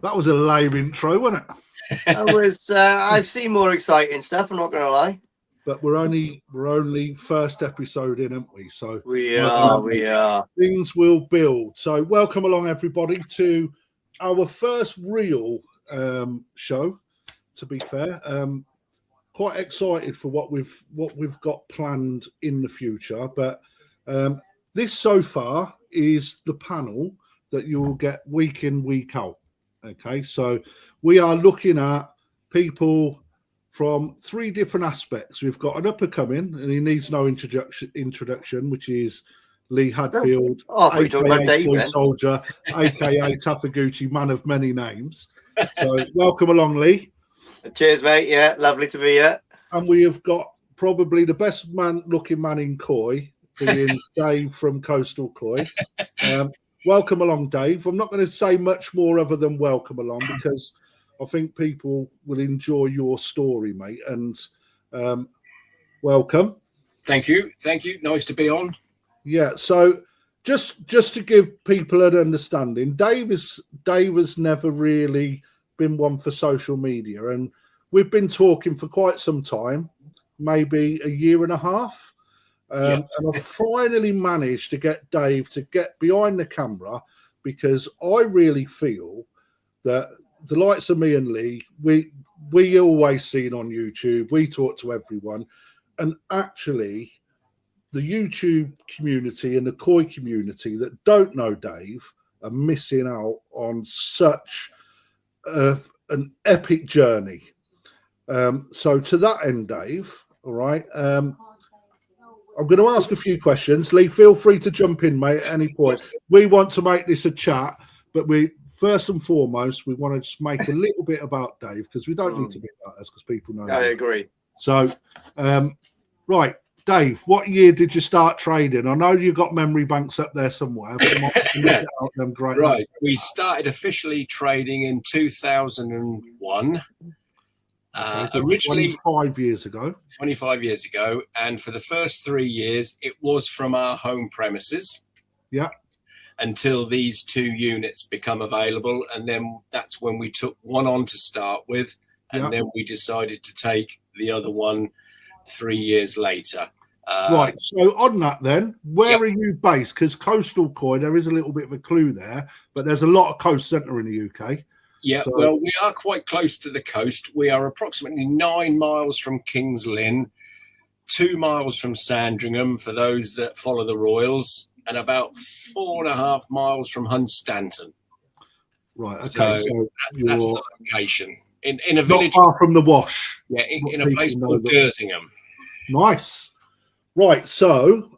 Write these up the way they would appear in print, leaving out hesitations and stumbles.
That was a lame intro, wasn't it? I've seen more exciting stuff. I'm not going to lie. But we're only first episode in, aren't we? So we are. Things will build. So welcome along, everybody, to our first real show. To be fair, quite excited for what we've got planned in the future. But this so far is the panel that you will get week in, week out. Okay, so we are looking at people from three different aspects. We've got an up and coming, and he needs no introduction, which is Lee Hadfield, aka Boy Soldier, aka Tafaguchi, man of many names. So welcome along, Lee. Cheers, mate. Yeah, lovely to be here. And we have got probably the best looking man in Koi, being Dave from Coastal Koi. Welcome along, Dave. I'm not going to say much more other than welcome along, because I think people will enjoy your story, mate. And welcome. Thank you. Nice to be on. Yeah. So just to give people an understanding, Dave has never really been one for social media, and we've been talking for quite some time, maybe a year and a half. And I finally managed to get Dave to get behind the camera, because I really feel that the likes of me and Lee, we always see it on YouTube. We talk to everyone, and actually the YouTube community and the Koi community that don't know Dave are missing out on such an epic journey. So to that end, Dave, all right, I'm going to ask a few questions. Lee, feel free to jump in, mate, at any point. We want to make this a chat, but first and foremost, we want to just make a little bit about Dave, because we don't need to be about us, because people know. I agree. So, right, Dave, what year did you start trading? I know you've got memory banks up there somewhere. But them great right. We started officially trading in 2001. So originally 25 years ago, and for the first 3 years it was from our home premises, until these two units become available, and then that's when we took one on to start with, and then we decided to take the other one 3 years later. Right, so on that then, where are you based? Because Coastal Koi, there is a little bit of a clue there, but there's a lot of coast centre in the UK. Yeah, so, well, we are quite close to the coast. We are approximately 9 miles from King's Lynn, 2 miles from Sandringham for those that follow the Royals, and about 4.5 miles from Hunstanton. Right, okay. So that's the location. In a village. Not far from the Wash. Yeah, in a place called Dersingham. Nice. Right, so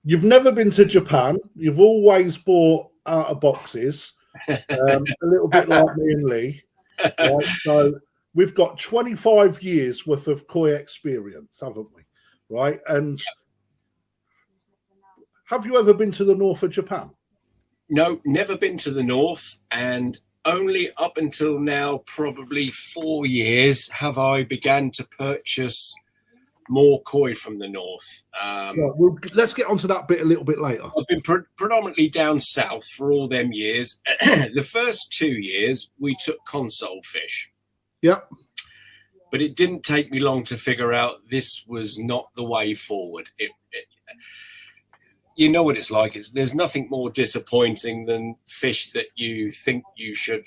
you've never been to Japan. You've always bought out of boxes. A little bit like me and Lee. Right? So we've got 25 years worth of Koi experience, haven't we? Right? And have you ever been to the north of Japan? No, never been to the north, and only up until now, probably 4 years, have I began to purchase more Koi from the north. Well, let's get onto that bit a little bit later. I've been predominantly down south for all them years. The first 2 years, we took console fish. Yep. But it didn't take me long to figure out this was not the way forward. You know what it's like. There's nothing more disappointing than fish that you think you should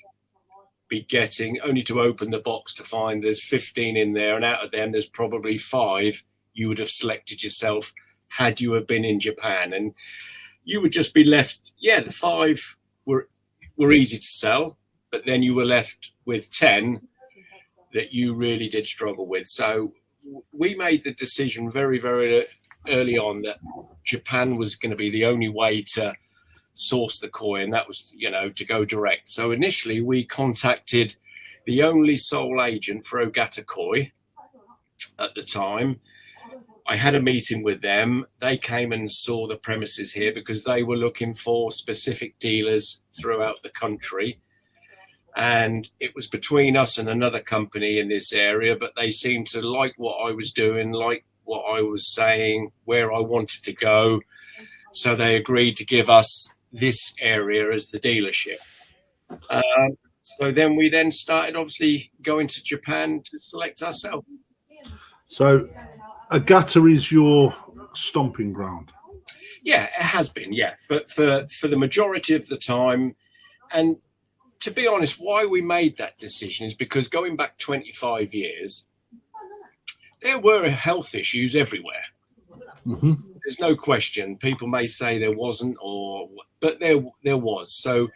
be getting, only to open the box to find there's 15 in there, and out of them there's probably 5 you would have selected yourself had you have been in Japan, and you would just be left. The 5 were easy to sell, but then you were left with 10 that you really did struggle with. So we made the decision very, very early on that Japan was going to be the only way to source the Koi, and that was, to go direct. So initially we contacted the only sole agent for Ogata Koi at the time. I had a meeting with them. They came and saw the premises here because they were looking for specific dealers throughout the country, and it was between us and another company in this area, but they seemed to like what I was doing, like what I was saying, where I wanted to go. So they agreed to give us this area as the dealership. So then we started obviously going to Japan to select ourselves. So Agata is your stomping ground. Yeah, it has been. Yeah, for the majority of the time. And to be honest, why we made that decision is because going back 25 years, there were health issues everywhere. Mm-hmm. There's no question. People may say there wasn't, but there was. So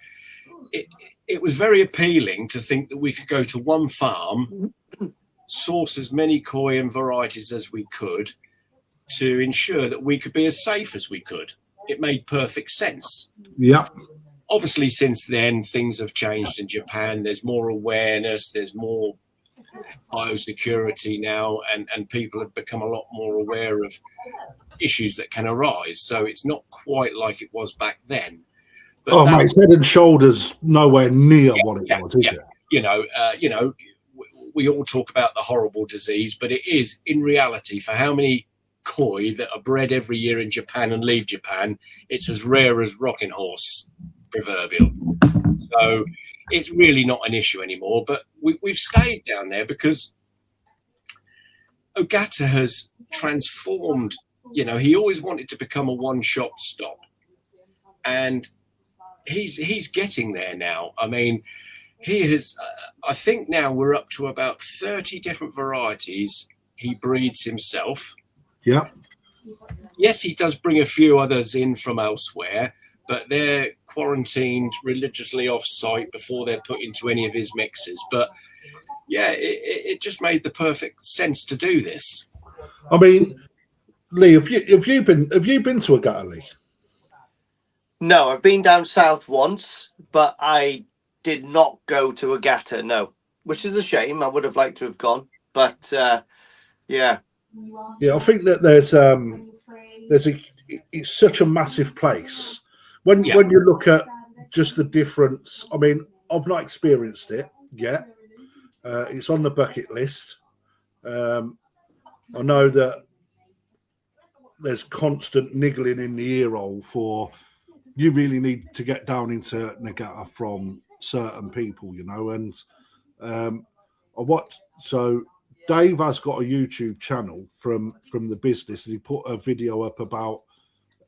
it was very appealing to think that we could go to one farm, source as many koi and varieties as we could to ensure that we could be as safe as we could. It made perfect sense. Yeah. Obviously, since then, things have changed in Japan. There's more awareness. There's more biosecurity now, and people have become a lot more aware of issues that can arise. So it's not quite like it was back then. But mate, it's head and shoulders nowhere near what it was, is it? You know, we all talk about the horrible disease, but it is, in reality, for how many koi that are bred every year in Japan and leave Japan, it's as rare as rocking horse, proverbial. So it's really not an issue anymore. But we've stayed down there because Ogata has transformed. You know, he always wanted to become a one-shop stop, and he's getting there now. I mean, he has. I think now we're up to about 30 different varieties he breeds himself. Yeah. Yes, he does bring a few others in from elsewhere, but they're quarantined religiously off-site before they're put into any of his mixes. But yeah, it just made the perfect sense to do this. I mean, Lee, have you been to Agata, Lee? No, I've been down south once, but I did not go to Agata. No, which is a shame. I would have liked to have gone, but yeah. Yeah, I think that it's such a massive place. When you look at just the difference, I mean, I've not experienced it yet. It's on the bucket list. I know that there's constant niggling in the ear hole for you really need to get down into Nagata from certain people, you know. And so Dave has got a YouTube channel from the business, and he put a video up about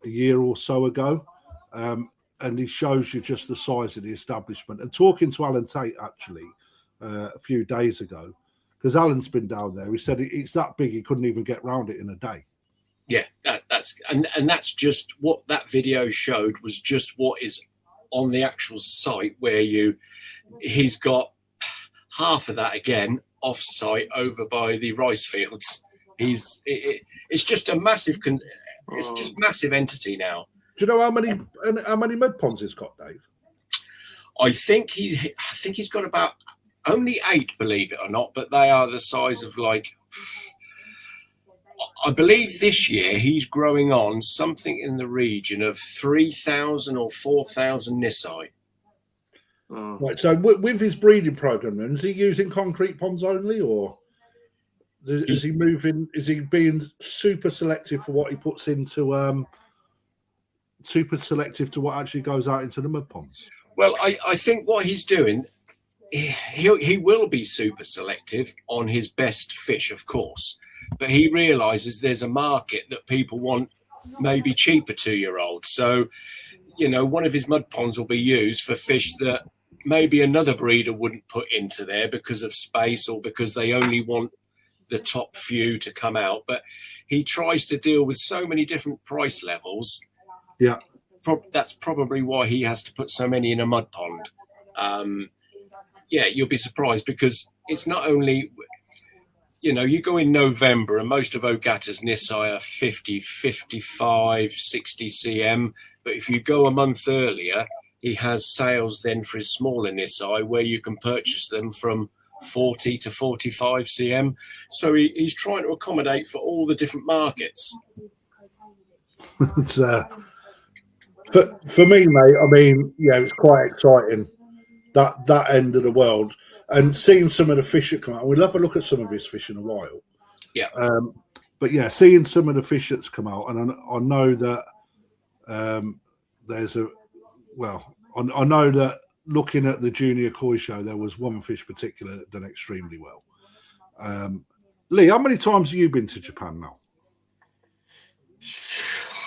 a year or so ago, and he shows you just the size of the establishment. And talking to Alan Tate actually a few days ago, because Alan's been down there, he said it's that big he couldn't even get round it in a day. Yeah, that's just what that video showed, was just what is on the actual site, where he's got half of that again off-site over by the rice fields. It's just a massive it's just massive entity now. Do you know how many mud ponds he's got, Dave? I think he's got about only 8, believe it or not, but they are the size of, like, I believe this year he's growing on something in the region of 3,000 or 4,000 Nisai. Right, so with his breeding program, then, is he using concrete ponds only, or is he moving? Is he being super selective for what he puts into? Super selective to what actually goes out into the mud ponds. Well, I think what he's doing, he will be super selective on his best fish, of course, but he realizes there's a market that people want maybe cheaper 2-year-olds. So, you know, one of his mud ponds will be used for fish that maybe another breeder wouldn't put into there because of space, or because they only want the top few to come out. But he tries to deal with so many different price levels. Yeah. That's probably why he has to put so many in a mud pond. Yeah, you'll be surprised, because it's not only, you know, you go in November and most of Ogata's Nisai are 50, 55, 60 cm. But if you go a month earlier, he has sales then for his smaller Nisai where you can purchase them from 40 to 45 cm. So he's trying to accommodate for all the different markets. It's, for me, mate, I mean, yeah, it's quite exciting, that end of the world, and seeing some of the fish that come out. We'll have a look at some of his fish in a while. Yeah. But yeah, seeing some of the fish that's come out, and I know that I know that looking at the Junior Koi show, there was one fish particular that done extremely well. Lee, how many times have you been to Japan now?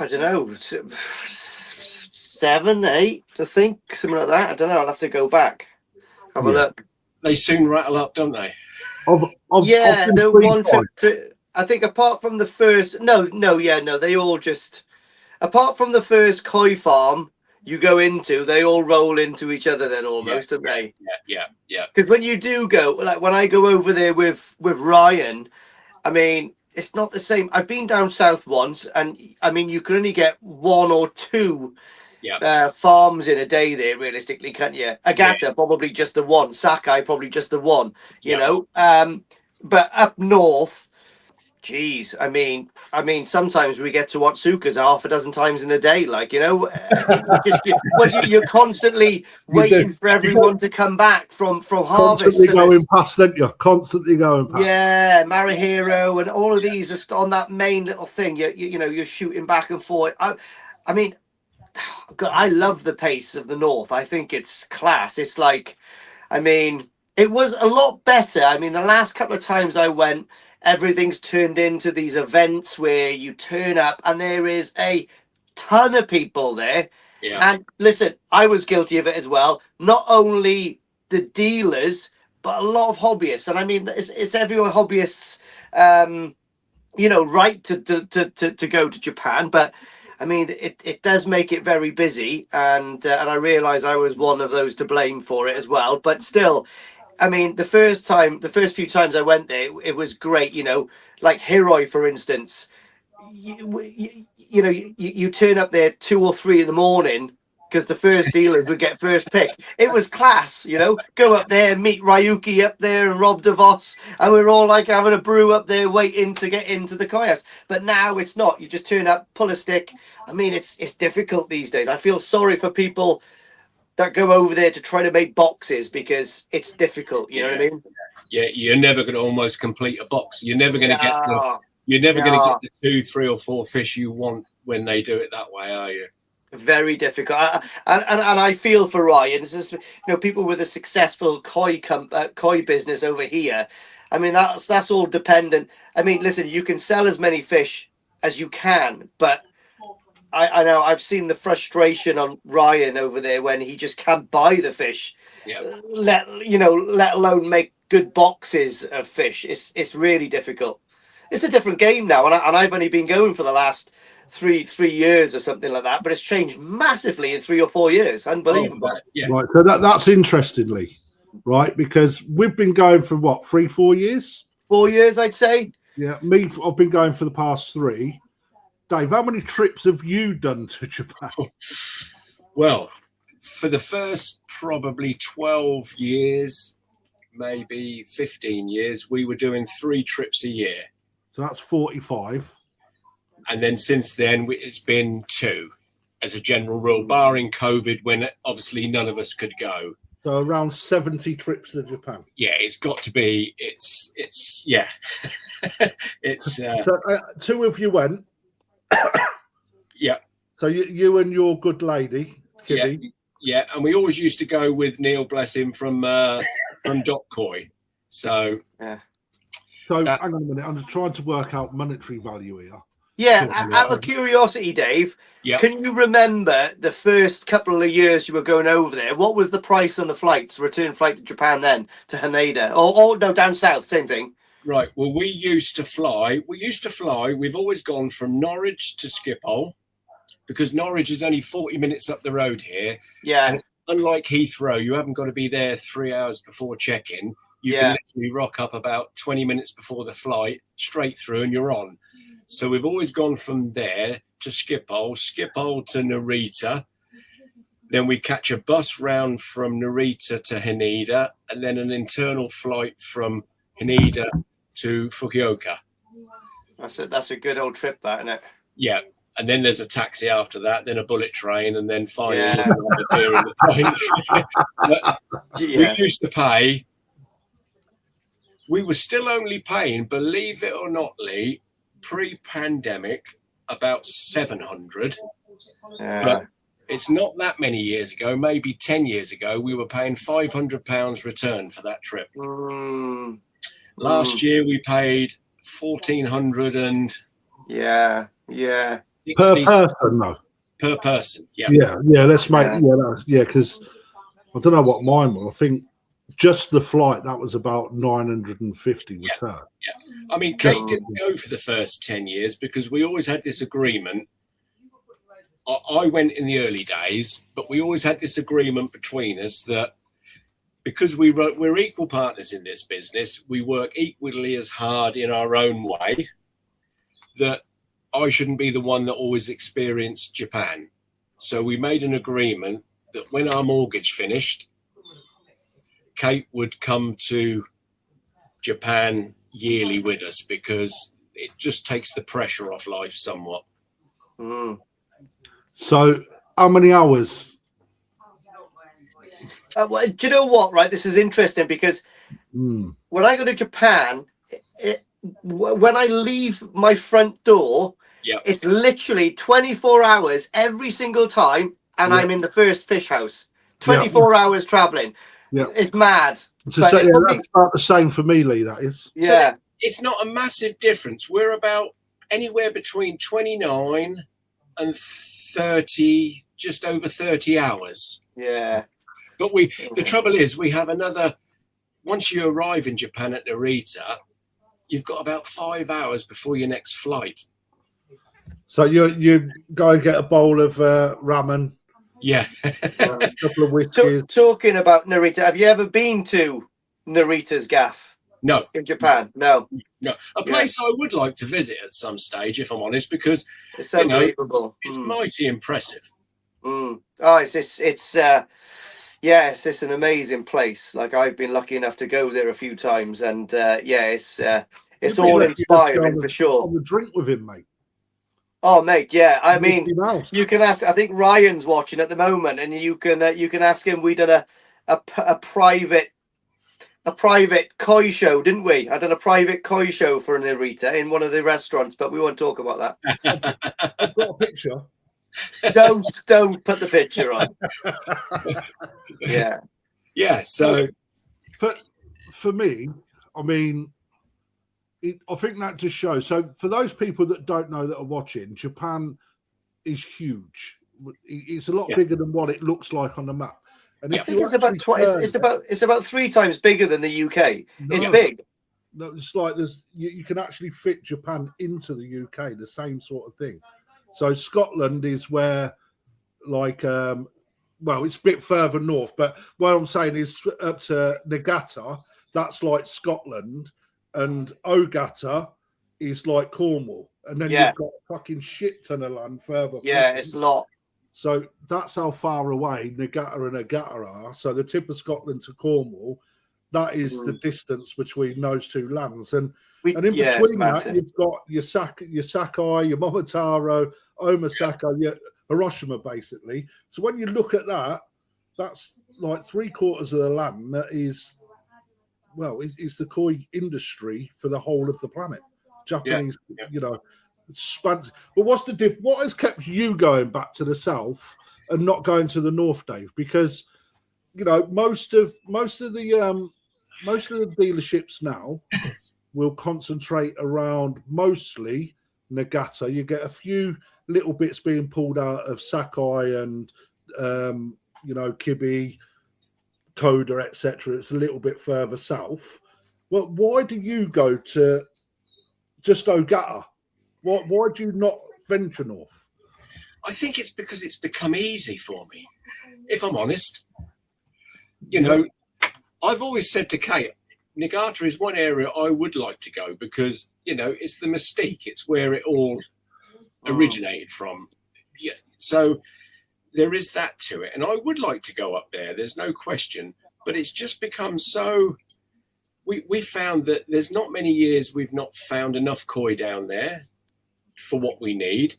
I don't know, 7, 8, I think, something like that. I don't know. I'll have to go back, have a look. They soon rattle up, don't they? Yeah, the one trip. I think apart from the first, they all just, apart from the first koi farm you go into, they all roll into each other then almost, don't they? Yeah. Because when you do go, like when I go over there with Ryan, I mean, it's not the same. I've been down south once, and I mean, you can only get 1 or 2 farms in a day there, realistically, can't you? Agata, probably just the one. Sakai, probably just the one, you know. But up north, geez, I mean, sometimes we get to Otsuka's half a dozen times in a day, like, you know, you're constantly waiting for everyone to come back from harvest. Constantly going past, don't you? Constantly going past. Yeah, Marihiro and all of these are on that main little thing. You know, you're shooting back and forth. I mean, God, I love the pace of the north. I think it's class. It's like, I mean, it was a lot better. I mean, the last couple of times I went, everything's turned into these events where you turn up and there is a ton of people there. Yeah. And listen, I was guilty of it as well. Not only the dealers, but a lot of hobbyists. And I mean, it's everyone hobbyists, you know, right to go to Japan. But I mean, it does make it very busy. And I realize I was one of those to blame for it as well. But still, I mean, the first few times I went there, it was great. You know, like Hiroi, for instance, you turn up there 2 or 3 in the morning because the first dealers would get first pick. It was class, you know, go up there, meet Ryuki up there and Rob DeVos, and we're all like having a brew up there waiting to get into the koi house. But now it's not. You just turn up, pull a stick. I mean, it's difficult these days. I feel sorry for people that go over there to try to make boxes because it's difficult. You know what I mean? Yeah, you're never going to almost complete a box. You're never going to get the 2, 3, or 4 fish you want when they do it that way, are you? Very difficult. And I feel for Ryan. It's just, you know, people with a successful koi business over here. I mean, that's all dependent. I mean, listen, you can sell as many fish as you can, but I know I've seen the frustration on Ryan over there when he just can't buy the fish, let alone make good boxes of fish. It's really difficult. It's a different game now, and I've only been going for the last three years or something like that, but it's changed massively in 3 or 4 years. Unbelievable. Right, so that's interestingly, right, because we've been going for what, 3, 4 years? 4 years, I'd say. Yeah, I've been going for the past 3. Dave, how many trips have you done to Japan? Well, for the first probably 12 years, maybe 15 years, we were doing 3 trips a year. So that's 45. And then since then, it's been 2 as a general rule, barring COVID, when obviously none of us could go. So around 70 trips to Japan. Yeah, it's got to be. It's yeah. It's. So 2 of you went. Yeah. So you and your good lady, Kitty. Yeah, and we always used to go with Neil, bless him, from Dot Koi. So yeah. So hang on a minute, I'm just trying to work out monetary value here. Yeah, out of curiosity, Dave, can you remember the first couple of years you were going over there? What was the price on the flights, return flight to Japan then, to Haneda? Or no, down south, same thing. Right. Well, we used to fly. We've always gone from Norwich to Schiphol because Norwich is only 40 minutes up the road here. Yeah. And unlike Heathrow, you haven't got to be there 3 hours before check-in. You can literally rock up about 20 minutes before the flight, straight through, and you're on. So we've always gone from there to Schiphol to Narita. Then we catch a bus round from Narita to Haneda, and then an internal flight from Haneda to Fukuoka. That's a good old trip, that, isn't it? Yeah. And then there's a taxi after that, then a bullet train, and then finally a beer in the plane. We used to pay. We were still only paying, believe it or not, Lee, pre-pandemic, about 700. Yeah. It's not that many years ago, maybe 10 years ago, we were paying £500 return for that trip. Last year we paid 1,400 and yeah. Per person, though. Per person, yeah. Let's make because I don't know what mine was. I think just the flight that was about 950 return. Yeah. I mean, Kate didn't go for the first 10 years because we always had this agreement. I went in the early days, but we always had this agreement between us that because we're equal partners in this business, we work equally as hard in our own way, that I shouldn't be the one that always experienced Japan. So we made an agreement that when our mortgage finished, Kate would come to Japan yearly with us because it just takes the pressure off life somewhat. So how many hours? Well, do you know what, right? This is interesting because when I go to Japan, when I leave my front door, it's literally 24 hours every single time, and I'm in the first fish house. 24 hours traveling. It's mad. That's about the same for me, Lee, that is. Yeah. So it's not a massive difference. We're about anywhere between 29 and 30, just over 30 hours. Yeah. But the trouble is we have another, once you arrive in Japan at Narita, you've got about 5 hours before your next flight. So you go and get a bowl of ramen. Yeah. A couple of whiskeys. Talking about Narita, have you ever been to Narita's Gaff? No. In Japan? No. A place I would like to visit at some stage, if I'm honest, because it's unbelievable. It's mighty impressive. Oh, it's just an amazing place. Like, I've been lucky enough to go there a few times, and it's all inspiring for sure. On the drink with him, mate. Oh, mate, yeah. I mean, you can ask. I think Ryan's watching at the moment, and you can ask him. We did a private koi show, didn't we? I did a private koi show for Narita in one of the restaurants, but we won't talk about that. I've got a picture. Don't put the picture on. Yeah. So, for me, I mean, I think that just shows. So, for those people that don't know that are watching, Japan is huge. It's a lot bigger than what it looks like on the map. And I think it's about it's about 3 times bigger than the UK. It's big. No, it's like you can actually fit Japan into the UK, the same sort of thing. So Scotland is where, like, it's a bit further north, but what I'm saying is up to Niigata, that's like Scotland, and Ogata is like Cornwall, and then you've got a fucking shit ton of land further. Yeah, it's a lot. So that's how far away Niigata and Ogata are. So the tip of Scotland to Cornwall, that is the distance between those two lands. And in between that, you've got your Sakai, your Momotaro, Omasaka, your Hiroshima, basically. So when you look at that, that's like 3/4 of the land that is, it's the koi industry for the whole of the planet. Japanese, expansive. But what's the diff? What has kept you going back to the south and not going to the north, Dave? Because most of the dealerships now will concentrate around mostly Niigata. You get a few little bits being pulled out of Sakai and Kibi, Koda, etc. It's a little bit further south. Well, why do you go to just Ogata? Why do you not venture north? I think it's because it's become easy for me, if I'm honest. I've always said to Kate, Niigata is one area I would like to go because, it's the mystique. It's where it all originated from. Yeah. So there is that to it. And I would like to go up there. There's no question. But it's just become so... We found that there's not many years we've not found enough koi down there for what we need.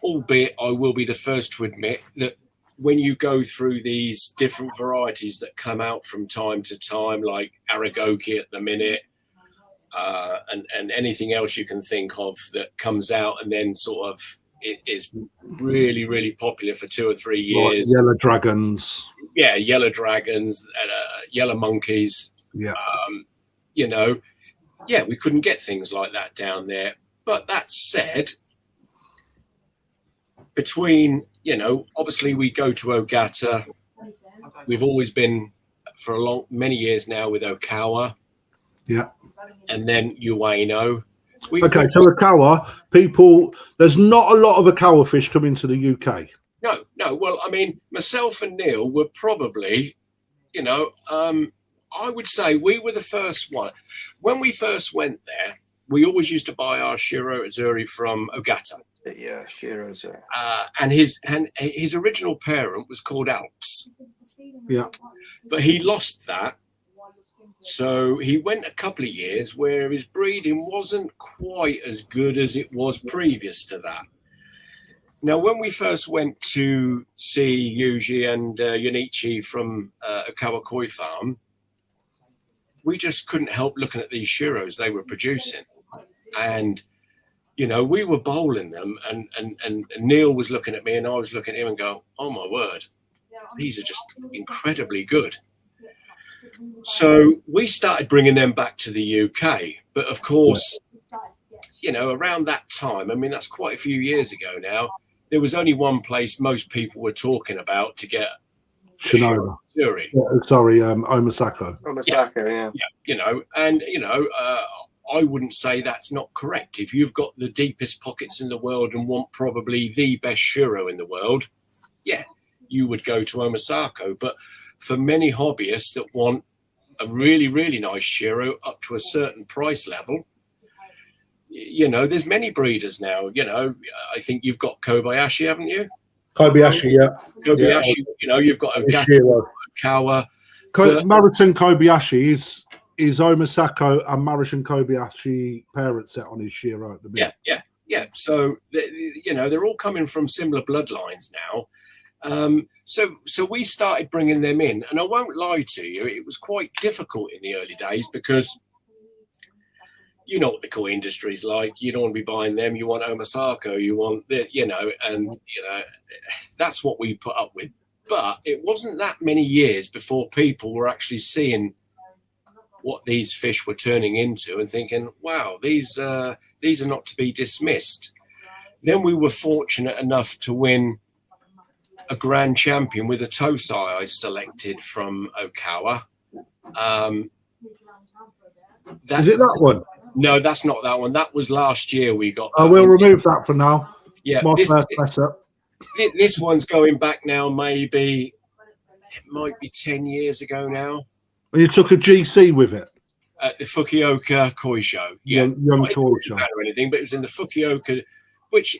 Albeit, I will be the first to admit that when you go through these different varieties that come out from time to time, like Aragoki at the minute, and anything else you can think of that comes out and then sort of is really, really popular for 2 or 3 Like years. yellow dragons. Yeah, yellow dragons, yellow monkeys. Yeah. You know, yeah, we couldn't get things like that down there. But that said, between, you know, obviously we go to Ogata. We've always been for many years now with Okawa. Yeah. And then Ueno. Okay, so Okawa, people, there's not a lot of Okawa fish coming to the UK. No. Well, I mean, myself and Neil were probably, you know, I would say we were the first one. When we first went there, we always used to buy our Shiro Azuri from Ogata. Yeah, Shiro's. And his original parent was called Alps. Yeah. But he lost that. So he went a couple of years where his breeding wasn't quite as good as it was previous to that. Now, when we first went to see Yuji and Yonichi from Okawa Koi Farm, we just couldn't help looking at these Shiros they were producing. And, you know, we were bowling them and Neil was looking at me and I was looking at him and go, oh, my word, these are just incredibly good. So we started bringing them back to the UK. But, of course, you know, around that time, I mean, that's quite a few years ago now, there was only one place most people were talking about to get Shinoda. Azuri. Sorry, Omasako. Omasako, yeah. You know, and, you know, I wouldn't say that's not correct. If you've got the deepest pockets in the world and want probably the best Shiro in the world, yeah, you would go to Omasako. But for many hobbyists that want a really, really nice Shiro up to a certain price level, you know, there's many breeders now. You know, I think you've got Kobayashi, haven't you? Kobayashi, yeah. Kobayashi, you know, you've got Shiro. Okawa. Marathon Kobayashi is Omasako and Marathon Kobayashi parent set on his Shiro at the minute. Yeah. So, you know, they're all coming from similar bloodlines now. So we started bringing them in. And I won't lie to you, it was quite difficult in the early days because you know what the koi industry is like. You don't want to be buying them. You want Omasako. You want, you know, and, you know, that's what we put up with. But it wasn't that many years before people were actually seeing what these fish were turning into and thinking, wow, these are not to be dismissed. Then we were fortunate enough to win a grand champion with a Tosai I selected from Okawa. Is it that one? No, that's not that one. That was last year we got. I will remove that for now. Yeah, My first mess up. This one's going back now, maybe it might be 10 years ago now. And you took a GC with it? At the Fukuoka Koi Show. Yeah, Young Koi Show. Or anything, but it was in the Fukuoka, which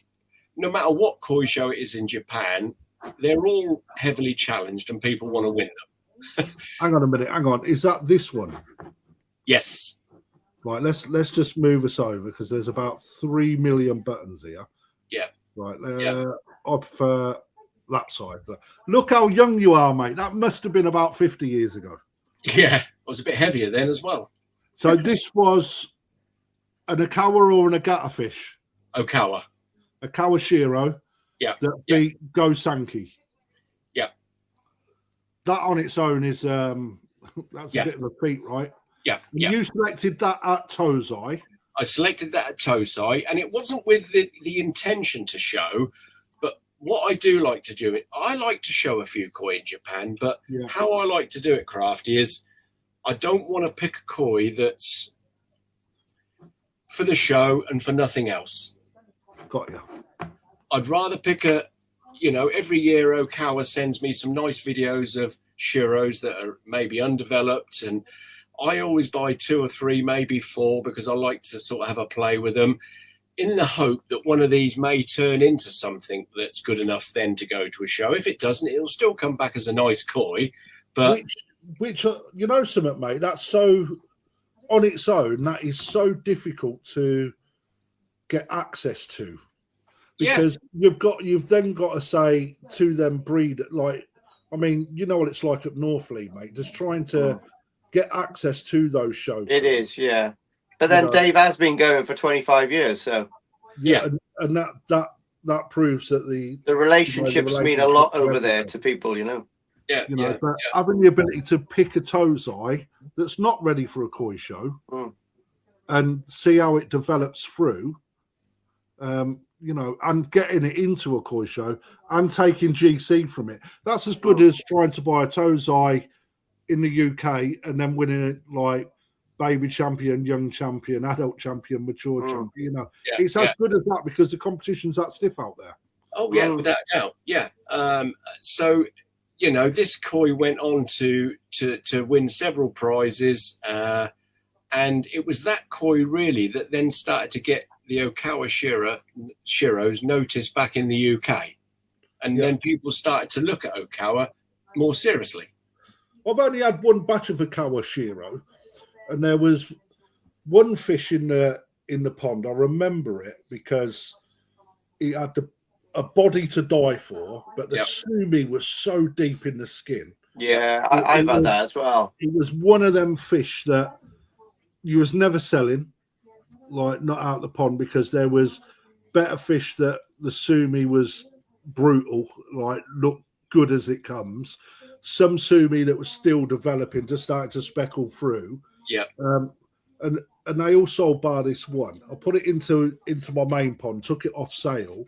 no matter what koi show it is in Japan, they're all heavily challenged and people want to win them. Hang on a minute. Hang on. Is that this one? Yes. Right. Let's just move us over because there's about 3 million buttons here. Yeah. Right. I prefer that side. But look how young you are, mate. That must have been about 50 years ago. Yeah. I was a bit heavier then as well. So this was an Okawa or an Agata fish? Okawa. Okawa Shiro. Yeah. That beat Go Sankey. Yeah. That on its own is that's a bit of a feat, right? Yeah. You selected that at Tosai. I selected that at Tosai, and it wasn't with the intention to show, but what I do like to do, I like to show a few koi in Japan, but how I like to do it, Crafty, is I don't want to pick a koi that's for the show and for nothing else. Got you. I'd rather pick every year Okawa sends me some nice videos of Shiros that are maybe undeveloped, and I always buy 2 or 3, maybe 4, because I like to sort of have a play with them in the hope that one of these may turn into something that's good enough then to go to a show. If it doesn't, it'll still come back as a nice koi. But which you know something, mate, that's so on its own, that is so difficult to get access to. Because you've then got to say to them breed, like, I mean, you know what it's like at Northleigh, mate, just trying to get access to those shows. It is, yeah. But then Dave has been going for 25 years, so and that that proves that the relationships mean a lot over there everything. to people, you know. Yeah, You know, yeah, but having the ability to pick a Tozai that's not ready for a koi show and see how it develops through, you know, and getting it into a koi show and taking GC from it. That's as good as trying to buy a Tozai in the UK and then winning it like baby champion, young champion, adult champion, mature champion. You know, it's as good as that because the competition's that stiff out there. Oh yeah, without a doubt. Yeah. So, you know, this koi went on to win several prizes, and it was that koi really that then started to get the Okawa Shiros noticed back in the UK, and then people started to look at Okawa more seriously. I've only had one batch of Okawa Shiro, and there was one fish in the pond. I remember it because he had a body to die for, but the sumi was so deep in the skin. Yeah, I've had that as well. It was one of them fish that you was never selling, like not out the pond, because there was better fish that the sumi was brutal, like look good as it comes. Some sumi that was still developing, just starting to speckle through. Yeah. And they all sold bar this one. I put it into my main pond, took it off sale,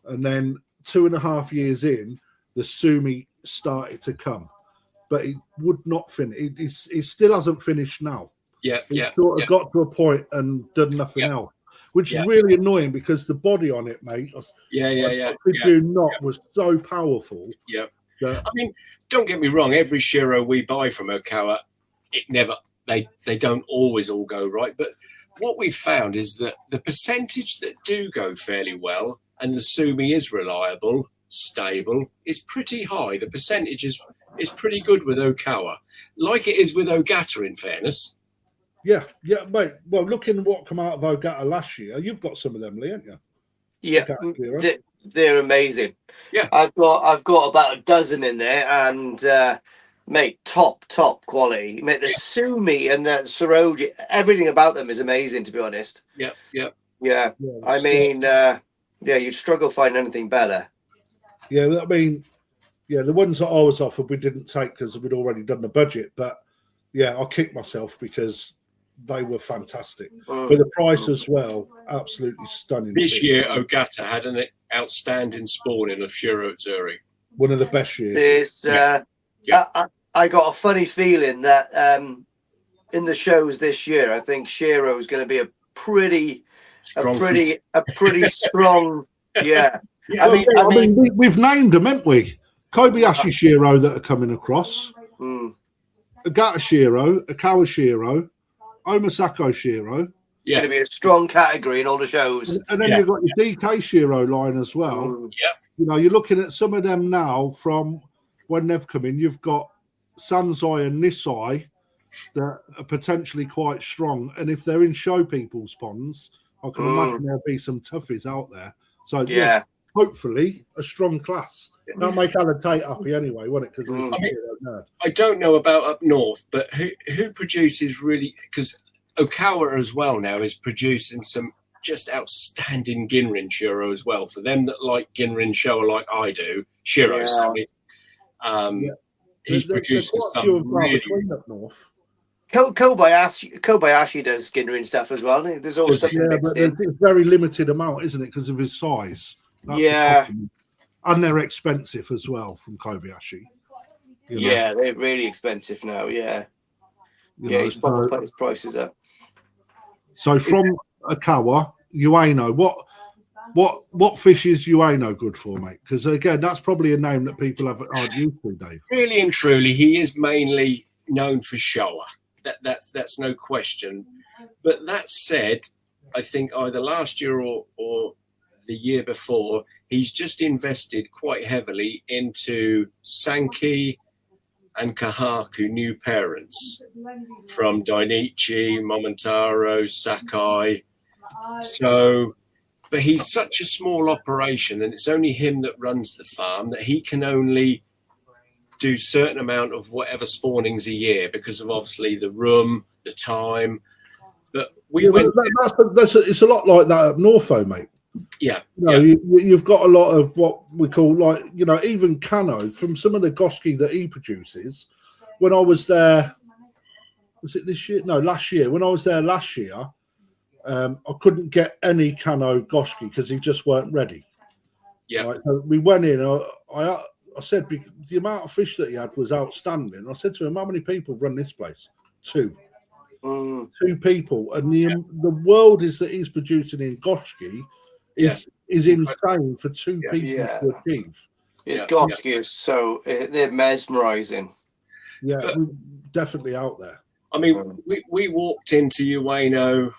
and then 2.5 years in, the sumi started to come, but it would not finish. It still hasn't finished now. It sort of got to a point and done nothing else, which is really annoying because the body on it, mate. Was so powerful. Yeah. I mean, don't get me wrong. Every Shiro we buy from Okawa, they don't always all go right. But what we've found is that the percentage that do go fairly well and the sumi is reliable, stable, is pretty high. The percentage is pretty good with Okawa, like it is with Ogata, in fairness. Yeah, mate. Well, looking at what come out of Ogata last year, you've got some of them, Lee, haven't you? Yeah, they're amazing. Yeah, I've got about a dozen in there, and mate, top quality. Mate, the sumi and the Saroji, everything about them is amazing, to be honest. Yeah. I mean, you'd struggle finding anything better. Yeah, I mean, the ones that I was offered we didn't take because we'd already done the budget. But yeah, I kicked myself because they were fantastic for the price as well. Absolutely stunning. This year, Ogata had an outstanding spawning of Shiro Utsuri. One of the best years. I got a funny feeling that in the shows this year, I think Shiro is going to be a pretty strong. Yeah. I mean, we've named them, haven't we? Kobayashi Shiro that are coming across. Ogata Shiro, Okawa Shiro, Omasako Shiro. Yeah, going to be a strong category in all the shows. And then you've got your DK Shiro line as well. You know, you're looking at some of them now from when they've come in. You've got Sanzai and Nisai that are potentially quite strong. And if they're in show people's ponds, I can imagine there'll be some toughies out there. So, hopefully a strong class. That'll make Alan Tate happy anyway, won't it? Because I don't know about up north, but who produces really, because Okawa as well now is producing some just outstanding Ginrin Shiro as well. For them that like Ginrin Showa like I do, Shiro, sorry. He's producing some really up north. Kobayashi does Ginrin stuff as well. There's always something mixed in. It's very limited amount, isn't it? Because of his size. That's and they're expensive as well from Kobayashi. You know? Yeah, they're really expensive now. Yeah, he's probably put his prices up. So from Okawa, Ueno, what fish is Ueno good for, mate? Because again, that's probably a name that people aren't used to, Dave. Really and truly, he is mainly known for Showa. That's no question. But that said, I think either last year or the year before, he's just invested quite heavily into Sankey and Kahaku new parents from Dainichi, Momotaro, Sakai. So, but he's such a small operation, and it's only him that runs the farm, that he can only do certain amount of whatever spawnings a year because of obviously the room, the time. But it's a lot like that up north, though, mate. Yeah. You know, you've got a lot of what we call, like, you know, even Cano, from some of the Goshki that he produces. When I was there, was it this year? No, last year. When I was there last year, I couldn't get any Cano Goshki because he just weren't ready. Yeah. Right? So we went in. I said the amount of fish that he had was outstanding. I said to him, "How many people run this place?" 2. 2 people, and the world is that he's producing in Goshki is insane for 2 people to achieve. His Goshki is so they're mesmerizing. Yeah, But, we're definitely out there. I mean, we walked into Ueno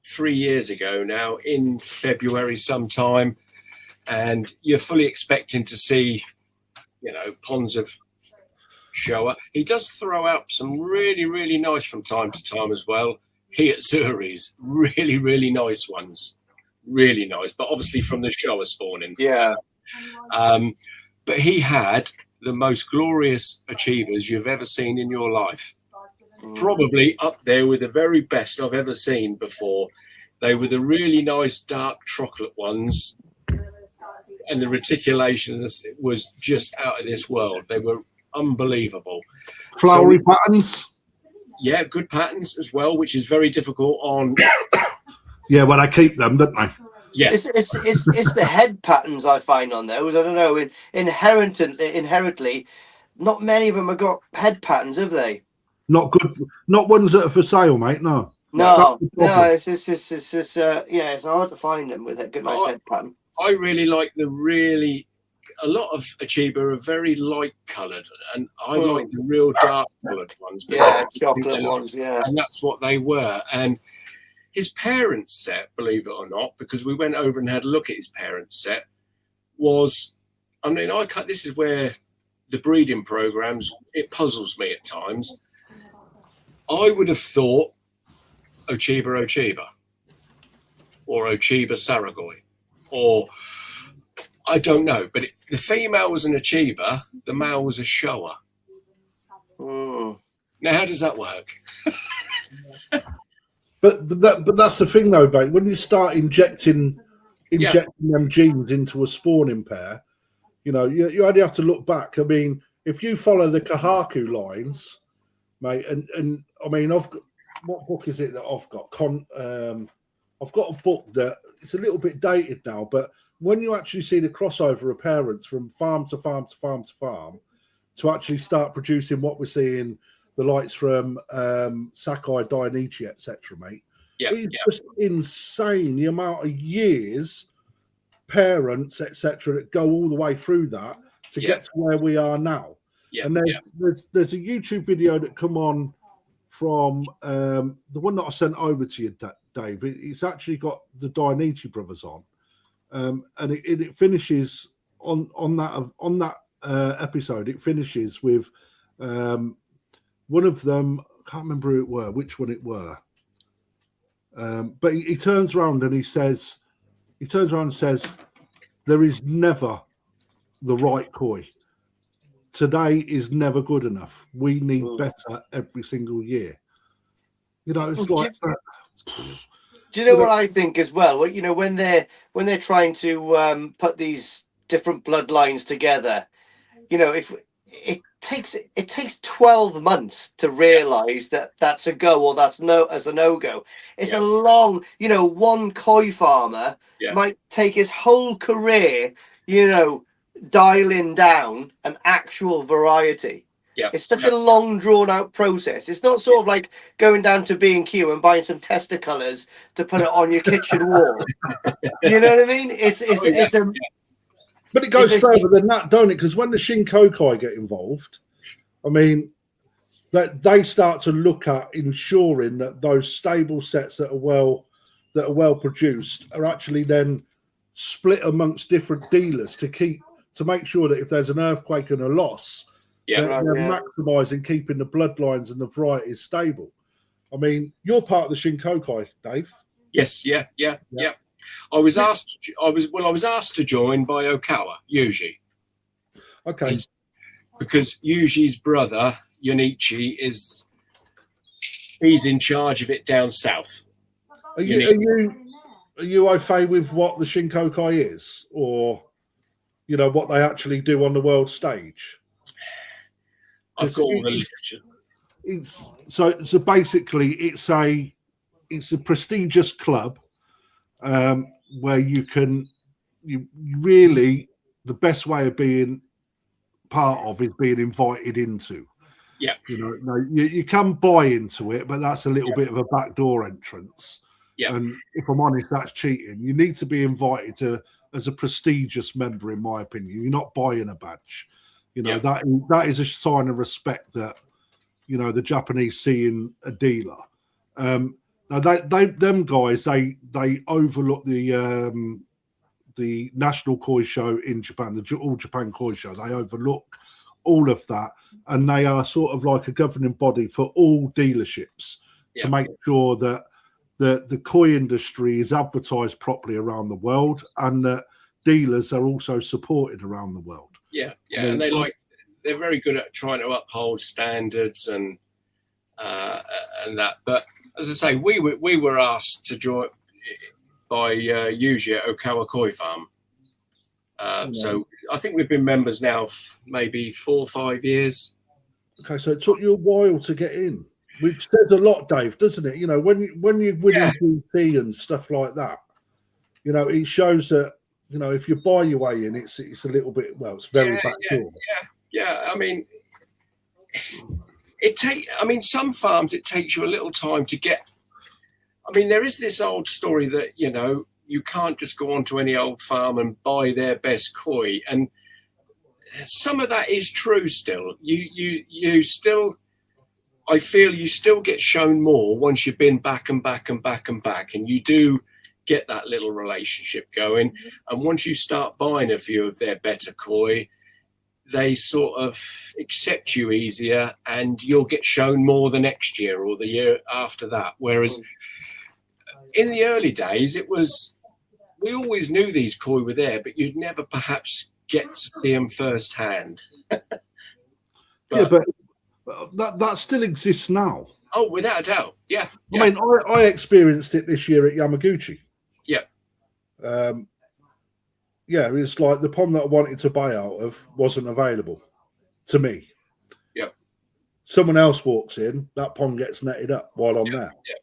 3 years ago now in February sometime, and you're fully expecting to see, you know, ponds of Showa. He does throw out some really, really nice from time to time as well. He at Zuri's, really, really nice ones. Really nice, but obviously from the Showa spawning. Yeah. But he had the most glorious achievers you've ever seen in your life. Probably up there with the very best I've ever seen before. They were the really nice dark chocolate ones, and the reticulation was just out of this world. They were unbelievable. Flowery patterns. Yeah, good patterns as well, which is very difficult on. Yeah, well, I keep them, don't I? Yeah, it's the head patterns I find on those. I don't know. Inherently, not many of them have got head patterns, have they? Not good. Not ones that are for sale, mate. No. No. It's it's hard to find them with a good nice head pattern. I really like a lot of Achiba are very light coloured, and I like the real dark coloured ones. Yeah, chocolate ones. Yeah, and that's what they were. And his parents' set, believe it or not, because we went over and had a look at his parents' set, was, I mean, this is where the breeding programs, it puzzles me at times. I would have thought Ochiba or Ochiba Saragoi, or I don't know, but the female was an Achiba, the male was a Showa. Now, how does that work? But that's the thing, though, mate. When you start injecting them genes into a spawning pair, you know, you only have to look back. I mean, if you follow the Kahaku lines, mate, and I mean, what book is it that I've got? I've got a book that it's a little bit dated now, but when you actually see the crossover of parents from farm to farm to farm to farm to actually start producing what we're seeing, the lights from Sakai, Dainichi, etc., mate. It's just insane the amount of years, parents, etc., that go all the way through that to get to where we are now. And then there's a YouTube video that come on from the one that I sent over to you, Dave. It's actually got the Dainichi brothers on, and it finishes on that episode. It finishes with one of them. I can't remember which one it were. But he turns around and says, there is never the right koi. Today is never good enough. We need better every single year. You know, it's like. Do you know what I think as well? You know, when they're trying to put these different bloodlines together, you know, if it takes 12 months to realize that that's a go or that's a no-go. It's a long, you know, one koi farmer might take his whole career, you know, dialing down an actual variety. It's such a long drawn out process. It's not sort of like going down to B&Q and buying some tester colors to put it on your kitchen wall. You know what I mean? But it goes further than that, don't it? Because when the Shinkokai get involved, I mean, that they start to look at ensuring that those stable sets that are well produced are actually then split amongst different dealers to make sure that if there's an earthquake and a loss, they're maximising keeping the bloodlines and the varieties stable. I mean, you're part of the Shinkokai, Dave. Yes, yeah. I was asked to join by Okawa, Yuji. Okay. Because Yuji's brother, Yonichi, he's in charge of it down south. Are you are you au fait with what the Shinkokai is, or what they actually do on the world stage? I've got all the literature. So basically it's a prestigious club where you really, the best way of being part of is being invited into. Yeah. You can buy into it, but that's a little bit of a backdoor entrance. Yeah. And if I'm honest, that's cheating. You need to be invited to as a prestigious member, in my opinion. You're not buying a badge. That is a sign of respect that the Japanese see in a dealer. Now them guys they overlook the National Koi Show in Japan, the All Japan Koi Show. They overlook all of that, and they are sort of like a governing body for all dealerships to make sure that the koi industry is advertised properly around the world, and that dealers are also supported around the world. Yeah, and they're very good at trying to uphold standards and that. But as I say, we were asked to join by Yuji at Okawa Koi Farm. So I think we've been members now maybe 4 or 5 years. Okay, so it took you a while to get in, which says a lot, Dave, doesn't it? When you're winning GT and stuff like that, it shows that if you buy your way in, it's a little bit, it's very backdoor. Yeah. I mean, some farms it takes you a little time to get. I mean, there is this old story that you can't just go onto any old farm and buy their best koi, and some of that is true. Still, you still, I feel you still get shown more once you've been back and back and back and back, and you do get that little relationship going. And once you start buying a few of their better koi, they sort of accept you easier, and you'll get shown more the next year or the year after that. Whereas in the early days, we always knew these koi were there, but you'd never perhaps get to see them firsthand. But that still exists now. Oh, without a doubt. Yeah. I mean, I experienced it this year at Yamaguchi. Yeah. It's like the pond that I wanted to buy out of wasn't available to me. Yeah. Someone else walks in, that pond gets netted up while I'm there. Yeah.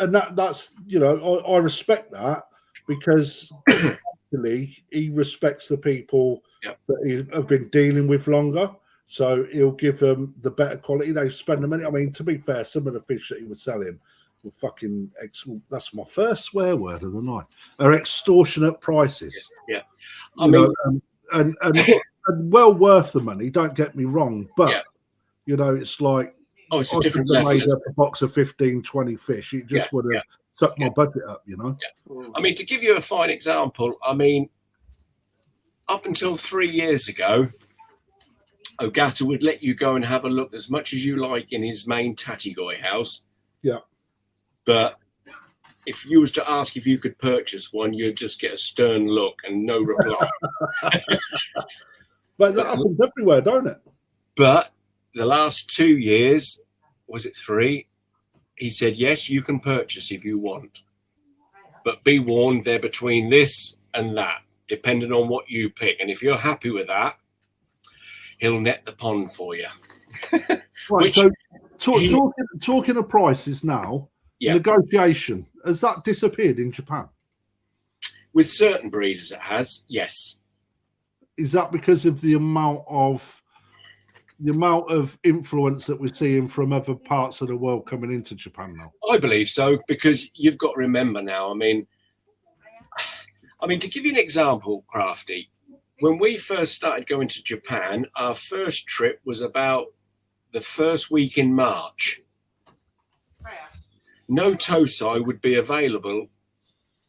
And that's I respect that, because actually he respects the people that have been dealing with longer. So he'll give them the better quality. They spend the money. I mean, to be fair, some of the fish that he was selling were fucking that's my first swear word of the night. Are extortionate prices. Yeah. And well worth the money, don't get me wrong, but it's like, it's a different level. Made up a box of 15, 20 fish. It just would have sucked my budget up, Yeah. I mean, to give you a fine example, I mean, up until 3 years ago, Ogata would let you go and have a look as much as you like in his main Tatigoi house. Yeah. But if you was to ask if you could purchase one, you'd just get a stern look and no reply. But that happens everywhere, don't it? But the last 2 years, was it 3? He said, yes, you can purchase if you want. But be warned, they're between this and that, depending on what you pick. And if you're happy with that, he'll net the pond for you. Right, so talking of prices now, negotiation, has that disappeared in Japan? With certain breeders it has, yes. Is that because of the amount of influence that we're seeing from other parts of the world coming into Japan now? I believe so, because you've got to remember now, I mean, to give you an example, Crafty, when we first started going to Japan, our first trip was about the first week in March. No Tosai would be available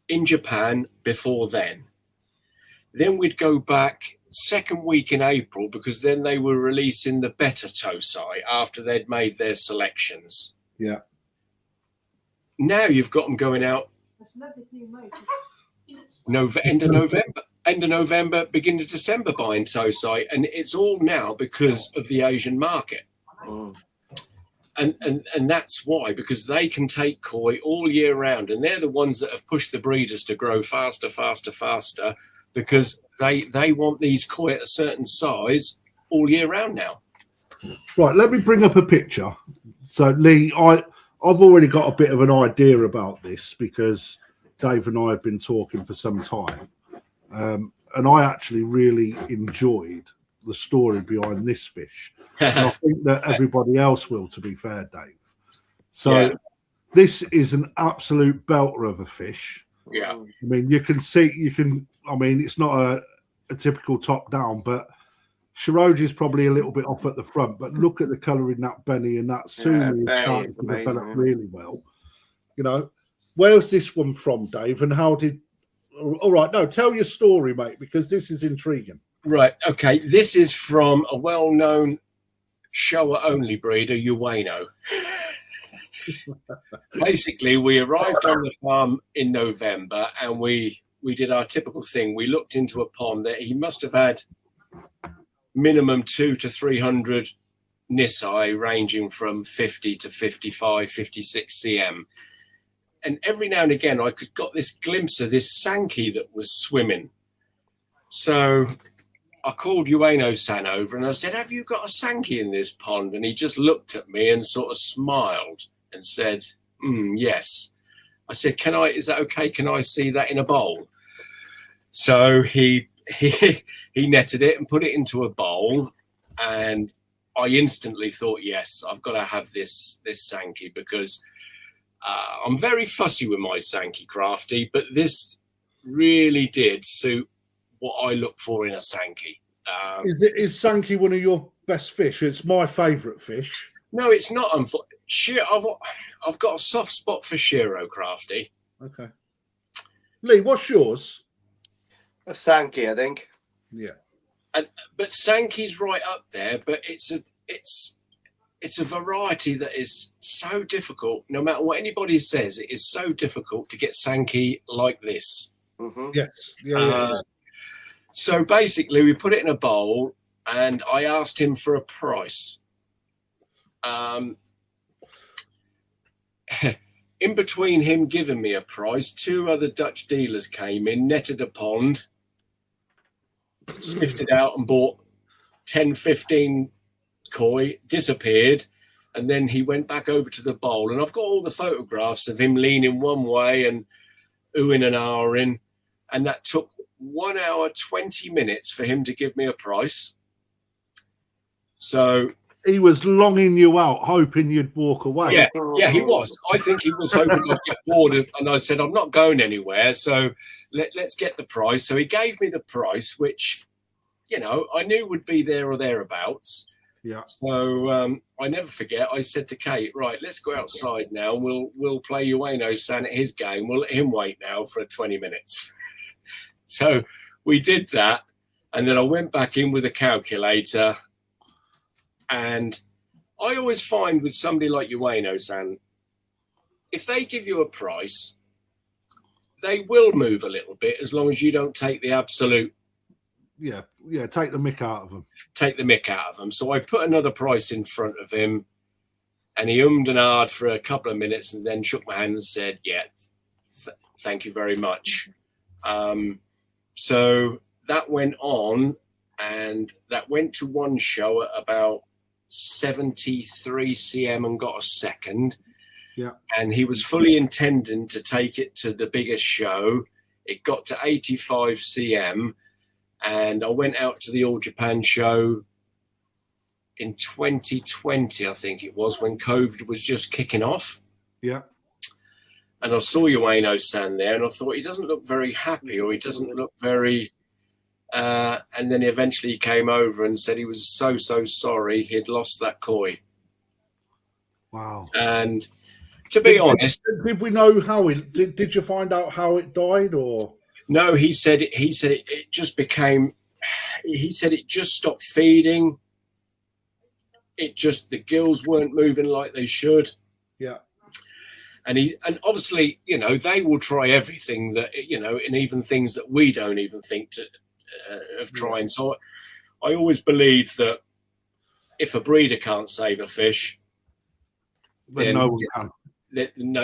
in Japan before then. Then we'd go back second week in April, because then they were releasing the better Tosai after they'd made their selections. Yeah. Now you've got them going out end of November, beginning of December buying Tosai, and it's all now because of the Asian market. And that's why, because they can take koi all year round, and they're the ones that have pushed the breeders to grow faster, because they want these koi at a certain size all year round now. Right, let me bring up a picture. So, Lee, I've already got a bit of an idea about this because Dave and I have been talking for some time. And I actually really enjoyed the story behind this fish. And I think that everybody else will, to be fair, Dave. So this is an absolute belter of a fish. Yeah. I mean, it's not a typical top down, but Shiroji is probably a little bit off at the front, but look at the colour in that Benny, and that soon is starting to develop really well. You know, where's this one from, Dave? And how did... All right, no, tell your story, mate, because this is intriguing. Right, okay. This is from a well-known shower-only breeder, Ueno. Basically, we arrived on the farm in November, and we did our typical thing. We looked into a pond that he must have had minimum 200 to 300 Nisai, ranging from 50 to 55, 56 cm. And every now and again, I got this glimpse of this Sankey that was swimming. So I called Ueno-san over and I said, have you got a Sankey in this pond? And he just looked at me and sort of smiled and said, yes. I said, is that okay? Can I see that in a bowl? So he netted it and put it into a bowl. And I instantly thought, yes, I've got to have this Sankey because I'm very fussy with my Sankey, Crafty, but this really did suit what I look for in a Sankey. Is Sankey one of your best fish? It's my favourite fish. No, it's not. I've got a soft spot for Shiro, Crafty. Okay. Lee, what's yours? A Sankey, I think. Yeah. But Sankey's right up there, but it's a variety that is so difficult. No matter what anybody says, it is so difficult to get Sankey like this. Mm-hmm. Yes. Yeah. So basically, we put it in a bowl, and I asked him for a price. In between him giving me a price, 2 other Dutch dealers came in, netted a pond, sniffed it out and bought 10, 15 koi, disappeared, and then he went back over to the bowl. And I've got all the photographs of him leaning one way and oohing and ahhing, and that took 1 hour, 20 minutes for him to give me a price. So he was longing you out, hoping you'd walk away. Yeah, he was. I think he was hoping I'd get bored. And I said, I'm not going anywhere, so let's get the price. So he gave me the price, which, I knew would be there or thereabouts. Yeah. So I never forget. I said to Kate, right, let's go outside now. We'll play Ueno-san at his game. We'll let him wait now for 20 minutes. So we did that. And then I went back in with a calculator. And I always find with somebody like Ueno-san, if they give you a price, they will move a little bit as long as you don't take the absolute. Yeah, take the mick out of them. Take the mick out of them. So I put another price in front of him, and he ummed and ahed for a couple of minutes and then shook my hand and said, yeah, thank you very much. So that went on, and that went to one show at about 73 cm and got a second. Yeah. And he was fully intending to take it to the biggest show. It got to 85 cm. And I went out to the All Japan show in 2020, I think it was, when COVID was just kicking off. Yeah. And I saw Ueno-san there, and I thought, he doesn't look very happy, or he doesn't look very... and then eventually he came over and said he was so sorry he'd lost that koi. Wow. And to be honest... Did we know how it... Did you find out how it died, or... No, he said it just became. He said it just stopped feeding. The gills weren't moving like they should. Yeah. And obviously, they will try everything that, and even things that we don't even think of trying. So I always believe that if a breeder can't save a fish, But then no one can.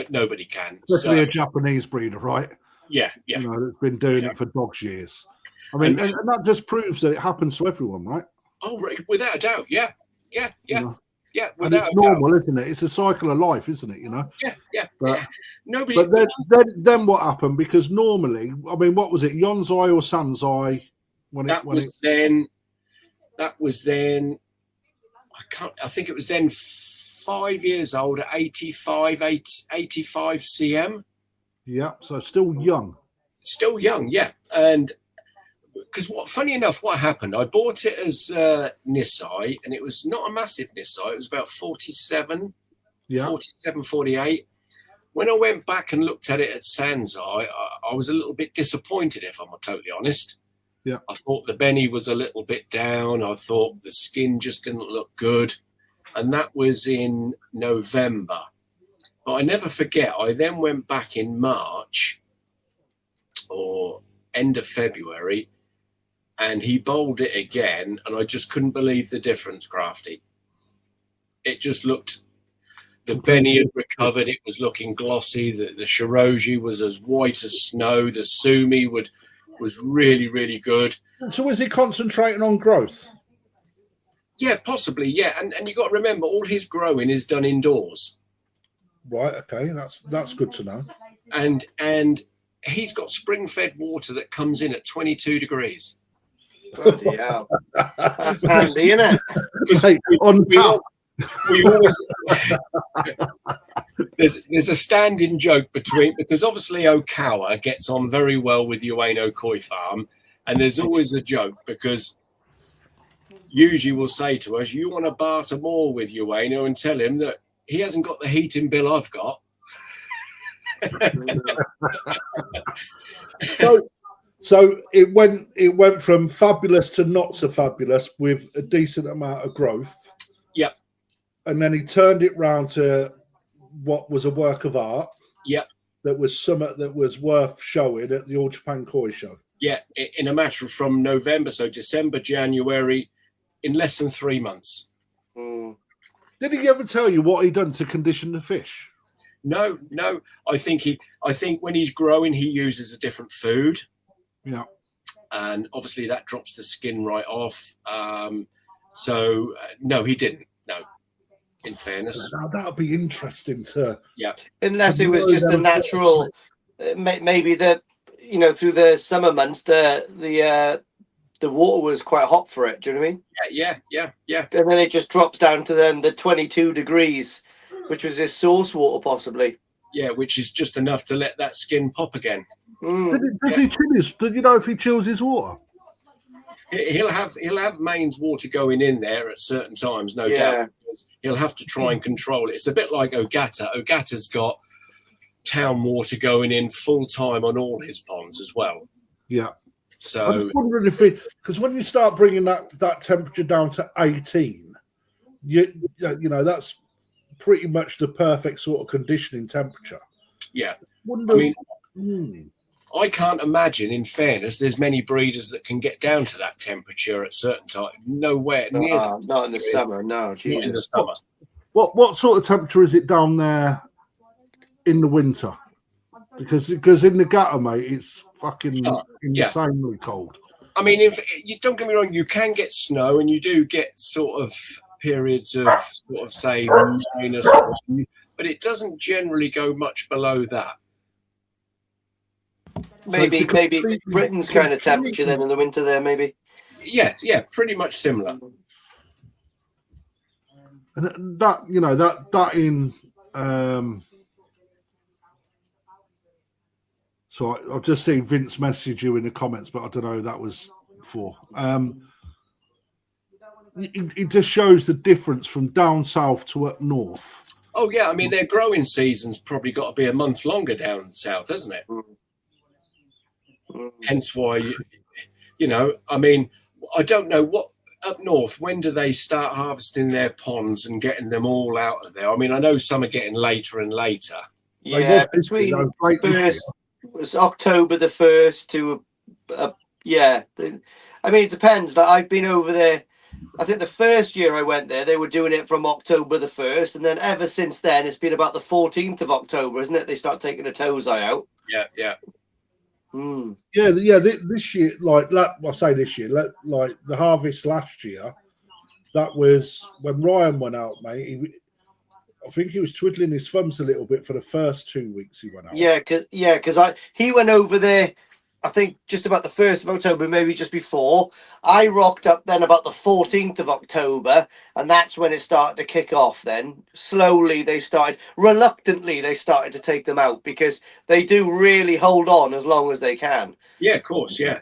Nobody can. Especially So, a Japanese breeder, right? yeah. You know, that's been doing it for dogs years. I mean, and that just proves that it happens to everyone, right? Oh, without a doubt. Yeah. You know? Yeah, And without it's a doubt. normal, isn't it? It's a cycle of life, isn't it? You know. Yeah. But, Nobody. but then what happened? Because normally, I mean, what was it? Yonsei or Sansei? That was then. I think it was then 5 years old at 85 cm. Yeah, so still young. Still young, yeah. And because funny enough, what happened? I bought it as Nisai, and it was not a massive Nisai. It was about 47, 48. When I went back and looked at it at Sansai, I was a little bit disappointed, if I'm totally honest. Yeah. I thought the Benny was a little bit down. I thought the skin just didn't look good. And that was in November. But I never forget, I then went back in March or end of February, and he bowled it again, and I just couldn't believe the difference, Crafty. It just looked, the Benny had recovered, it was looking glossy, the Shiroji was as white as snow, the Sumi was really, really good. So was he concentrating on growth? Yeah, possibly, yeah. And you got to remember, all his growing is done indoors. Right, okay, that's good to know. And he's got spring-fed water that comes in at 22 degrees. Bloody hell. That's handy, isn't it? Hey, on tap. We always there's a standing joke because obviously Okawa gets on very well with Ueno Koi Farm, and there's always a joke because usually we'll say to us, you want to barter more with Ueno and tell him that he hasn't got the heating bill I've got. So it went from fabulous to not so fabulous with a decent amount of growth. Yep. And then he turned it round to what was a work of art. Yep. That was worth showing at the All Japan Koi Show. Yeah, in a matter of from November, so December, January, in less than 3 months. Mm. Did he ever tell you what he done to condition the fish? No. I think when he's growing, he uses a different food. Yeah. And obviously that drops the skin right off. No, he didn't. No, in fairness. Now, that'd be interesting to. Yeah. Unless it was just a natural, maybe through the summer months, the water was quite hot for it. Do you know what I mean? Yeah. And then it just drops down to then the 22 degrees, which was his source water possibly. Yeah, which is just enough to let that skin pop again. Does he chill his? Do you know if he chills his water? He'll have mains water going in there at certain times, no doubt. He'll have to try and control it. It's a bit like Ogata. Ogata's got town water going in full time on all his ponds as well. Yeah. So I'm wondering if because when you start bringing that temperature down to 18, you know that's pretty much the perfect sort of conditioning temperature. Yeah. I I can't imagine, in fairness, there's many breeders that can get down to that temperature at certain times. Nowhere near that. Not in the summer, no. Jesus. Not in the summer. What sort of temperature is it down there in the winter? Because in the gutter, mate, it's fucking insanely cold. I mean, if you don't get me wrong, you can get snow, and you do get sort of periods of say minus, but it doesn't generally go much below that. Maybe Britain's kind of temperature then in the winter there, maybe. Yes, yeah, pretty much similar. And that in so I've just seen Vince message you in the comments, but I don't know who that was for. It just shows the difference from down south to up north. Oh yeah, I mean their growing season's probably got to be a month longer down south, hasn't it? Hence why, I mean, I don't know what up north, when do they start harvesting their ponds and getting them all out of there? I mean, I know some are getting later and later. Yeah, between it was October the 1st to, I mean, it depends. Like I've been over there I think the first year I went there, they were doing it from October the 1st, and then ever since then, it's been about the 14th of October, isn't it? They start taking the Tozai out. Yeah. Mm. Yeah. This year, I say this year, like the harvest last year, that was when Ryan went out, mate. I think he was twiddling his thumbs a little bit for the first 2 weeks he went out. Yeah, because he went over there, I think just about the 1st of October, maybe just before. I rocked up then about the 14th of October, and that's when it started to kick off. Then slowly reluctantly they started to take them out, because they do really hold on as long as they can. Yeah, of course. Yeah.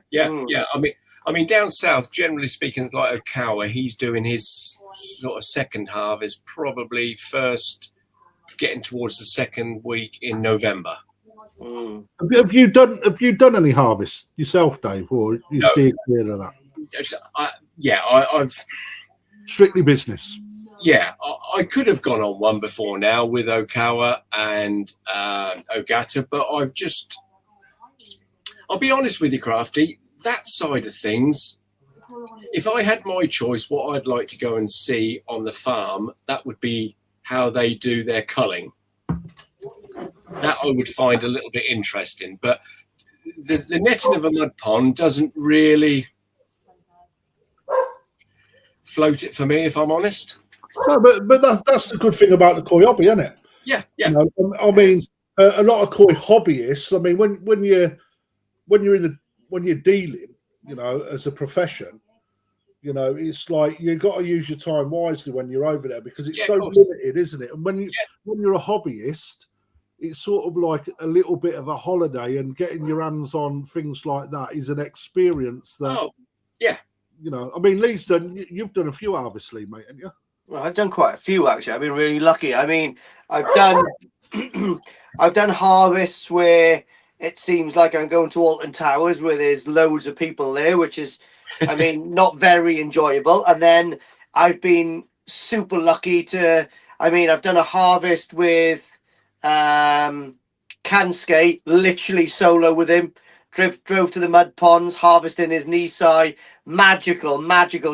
I mean, down south, generally speaking, like Okawa, he's doing his sort of second harvest, probably first getting towards the second week in November. Mm. Have you done any harvest yourself, Dave, or you steer clear of that? I've Strictly business. Yeah, I could have gone on one before now with Okawa and Ogata, but I'll be honest with you, Crafty, that side of things, if I had my choice, what I'd like to go and see on the farm, that would be how they do their culling. That I would find a little bit interesting, but the netting of a mud pond doesn't really float it for me, if I'm honest. No, but that's the good thing about the koi hobby, isn't it? Yeah. You know, I mean, a lot of koi hobbyists. I mean, when you're dealing, you know, as a profession, you know, it's like you've got to use your time wisely when you're over there, because it's so limited, isn't it? And when you're a hobbyist, it's sort of like a little bit of a holiday, and getting your hands on things like that is an experience that. You know, I mean, Lee's you've done a few, obviously, mate, haven't you? Well, I've done quite a few, actually. I've been really lucky. I mean, I've done harvests where it seems like I'm going to Alton Towers, where there's loads of people there, which is, I mean, not very enjoyable. And then I've been super lucky I've done a harvest with Kansuke, literally solo with him. Drove to the mud ponds, harvesting his Nisai. Magical.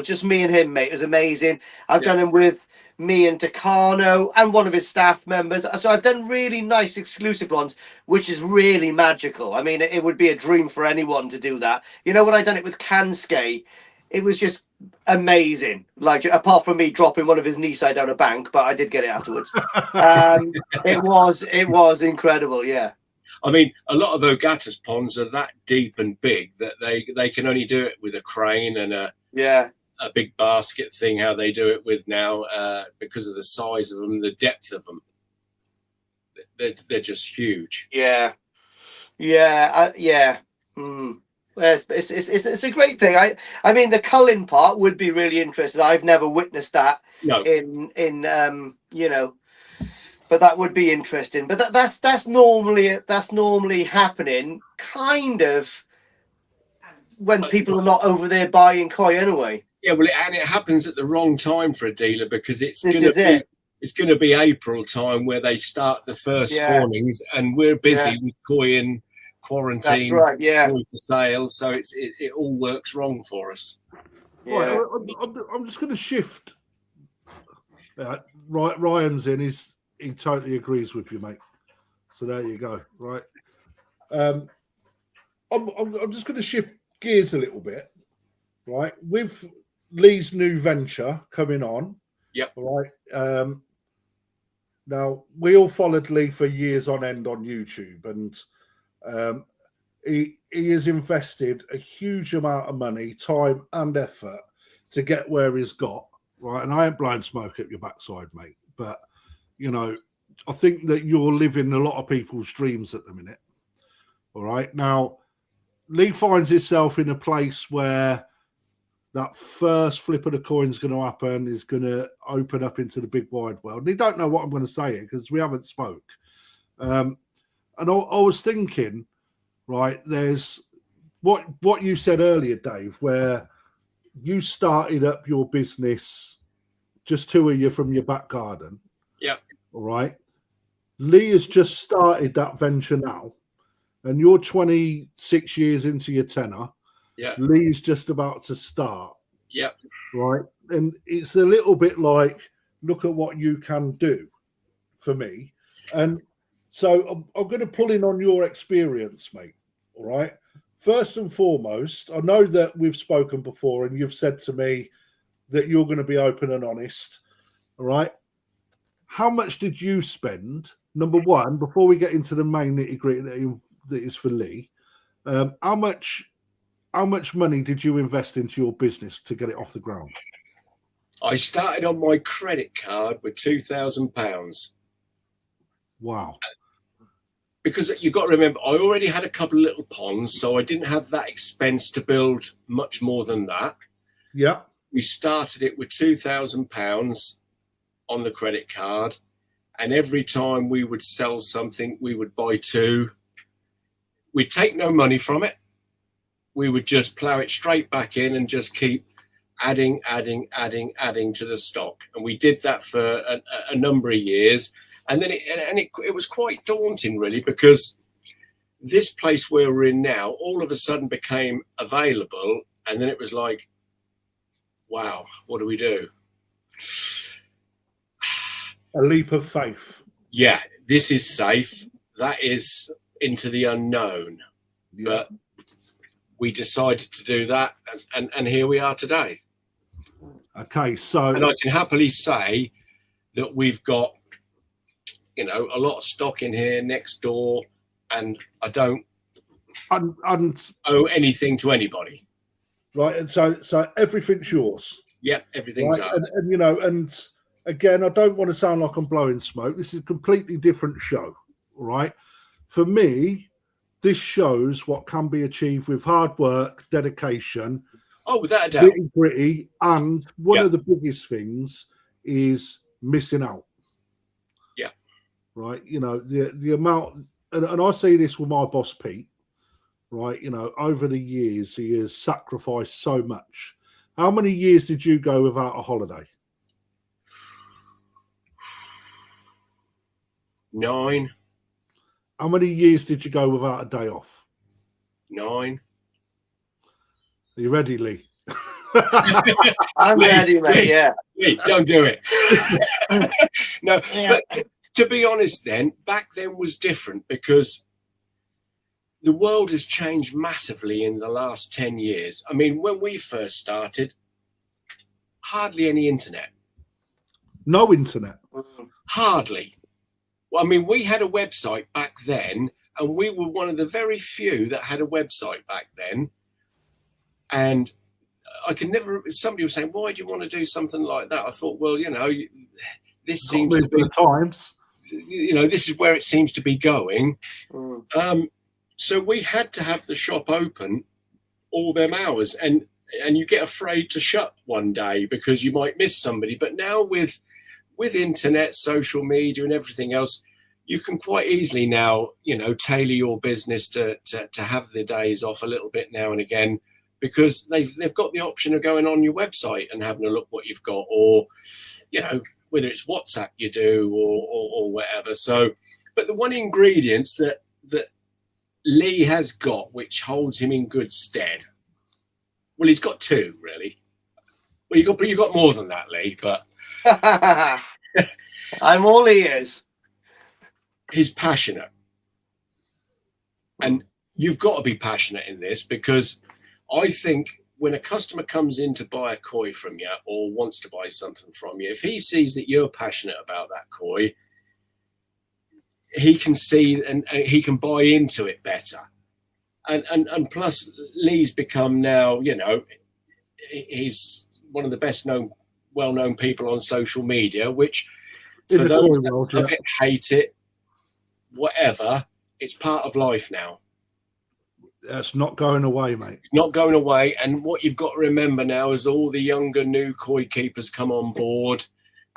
Just me and him, mate. It was amazing. I've done him with me and Takano and one of his staff members. So I've done really nice exclusive ones, which is really magical. I mean, it would be a dream for anyone to do that. You know, when I done it with Kansuke, it was just amazing. Like, apart from me dropping one of his Nisai down a bank, but I did get it afterwards. It was incredible, yeah. I mean, a lot of Ogata's ponds are that deep and big that they can only do it with a crane and a big basket thing, how they do it with now, because of the size of them, the depth of them. They're just huge. Yeah. It's a great thing. I mean, the culling part would be really interesting. I've never witnessed that in you know. But that would be interesting. But that's normally happening kind of when people are not over there buying koi anyway. Yeah, well, it happens at the wrong time for a dealer, because it's going to be April time where they start the first spawnings, and we're busy with koi in quarantine. That's right. Yeah, koi for sale, so it all works wrong for us. Yeah. Right, I'm just going to shift. Ryan's in. He totally agrees with you, mate. So there you go. Right. I'm just going to shift gears a little bit. Right, with Lee's new venture coming on. Yep. Right. Now we all followed Lee for years on end on YouTube, and he has invested a huge amount of money, time, and effort to get where he's got. Right, and I ain't blowing smoke up your backside, mate, but. You know, I think that you're living a lot of people's dreams at the minute. All right. Now, Lee finds himself in a place where that first flip of the coin is going to happen, is going to open up into the big wide world. And he don't know what I'm going to say here because we haven't spoke. And I was thinking, right, there's what you said earlier, Dave, where you started up your business, just two of you from your back garden. Yeah. All right. Lee has just started that venture now, and you're 26 years into your tenure. Yeah. Lee's just about to start. Yeah. Right. and it's a little bit like, look at what you can do for me. And so I'm going to pull in on your experience, mate. All right. First and foremost, I know that we've spoken before and you've said to me that you're going to be open and honest. All right. How much did you spend? Number one, before we get into the main nitty-gritty that is for Lee, how much money did you invest into your business to get it off the ground? I started on my credit card with £2,000. Wow. Because you've got to remember, I already had a couple of little ponds, so I didn't have that expense to build much more than that. Yeah. We started it with £2,000 on the credit card. And every time we would sell something, we would buy two. We'd take no money from it. We would just plow it straight back in and just keep adding to the stock. And we did that for a number of years. And then it was quite daunting, really, because this place where we're in now all of a sudden became available. And then it was like, wow, what do we do? A leap of faith. Yeah, this is safe. That is into the unknown. Yeah. But we decided to do that. And here we are today. Okay, so... And I can happily say that we've got, a lot of stock in here next door, and I don't owe anything to anybody. Right, and so everything's yours. Yeah, everything's right? ours. And again, I don't want to sound like I'm blowing smoke. This is a completely different show, right? For me, this shows what can be achieved with hard work, dedication. Oh, without a doubt. Gritty, and one of the biggest things is missing out. Yeah. Right. The amount, and I see this with my boss, Pete, right? Over the years, he has sacrificed so much. How many years did you go without a holiday? 9. How many years did you go without a day off? 9. Are you ready, Lee? I'm ready, mate. Yeah. Lee, don't do it. No, yeah. But to be honest, back then was different because the world has changed massively in the last 10 years. I mean, when we first started, hardly any internet. No internet. Hardly. Well, I mean, we had a website back then, and we were one of the very few that had a website back then. And I could never, somebody was saying, why do you want to do something like that? I thought, well, this seems to be times. This is where it seems to be going. So we had to have the shop open all them hours, and you get afraid to shut one day because you might miss somebody. But now with internet, social media and everything else, you can quite easily now, tailor your business to have the days off a little bit now and again, because they've got the option of going on your website and having a look what you've got, or, whether it's WhatsApp you do or whatever. So, but the one ingredient that Lee has got, which holds him in good stead, well, he's got two, really. Well, you got more than that, Lee, but I'm all ears. He's passionate, and you've got to be passionate in this, because I think when a customer comes in to buy a koi from you or wants to buy something from you, if he sees that you're passionate about that koi, he can see and he can buy into it better. And plus, Lee's become now, he's one of the best known, well-known people on social media, which for those that love it, hate it, whatever, it's part of life now. That's not going away, mate. It's not going away. And what you've got to remember now is all the younger new koi keepers come on board.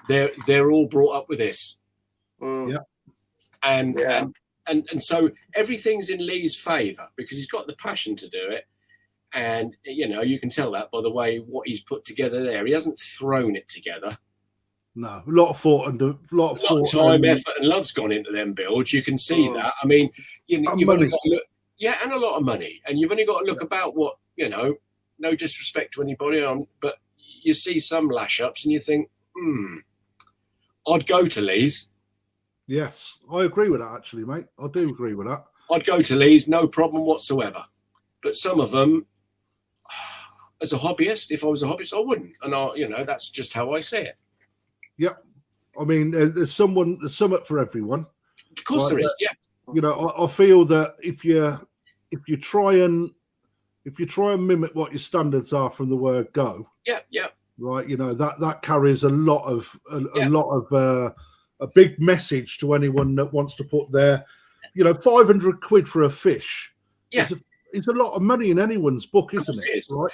They're all brought up with this. Yeah. And so everything's in Lee's favour because he's got the passion to do it. And, you can tell that by the way what he's put together there. He hasn't thrown it together. No, a lot of thought and a lot of time, effort and love's gone into them builds. You can see that. I mean, you've only got to look. Yeah, and a lot of money. And you've only got to look about what, no disrespect to anybody, but you see some lash ups and you think, I'd go to Lee's. Yes, I agree with that, actually, mate. I do agree with that. I'd go to Lee's, no problem whatsoever. But some of them, as a hobbyist, if I was a hobbyist, I wouldn't. And that's just how I see it. Yep. I mean, there's something for everyone. Of course there is, yeah. I feel that if you try and mimic what your standards are from the word go, yeah, right, that carries a lot of a big message to anyone that wants to put their, 500 quid for a fish. Yeah, it's a lot of money in anyone's book, isn't it? Right,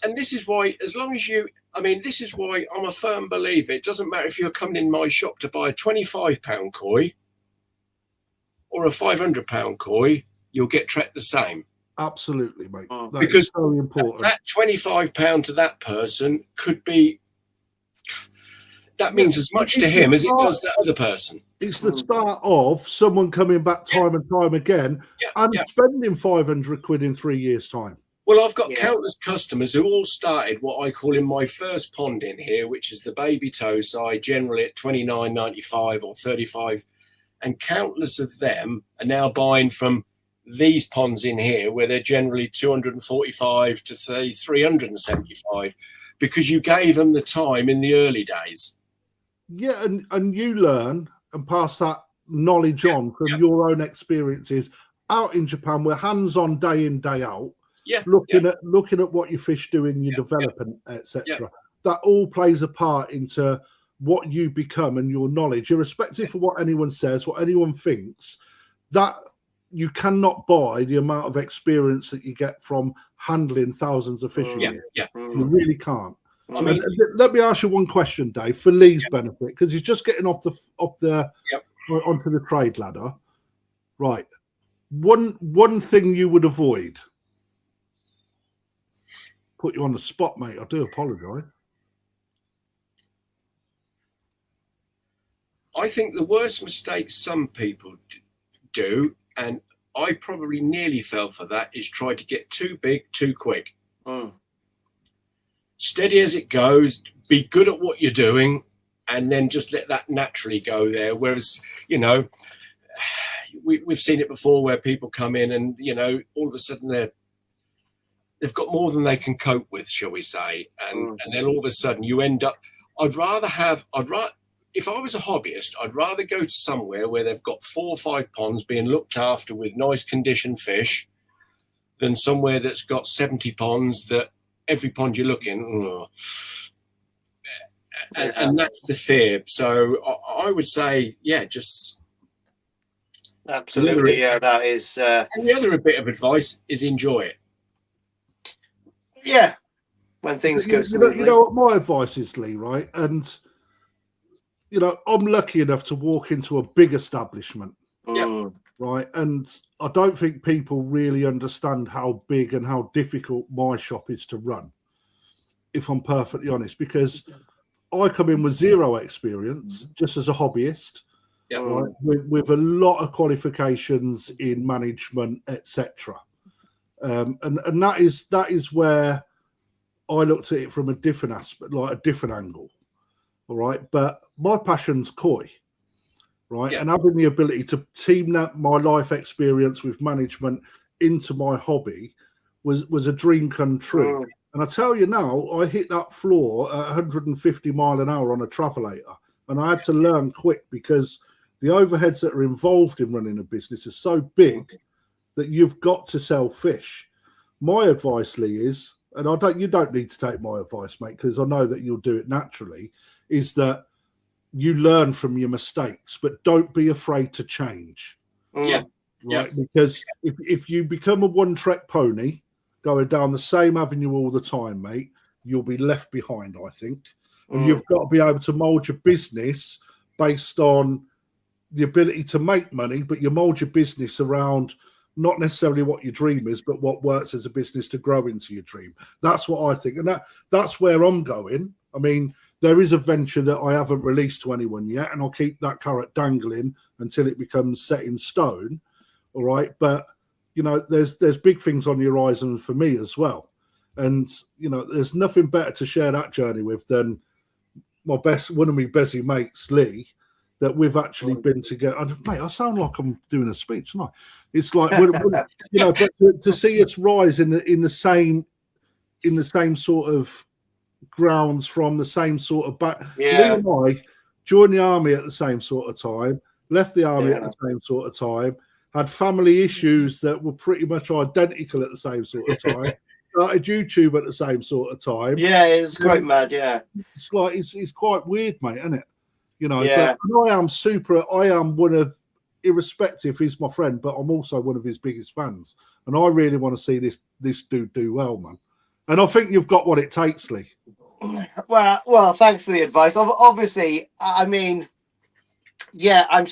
And this is why, this is why I'm a firm believer. It doesn't matter if you're coming in my shop to buy a £25 koi or a £500 koi, you'll get treated the same. Absolutely, mate. Because very important. That £25 to that person could be. That means as much to him as it does that other person. It's the start of someone coming back time and time again and spending 500 quid in 3 years' time. Well, I've got countless customers who all started what I call in my first pond in here, which is the baby toe side, generally at $29.95 or $35, and countless of them are now buying from these ponds in here, where they're generally $245 to $375, because you gave them the time in the early days. Yeah, and you learn and pass that knowledge on from your own experiences out in Japan. We're hands-on day in, day out. Looking at what your fish do in your development, etc. That all plays a part into what you become and your knowledge, irrespective of what anyone says, what anyone thinks. That you cannot buy the amount of experience that you get from handling thousands of fish. You really can't. Let me ask you one question, Dave, for Lee's benefit, because he's just getting onto the trade ladder. Right. One thing you would avoid. Put you on the spot, mate. I do apologise. I think the worst mistake some people do, and I probably nearly fell for that, is try to get too big too quick. Steady as it goes, be good at what you're doing, and then just let that naturally go there. Whereas, we've seen it before where people come in and, all of a sudden they've got more than they can cope with, shall we say. And then all of a sudden you end up, if I was a hobbyist, I'd rather go to somewhere where they've got 4 or 5 ponds being looked after with nice conditioned fish than somewhere that's got 70 ponds that every pond you look in. And that's the fear. So I would say, just. Absolutely. That is. And the other bit of advice is enjoy it. Yeah. When things go smoothly. You know what my advice is, Lee, right? And, I'm lucky enough to walk into a big establishment. Right. And I don't think people really understand how big and how difficult my shop is to run, if I'm perfectly honest, because I come in with zero experience, just as a hobbyist, right, with a lot of qualifications in management, etc. And that is where I looked at it from a different aspect, like a different angle. All right. But my passion's koi. Right. And having the ability to team that my life experience with management into my hobby was a dream come true. And I tell you now, I hit that floor at 150 mile an hour on a travelator, and I had to learn quick because the overheads that are involved in running a business are so big that you've got to sell fish. My advice, Lee, is, and you don't need to take my advice, mate, because I know that you'll do it naturally, is that you learn from your mistakes, but don't be afraid to change. Because if you become a one-track pony going down the same avenue all the time, mate, you'll be left behind, I think. And you've got to be able to mold your business based on the ability to make money, but you mold your business around not necessarily what your dream is, but what works as a business to grow into your dream. That's what I think. And that's where I'm going. I mean, there is a venture that I haven't released to anyone yet, and I'll keep that carrot dangling until it becomes set in stone. All right. But, there's big things on the horizon for me as well. And you know, there's nothing better to share that journey with than one of my best mates, Lee, that we've actually been together. Mate, I sound like I'm doing a speech, don't I? It's like you know, but to see us rise in the same sort of grounds from the same sort of back. Yeah. Lee and I joined the army at the same sort of time, left the army at the same sort of time, had family issues that were pretty much identical at the same sort of time. Started YouTube at the same sort of time. Yeah, it's quite mad. Yeah, it's like it's quite weird, mate, isn't it? You know, yeah. but I am one of, irrespective, he's my friend, but I'm also one of his biggest fans, and I really want to see this dude do well, man. And I think you've got what it takes, Lee. Well, thanks for the advice. Obviously, I mean, yeah, I've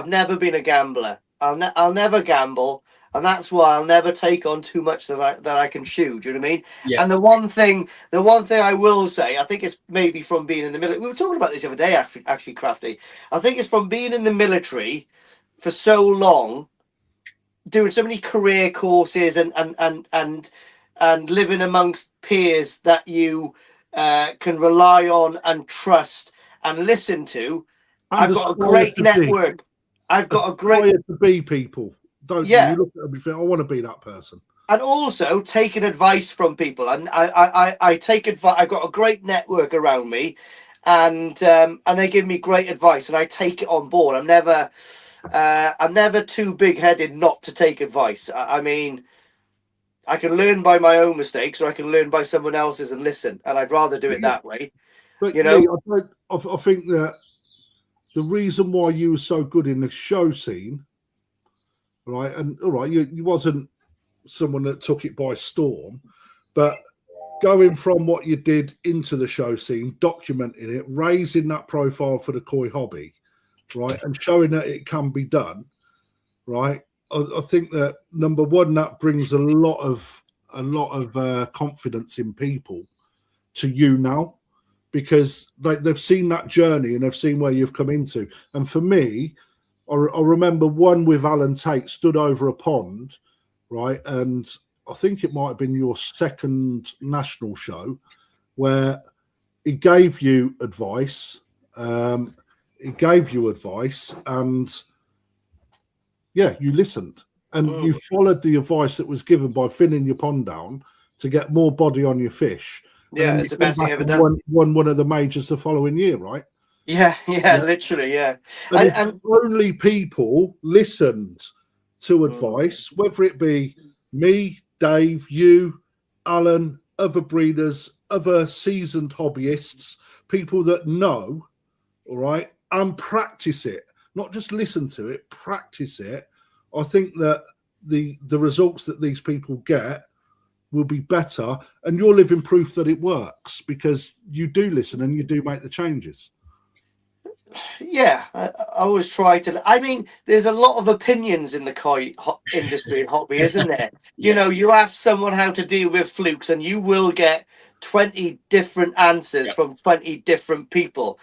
never been a gambler. I'll never gamble. And that's why I'll never take on too much that I can chew. Do you know what I mean? Yeah. And the one thing I will say, I think it's maybe from being in the military. We were talking about this the other day, actually, Crafty. I think it's from being in the military for so long, doing so many career courses and living amongst peers that you can rely on and trust and listen to. I've got a great network. I've got a great to be people. Don't you look at everything? I want to be that person. And also taking advice from people. And I take advice. I've got a great network around me, and they give me great advice, and I take it on board. I'm never too big-headed not to take advice. I mean, I can learn by my own mistakes, or I can learn by someone else's and listen. And I'd rather do it that way. But you know, I think that the reason why you were so good in the show scene. Right, and all right, you wasn't someone that took it by storm, but going from what you did into the show scene, documenting it, raising that profile for the koi hobby, right, and showing that it can be done, right. I think that number one, that brings a lot of confidence in people to you now, because they've seen that journey and they've seen where you've come into. And for me, I remember one with Alan Tate, stood over a pond, right? And I think it might have been your second national show, where he gave you advice. And yeah, you listened. And you followed the advice that was given by thinning your pond down to get more body on your fish. Yeah, and it's the best thing ever done. Won one of the majors the following year, right? Yeah, literally, yeah. And only people listened to advice, whether it be me, Dave, you, Alan, other breeders, other seasoned hobbyists, people that know, all right, and practice it, not just listen to it, practice it. I think that the results that these people get will be better, and you're living proof that it works, because you do listen and you do make the changes. Yeah, I always try to. I mean, there's a lot of opinions in the koi industry and hobby, isn't there? You know, you ask someone how to deal with flukes, and you will get 20 different answers from 20 different people.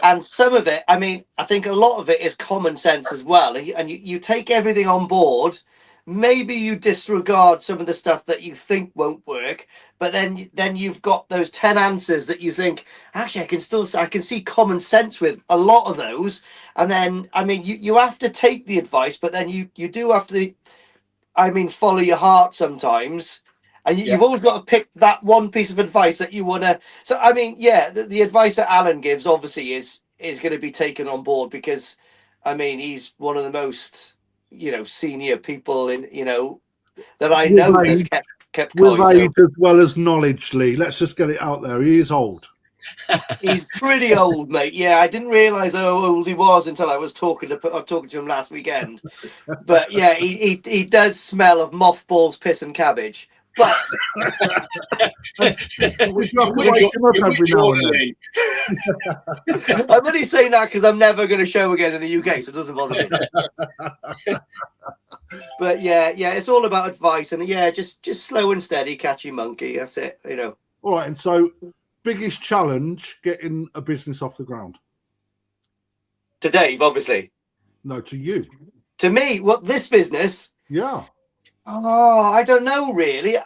And some of it, I mean, I think a lot of it is common sense as well. And you take everything on board. Maybe you disregard some of the stuff that you think won't work, but then you've got those 10 answers that you think, actually, I can see common sense with a lot of those. And then, I mean, you have to take the advice, but then you do have to, I mean, follow your heart sometimes. And you've always got to pick that one piece of advice that you want to. So, I mean, yeah, the advice that Alan gives obviously is going to be taken on board, because, I mean, he's one of the most, you know, senior people in, you know, that I know has kept with koi. age as well as knowledge, Lee. Let's just get it out there. He is old. He's pretty old, mate. Yeah, I didn't realise how old he was until I was talking to him last weekend. But yeah, he does smell of mothballs, piss, and cabbage. But I'm only saying that because I'm never going to show again in the UK, so it doesn't bother me. But yeah, it's all about advice, and just slow and steady, catchy monkey. That's it, you know. All right, and so biggest challenge getting a business off the ground? To Dave, obviously. No, to you. To me, what, this business? Yeah. Oh, I don't know really.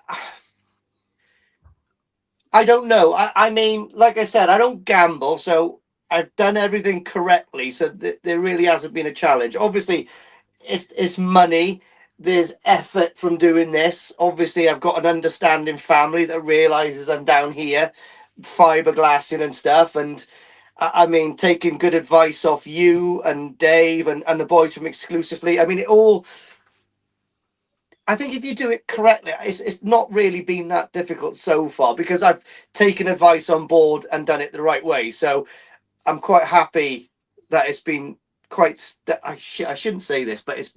I don't know. I mean, like I said, I don't gamble, so I've done everything correctly. So there really hasn't been a challenge. Obviously, it's money. There's effort from doing this. Obviously, I've got an understanding family that realizes I'm down here, fiberglassing and stuff. And I mean, taking good advice off you and Dave and the boys from Exclusively. I mean, it all. I think if you do it correctly, it's not really been that difficult so far because I've taken advice on board and done it the right way. So I'm quite happy that it's been quite. I shouldn't say this, but it's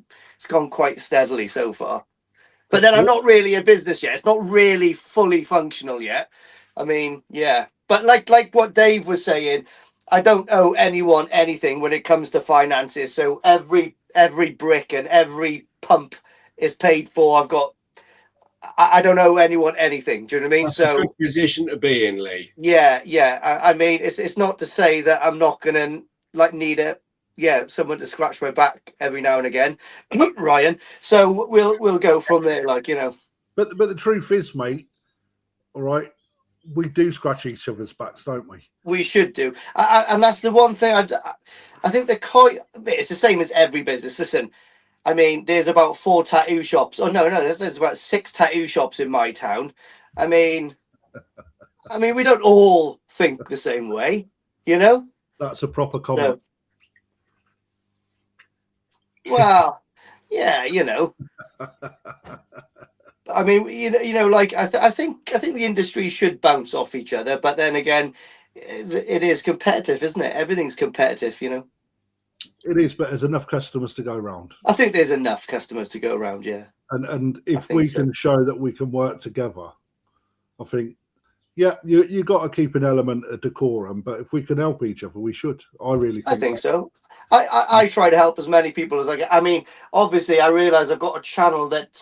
gone quite steadily so far. But then I'm not really a business yet. It's not really fully functional yet. I mean, yeah. But like what Dave was saying, I don't owe anyone anything when it comes to finances. So every brick and every pump is paid for. I don't owe anyone anything. Do you know what I mean? That's so a good position to be in, Lee. yeah. I mean, it's not to say that I'm not gonna need someone to scratch my back every now and again, Ryan. So we'll go from there, But the truth is, mate, all right, we do scratch each other's backs, don't we? We should do, and that's the one thing I think it's the same as every business. Listen, I mean, there's about 4 tattoo shops. Oh no, there's about 6 tattoo shops in my town. I mean, we don't all think the same way, That's a proper comment. Well, yeah, I mean, I think the industry should bounce off each other, but then again, it is competitive, isn't it? Everything's competitive, It is, but there's enough customers to go around. I think there's enough customers to go around, yeah. And if we can show that we can work together, I think, yeah, you got to keep an element of decorum, but if we can help each other, we should. I think so. I try to help as many people as I can. I mean, obviously, I realize I've got a channel that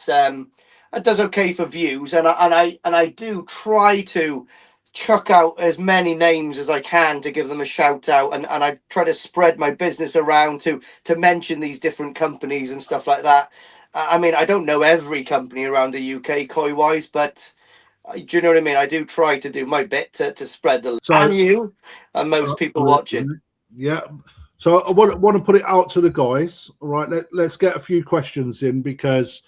does okay for views, and I do try to chuck out as many names as I can to give them a shout out, and I try to spread my business around to mention these different companies and stuff like that. I mean, I don't know every company around the UK koi wise, but do you know what I mean? I do try to do my bit to spread the and most people watching. Yeah. So I want to put it out to the guys. All right, let's get a few questions in because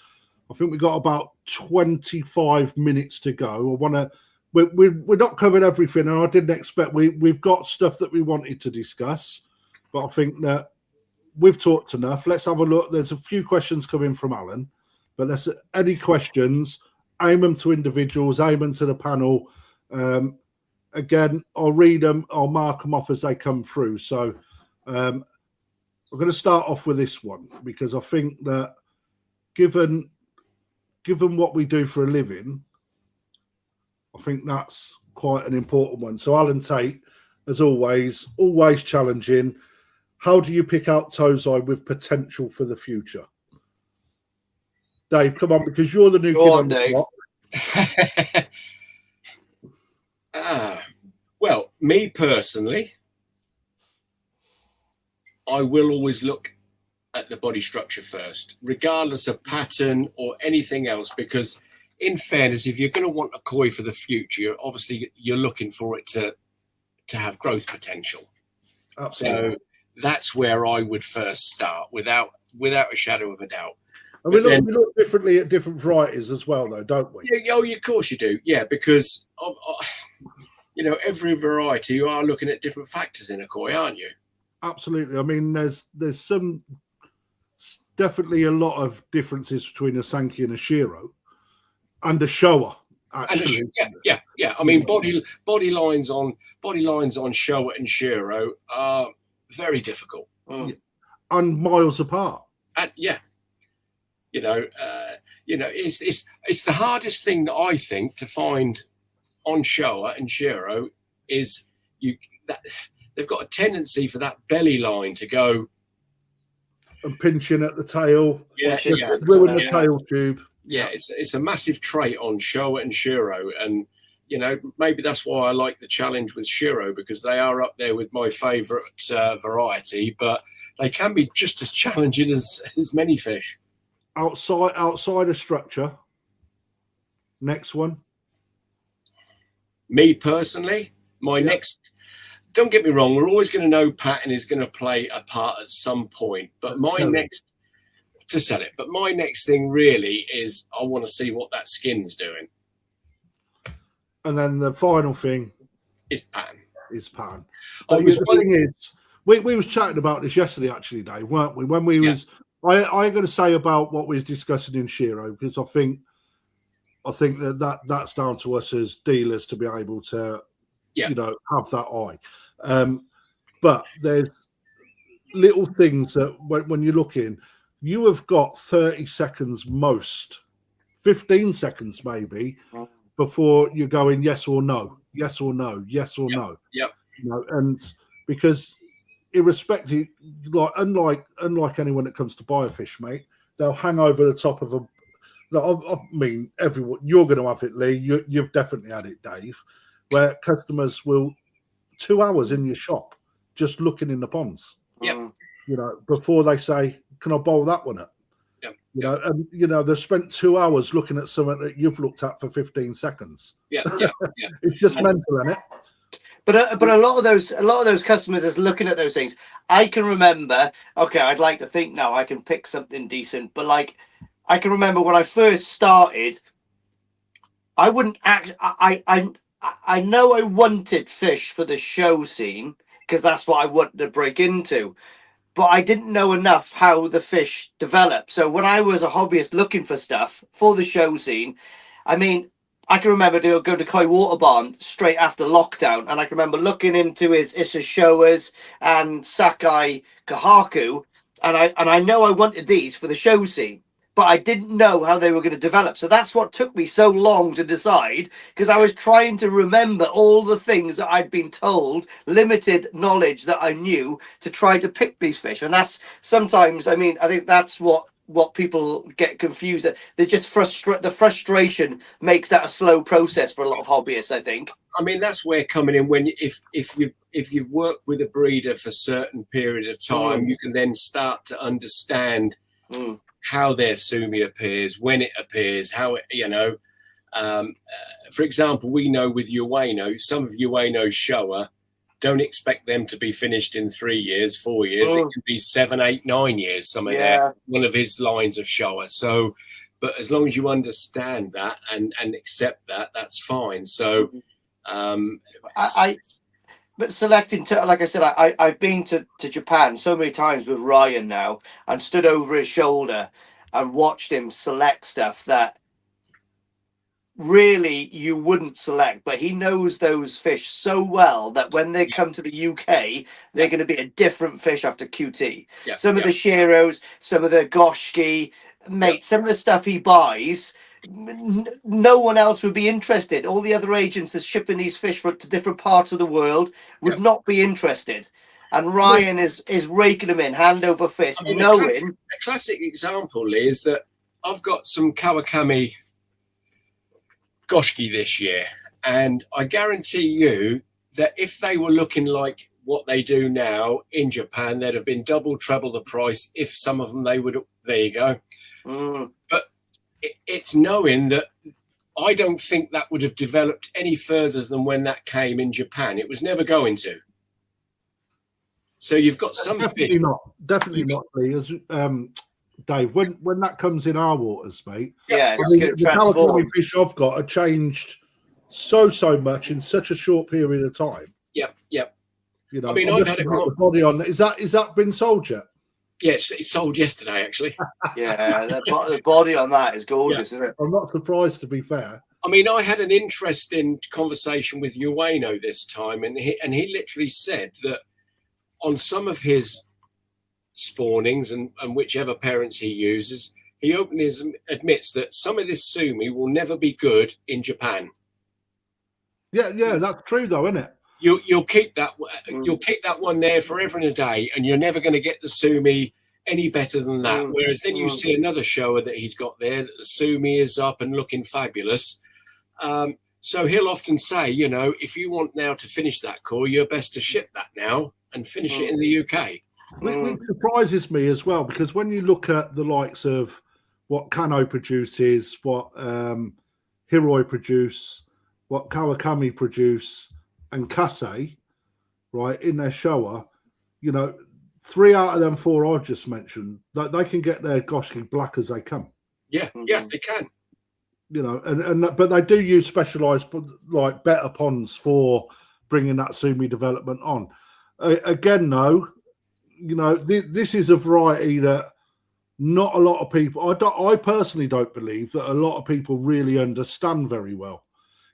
I think we've got about 25 minutes to go. I want to. We're not covering everything, and I didn't expect we've got stuff that we wanted to discuss, but I think that we've talked enough. Let's have a look. There's a few questions coming from Alan, but any questions, aim them to individuals, aim them to the panel. Again, I'll read them, I'll mark them off as they come through. So I'm going to start off with this one because I think that given what we do for a living, I think that's quite an important one. So Alan Tate, as always challenging. How do you pick out Tozai with potential for the future? Dave, come on, because you're the new kid on the block. Well, me personally, I will always look at the body structure first, regardless of pattern or anything else, because in fairness, if you're going to want a koi for the future, you're looking for it to have growth potential. Absolutely. So that's where I would first start, without a shadow of a doubt. And we look differently at different varieties as well, though, don't we? Yeah, of course you do. Yeah, because every variety, you are looking at different factors in a koi, aren't you? Absolutely. I mean, there's definitely a lot of differences between a Sankey and a Shiro. And a Showa, actually. Yeah. I mean, body lines on Showa and Shiro are very difficult, and miles apart. And it's the hardest thing that I think to find on Showa and Shiro is they've got a tendency for that belly line to go and pinching at the tail, ruin the tail tube. Yeah, it's a massive trait on Showa and Shiro, and maybe that's why I like the challenge with Shiro, because they are up there with my favourite variety, but they can be just as challenging as many fish. Outside of structure. Next one. Me personally, my next. Don't get me wrong. We're always going to know pattern is going to play a part at some point. But my next thing really is I want to see what that skin's doing. And then the final thing is pattern. But the thing is, we was chatting about this yesterday, actually, Dave, weren't we? When we was, I got to say about what we was discussing in Shiro, because I think that's down to us as dealers to be able to, you know, have that eye. But there's little things that when you're looking, you have got 30 seconds most, 15 seconds maybe, before you're going yes or no, yes or no, yes or no. Yep. You know, and because irrespective, like unlike anyone that comes to buy a fish, mate, they'll hang over the top of a. I mean, everyone, you're going to have it, Lee. You've definitely had it, Dave, where customers will 2 hours in your shop just looking in the ponds. Yeah. You know, before they say, "Can I bowl that one up?" Yeah. You know, and you know they've spent 2 hours looking at something that you've looked at for 15 seconds. Yeah. It's just mental, isn't it? But a lot of those customers is looking at those things. I can remember. Okay, I'd like to think now I can pick something decent, but like I can remember when I first started, I wouldn't act. I know I wanted fish for the show scene because that's what I wanted to break into, but I didn't know enough how the fish develop. So when I was a hobbyist looking for stuff for the show scene, I mean, I can remember to go to Koi Water Barn straight after lockdown, and I can remember looking into his Issa Showas and Sakai Kahaku, and I know I wanted these for the show scene, but I didn't know how they were going to develop. So that's what took me so long to decide, because I was trying to remember all the things that I'd been told, limited knowledge that I knew, to try to pick these fish. And that's sometimes, I mean, I think that's what people get confused at. They just the frustration makes that a slow process for a lot of hobbyists, I think. I mean, that's where coming in when if you've worked with a breeder for a certain period of time, you can then start to understand how their sumi appears, when it appears, how it, you know. For example, we know with Ueno, some of Ueno's Showa, don't expect them to be finished in 3 years, 4 years. It can be 7, 8, 9 years. Some of one of his lines of Showa. So, but as long as you understand that and accept that, that's fine. So, but selecting, like I said, I've been to Japan so many times with Ryan now, and stood over his shoulder and watched him select stuff that really you wouldn't select, but he knows those fish so well that when they come to the UK, they're going to be a different fish after QT. Some of the Shiros, some of the Goshki, mate, some of the stuff he buys, no one else would be interested. All the other agents that's shipping these fish to different parts of the world would not be interested. And Ryan is raking them in hand over fist, I mean, knowing. A classic example, Lee, is that I've got some Kawakami Goshki this year, and I guarantee you that if they were looking like what they do now in Japan, they'd have been double, treble the price. If some of them, they would. There you go. But it's knowing that I don't think that would have developed any further than when that came in Japan. It was never going to. So you've got some definitely fish. Definitely not, Lee. As Dave, when that comes in our waters, mate. Yeah, I mean, the Kawakami fish I've got are changed so much in such a short period of time. Yep. You know, I mean, I've had the body on. Is that been sold yet? Yes, it sold yesterday, actually. Yeah, the body on that is gorgeous, isn't it? I'm not surprised, to be fair. I mean, I had an interesting conversation with Ueno this time, and he literally said that on some of his spawnings and whichever parents he uses, he openly admits that some of this sumi will never be good in Japan. Yeah, that's true though, isn't it? You'll keep that one there forever and a day, and you're never going to get the sumi any better than that. Whereas then you see another shower that he's got there that the sumi is up and looking fabulous. So he'll often say, you know, if you want now to finish that core, you're best to ship that now and finish it in the UK. Which surprises me as well, because when you look at the likes of what Kano produces, what Hiroi produce, what Kawakami produce and Kase, right, in their showa, you know, 3 out of them 4 I just mentioned, that they can get their goshki black as they come. Yeah, they can. You know, but they do use specialized, like, better ponds for bringing that sumi development on. Again, though, you know, this is a variety that not a lot of people, I personally don't believe that a lot of people really understand very well.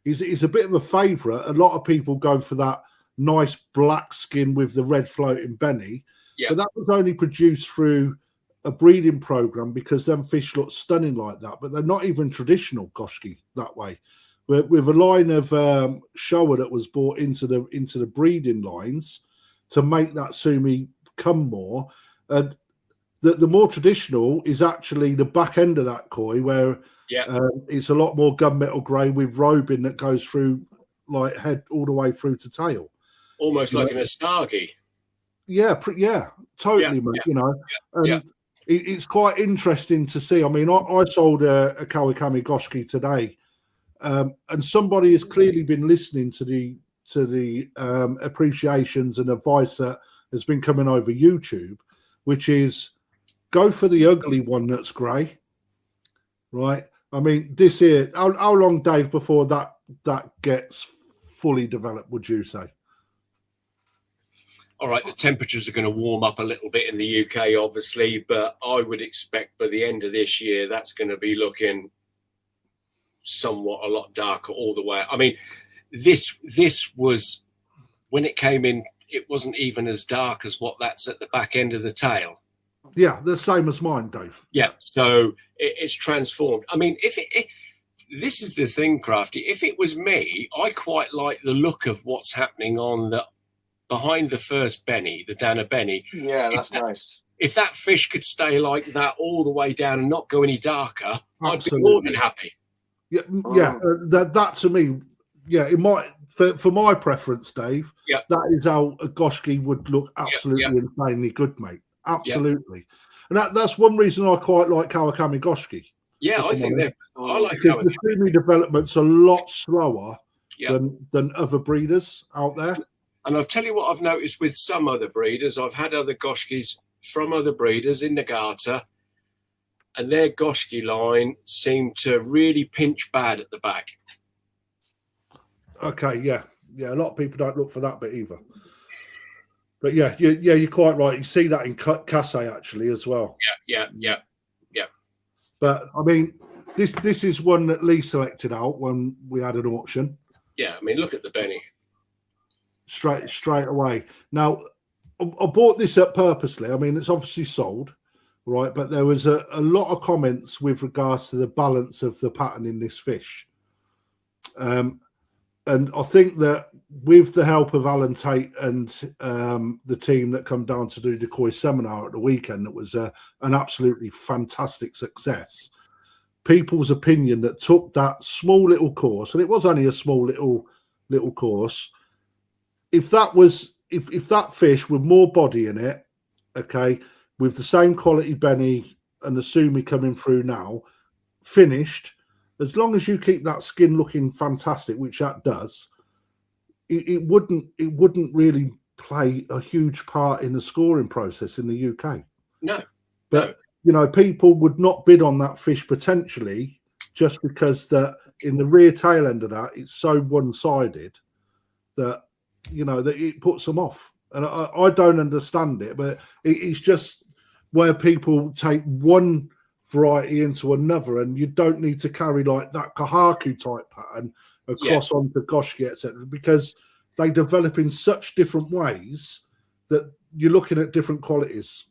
He's a bit of a favourite. A lot of people go for that nice black skin with the red floating benny. Yeah. But that was only produced through a breeding program because them fish look stunning like that. But they're not even traditional goshki that way. With a line of showa that was brought into the breeding lines to make that sumi come more. And the more traditional is actually the back end of that koi, where it's a lot more gunmetal grey with robing that goes through, like, head all the way through to tail. Almost like an asagi. Yeah, totally, mate. You know, and it's quite interesting to see. I mean, I sold a Kawakami goshki today, and somebody has clearly been listening to the appreciations and advice that has been coming over YouTube, which is go for the ugly one that's grey, right? I mean, this here, how long, Dave, before that gets fully developed, would you say? All right, the temperatures are going to warm up a little bit in the UK, obviously, but I would expect by the end of this year, that's going to be looking somewhat a lot darker all the way. I mean, this was, when it came in, it wasn't even as dark as what that's at the back end of the tail. Yeah, the same as mine, Dave. Yeah, so it's transformed. I mean, this is the thing, Crafty. If it was me, I quite like the look of what's happening on the behind the first Benny, the Dana Benny. Yeah, that's nice. If that fish could stay like that all the way down and not go any darker, Absolutely. I'd be more than happy. Yeah, that to me, it might, for my preference, Dave. Yeah, that is how a goshki would look absolutely insanely good, mate. Absolutely, and that's one reason I quite like Kawakami goshki. Yeah, I think I like Kawakami. The sumi development's a lot slower than other breeders out there. And I'll tell you what I've noticed with some other breeders. I've had other goshkis from other breeders in Nagata, and their goshki line seemed to really pinch bad at the back. Okay, yeah. A lot of people don't look for that bit either. But you're quite right. You see that in Kase actually as well. Yeah. But I mean, this is one that Lee selected out when we had an auction. Yeah, I mean, look at the Benny. Straight away. Now, I bought this up purposely. I mean, it's obviously sold, right? But there was a lot of comments with regards to the balance of the pattern in this fish. And I think that with the help of Alan Tate and the team that come down to do the koi seminar at the weekend, that was an absolutely fantastic success. People's opinion that took that small little course, and it was only a small little course. If that fish with more body in it, okay, with the same quality Benny and the sumi coming through now, finished, as long as you keep that skin looking fantastic, which that does, it wouldn't really play a huge part in the scoring process in the UK. No. But you know, people would not bid on that fish potentially just because that in the rear tail end of that, it's so one-sided that, you know, that it puts them off. And I don't understand it, but it's just where people take one variety into another, and you don't need to carry like that Kahaku type pattern across onto goshki, etc., because they develop in such different ways that you're looking at different qualities.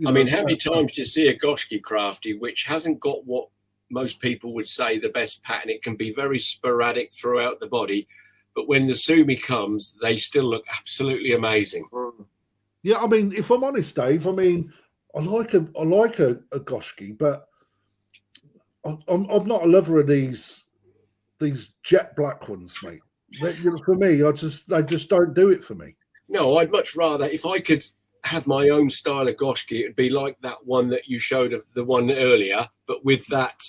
I mean, how many times do you see a goshki, Crafty, which hasn't got what most people would say the best pattern? It can be very sporadic throughout the body, but when the sumi comes, they still look absolutely amazing. Yeah, I mean, if I'm honest, Dave, I mean, I like a goshki, but I'm not a lover of these jet black ones, mate. For me, they just don't do it for me. No, I'd much rather, if I could have my own style of goshki, it'd be like that one that you showed of the one earlier, but with that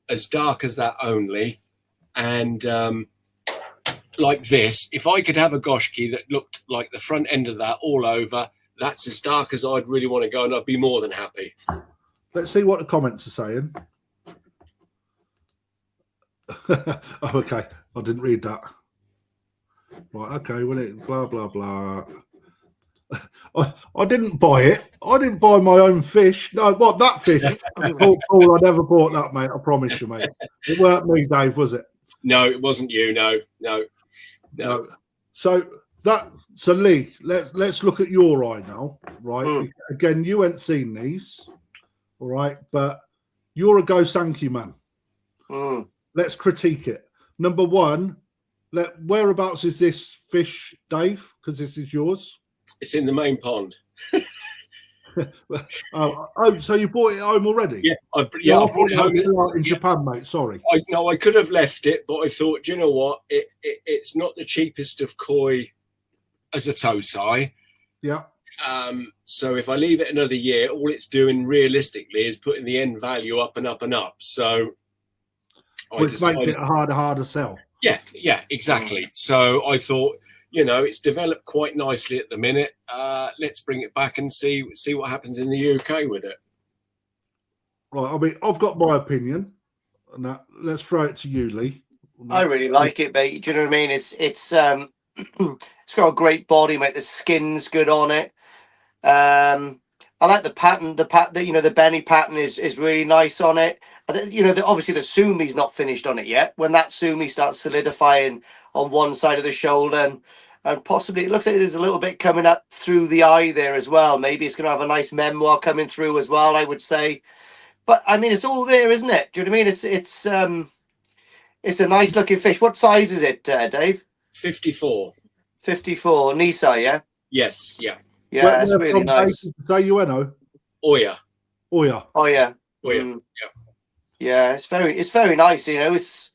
as dark as that only, and like this, if I could have a goshki that looked like the front end of that all over, that's as dark as I'd really want to go, and I'd be more than happy. Let's see what the comments are saying. Oh, okay, I didn't read that. Right, okay, well, it blah blah blah. I didn't buy it. I didn't buy my own fish. No, what, that fish? Paul, I never bought that, mate. I promise you, mate. It weren't me, Dave, was it? No, it wasn't you. No. So Lee, let's look at your eye now, right? Again, you ain't seen these, all right, but you're a Go Sankey man. Let's critique it. Number one, whereabouts is this fish, Dave? Because this is yours. It's in the main pond. So you bought it home already? Yeah, I brought it home in Japan, mate. Sorry. I could have left it, but I thought, do you know what? It's not the cheapest of koi as a tosai. Yeah. So if I leave it another year, all it's doing realistically is putting the end value up and up and up. So which makes it a harder sell. Yeah, exactly. So I thought, it's developed quite nicely at the minute. Let's bring it back and see what happens in the UK with it. Right. I mean, I've got my opinion. Now, let's throw it to you, Lee. I really like it, mate. Do you know what I mean? It's it's got a great body, mate. The skin's good on it. I like the pattern. The Benny pattern is really nice on it. Obviously the sumi's not finished on it yet. When that sumi starts solidifying on one side of the shoulder, and possibly it looks like there's a little bit coming up through the eye there as well. Maybe it's going to have a nice memoir coming through as well, I would say. But I mean, it's all there, isn't it? Do you know what I mean? It's a nice looking fish. What size is it, Dave? 54. 54 Nisai, yeah. Yes, yeah. Yeah, it's really nice. Say Ueno. Oya. Oh yeah. Oya. Yeah, it's very nice. It's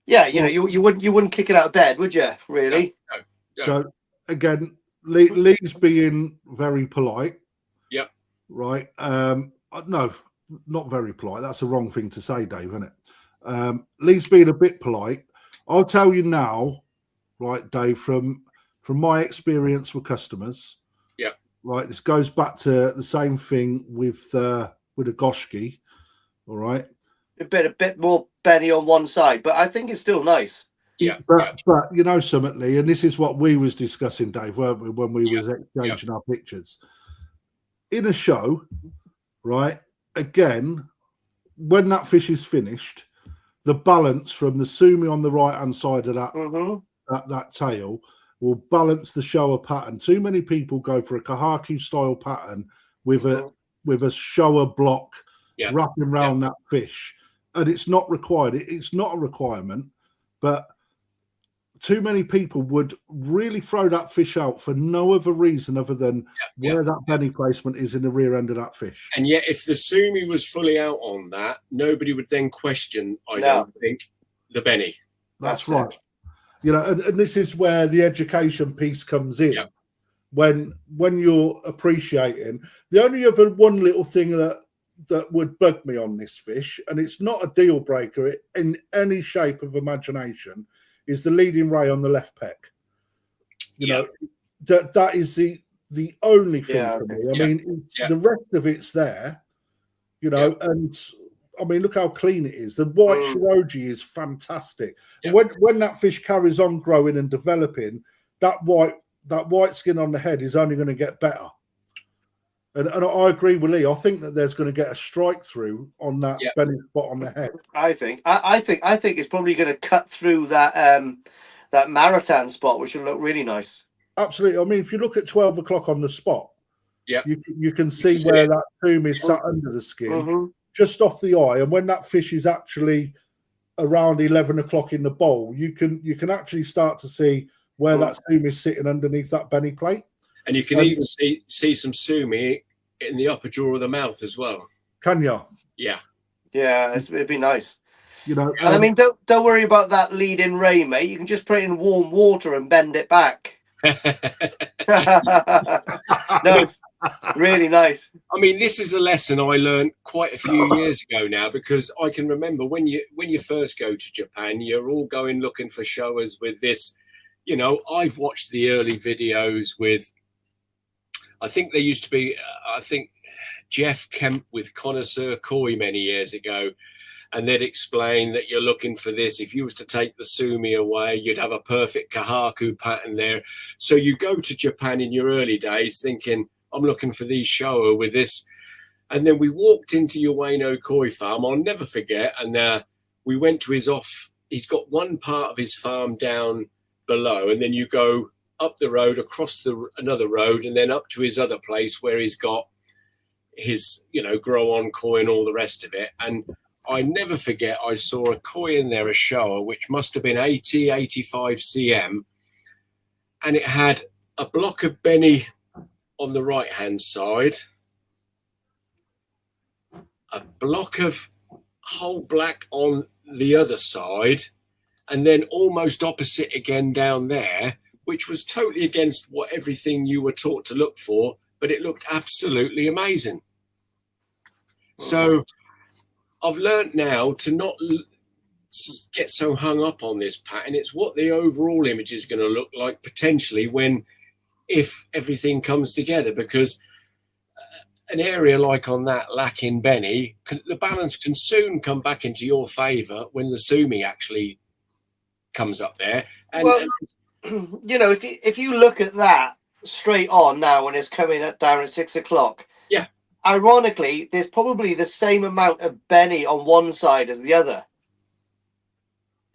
you wouldn't kick it out of bed, would you? Really? No. So again, Lee's being very polite. Yeah. Right. No, not very polite. That's the wrong thing to say, Dave, isn't it? Lee's being a bit polite. I'll tell you now, right, Dave, from my experience with customers. Yeah. Right. This goes back to the same thing with a goshki. All right. A bit more Benny on one side, but I think it's still nice. Yeah. But something, Lee, and this is what we was discussing, Dave, weren't we, when we was exchanging our pictures. In a show, right, again, when that fish is finished, the balance from the sumi on the right-hand side of that tail will balance the shower pattern. Too many people go for a Kahaku style pattern with a shower block wrapping around that fish, and it's not required. It's not a requirement, but too many people would really throw that fish out for no other reason other than where that Benny placement is in the rear end of that fish. And yet, if the sumi was fully out on that, nobody would then question, I don't think, the Benny. That's right. And this is where the education piece comes in. Yeah. When you're appreciating, the only other one little thing that would bug me on this fish, and it's not a deal breaker in any shape of imagination, is the leading ray on the left pec. That is the only thing for me. I mean, the rest of it's there, and I mean, look how clean it is. The white Shiroji is fantastic. Yeah. When that fish carries on growing and developing, that white skin on the head is only going to get better. And I agree with Lee. I think that there's going to get a strike through on that Benny spot on the head. I think it's probably going to cut through that that Maritain spot, which will look really nice. Absolutely. I mean, if you look at 12 o'clock on the spot, you can see where that tomb is sat under the skin, just off the eye. And when that fish is actually around 11 o'clock in the bowl, you can actually start to see where that tomb is sitting underneath that Benny plate. And you can even see some sumi in the upper jaw of the mouth as well. Can you? Yeah. Yeah, it'd be nice. And I mean, don't worry about that lead-in ray, mate. You can just put it in warm water and bend it back. No, Really nice. I mean, this is a lesson I learned quite a few years ago now, because I can remember when you first go to Japan, you're all going looking for showers with this. You know, I've watched the early videos with, I think there used to be, I think Jeff Kemp with Connoisseur Koi many years ago, and they'd explain that you're looking for this. If you was to take the sumi away, you'd have a perfect kahaku pattern there. So you go to Japan in your early days thinking, I'm looking for these shower with this. And then we walked into Ueno Koi farm, I'll never forget, and we went to his he's got one part of his farm down below, and then you go up the road, across another road, and then up to his other place where he's got his, you know, grow on koi and all the rest of it. And I never forget, I saw a koi in there, a shower, which must have been 80, 85 cm, and it had a block of Benny on the right hand side, a block of whole black on the other side, and then almost opposite again down there, which was totally against what everything you were taught to look for, but it looked absolutely amazing. So I've learned now to not get so hung up on this pattern. It's what the overall image is going to look like potentially if everything comes together, because an area like on that lacking Benny, the balance can soon come back into your favour when the sumi actually comes up there. And, well, you know, if you look at that straight on now when it's coming down at 6 o'clock, yeah, ironically, there's probably the same amount of Benny on one side as the other.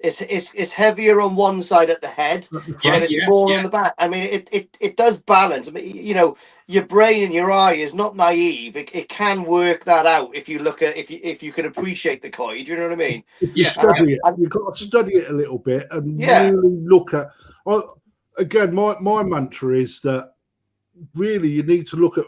It's heavier on one side at the head, and it's more on the back. I mean, it does balance. I mean, you know, your brain and your eye is not naive. It can work that out if you look at if you can appreciate the koi. Do you know what I mean? If you study it, you've got to study it a little bit and really look at. Again, my mantra is that really you need to look at,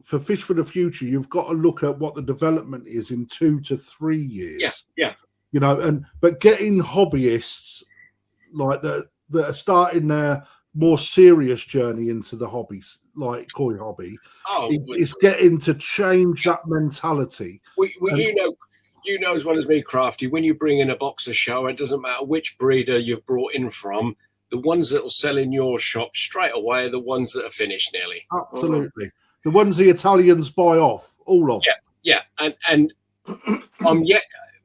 for Fish for the Future, you've got to look at what the development is in 2 to 3 years. Yeah. You know, but getting hobbyists like that are starting their more serious journey into the hobbies, like koi hobby, is getting to change that mentality. You know as well as me, Crafty, when you bring in a box of shower, it doesn't matter which breeder you've brought in from, the ones that will sell in your shop straight away are the ones that are finished nearly. Absolutely. The ones the Italians buy off, all of. Yeah. And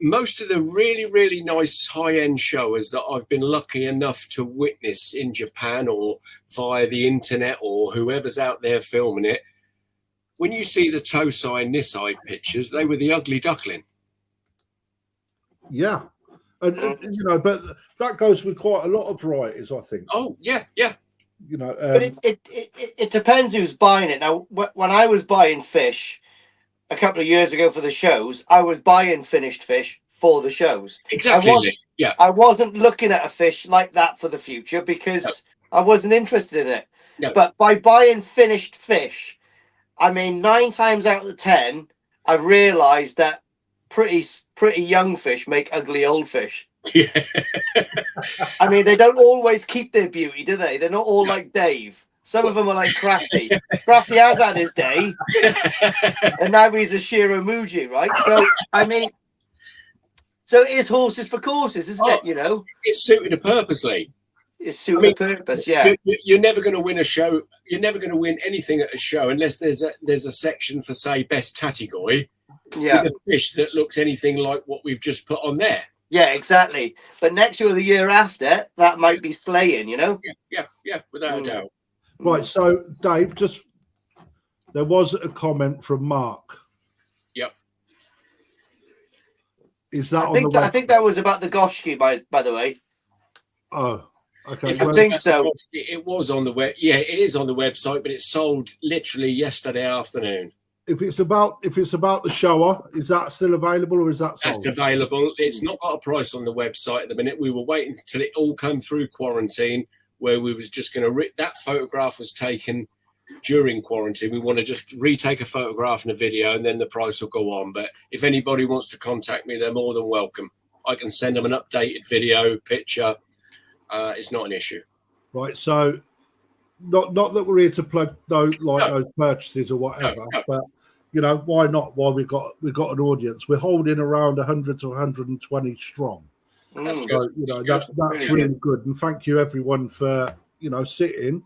most of the really, really nice high-end showers that I've been lucky enough to witness in Japan or via the internet or whoever's out there filming it, when you see the Tosai and Nisai pictures, they were the ugly duckling. Yeah. And you know, but that goes with quite a lot of varieties, I think. Oh, yeah. You know, but it depends who's buying it. Now, when I was buying fish a couple of years ago for the shows, I was buying finished fish for the shows. Exactly. I wasn't looking at a fish like that for the future because I wasn't interested in it. No. But by buying finished fish, I mean, 9 times out of 10, I've realised that pretty young fish make ugly old fish. Yeah. I mean, they don't always keep their beauty, do they? They're not all like Dave. Some of them are like Crafty. Crafty has had his day, and now he's a Shiro Muji, right? So, I mean, so it is horses for courses, isn't it? You know, it's suited purposely. It's suited a purpose, yeah. You're never going to win a show. You're never going to win anything at a show unless there's a section for, say, best tatigoi. Yeah, with a fish that looks anything like what we've just put on there. Yeah, exactly. But next year or the year after, that might be slaying, you know? Yeah, without a doubt. Right, so Dave, there was a comment from Mark. Yep. Is that I think that was about the Goshki, by the way. Oh, okay. I think so. It was on the web. Yeah, it is on the website, but it sold literally yesterday afternoon. If it's about the shower, is that still available or is that sold? That's available. It's not got a price on the website at the minute. We were waiting until it all came through quarantine, where we was just going to that photograph was taken during quarantine. We want to just retake a photograph and a video, and then the price will go on. But if anybody wants to contact me, they're more than welcome. I can send them an updated video, picture. It's not an issue. Right. So not that we're here to plug those No. those purchases or whatever, No. but you know, why not? While we've got an audience, we're holding around 100 to 120 strong. That's Mm. good. So you know That's that's Really really good, and thank you everyone for sitting.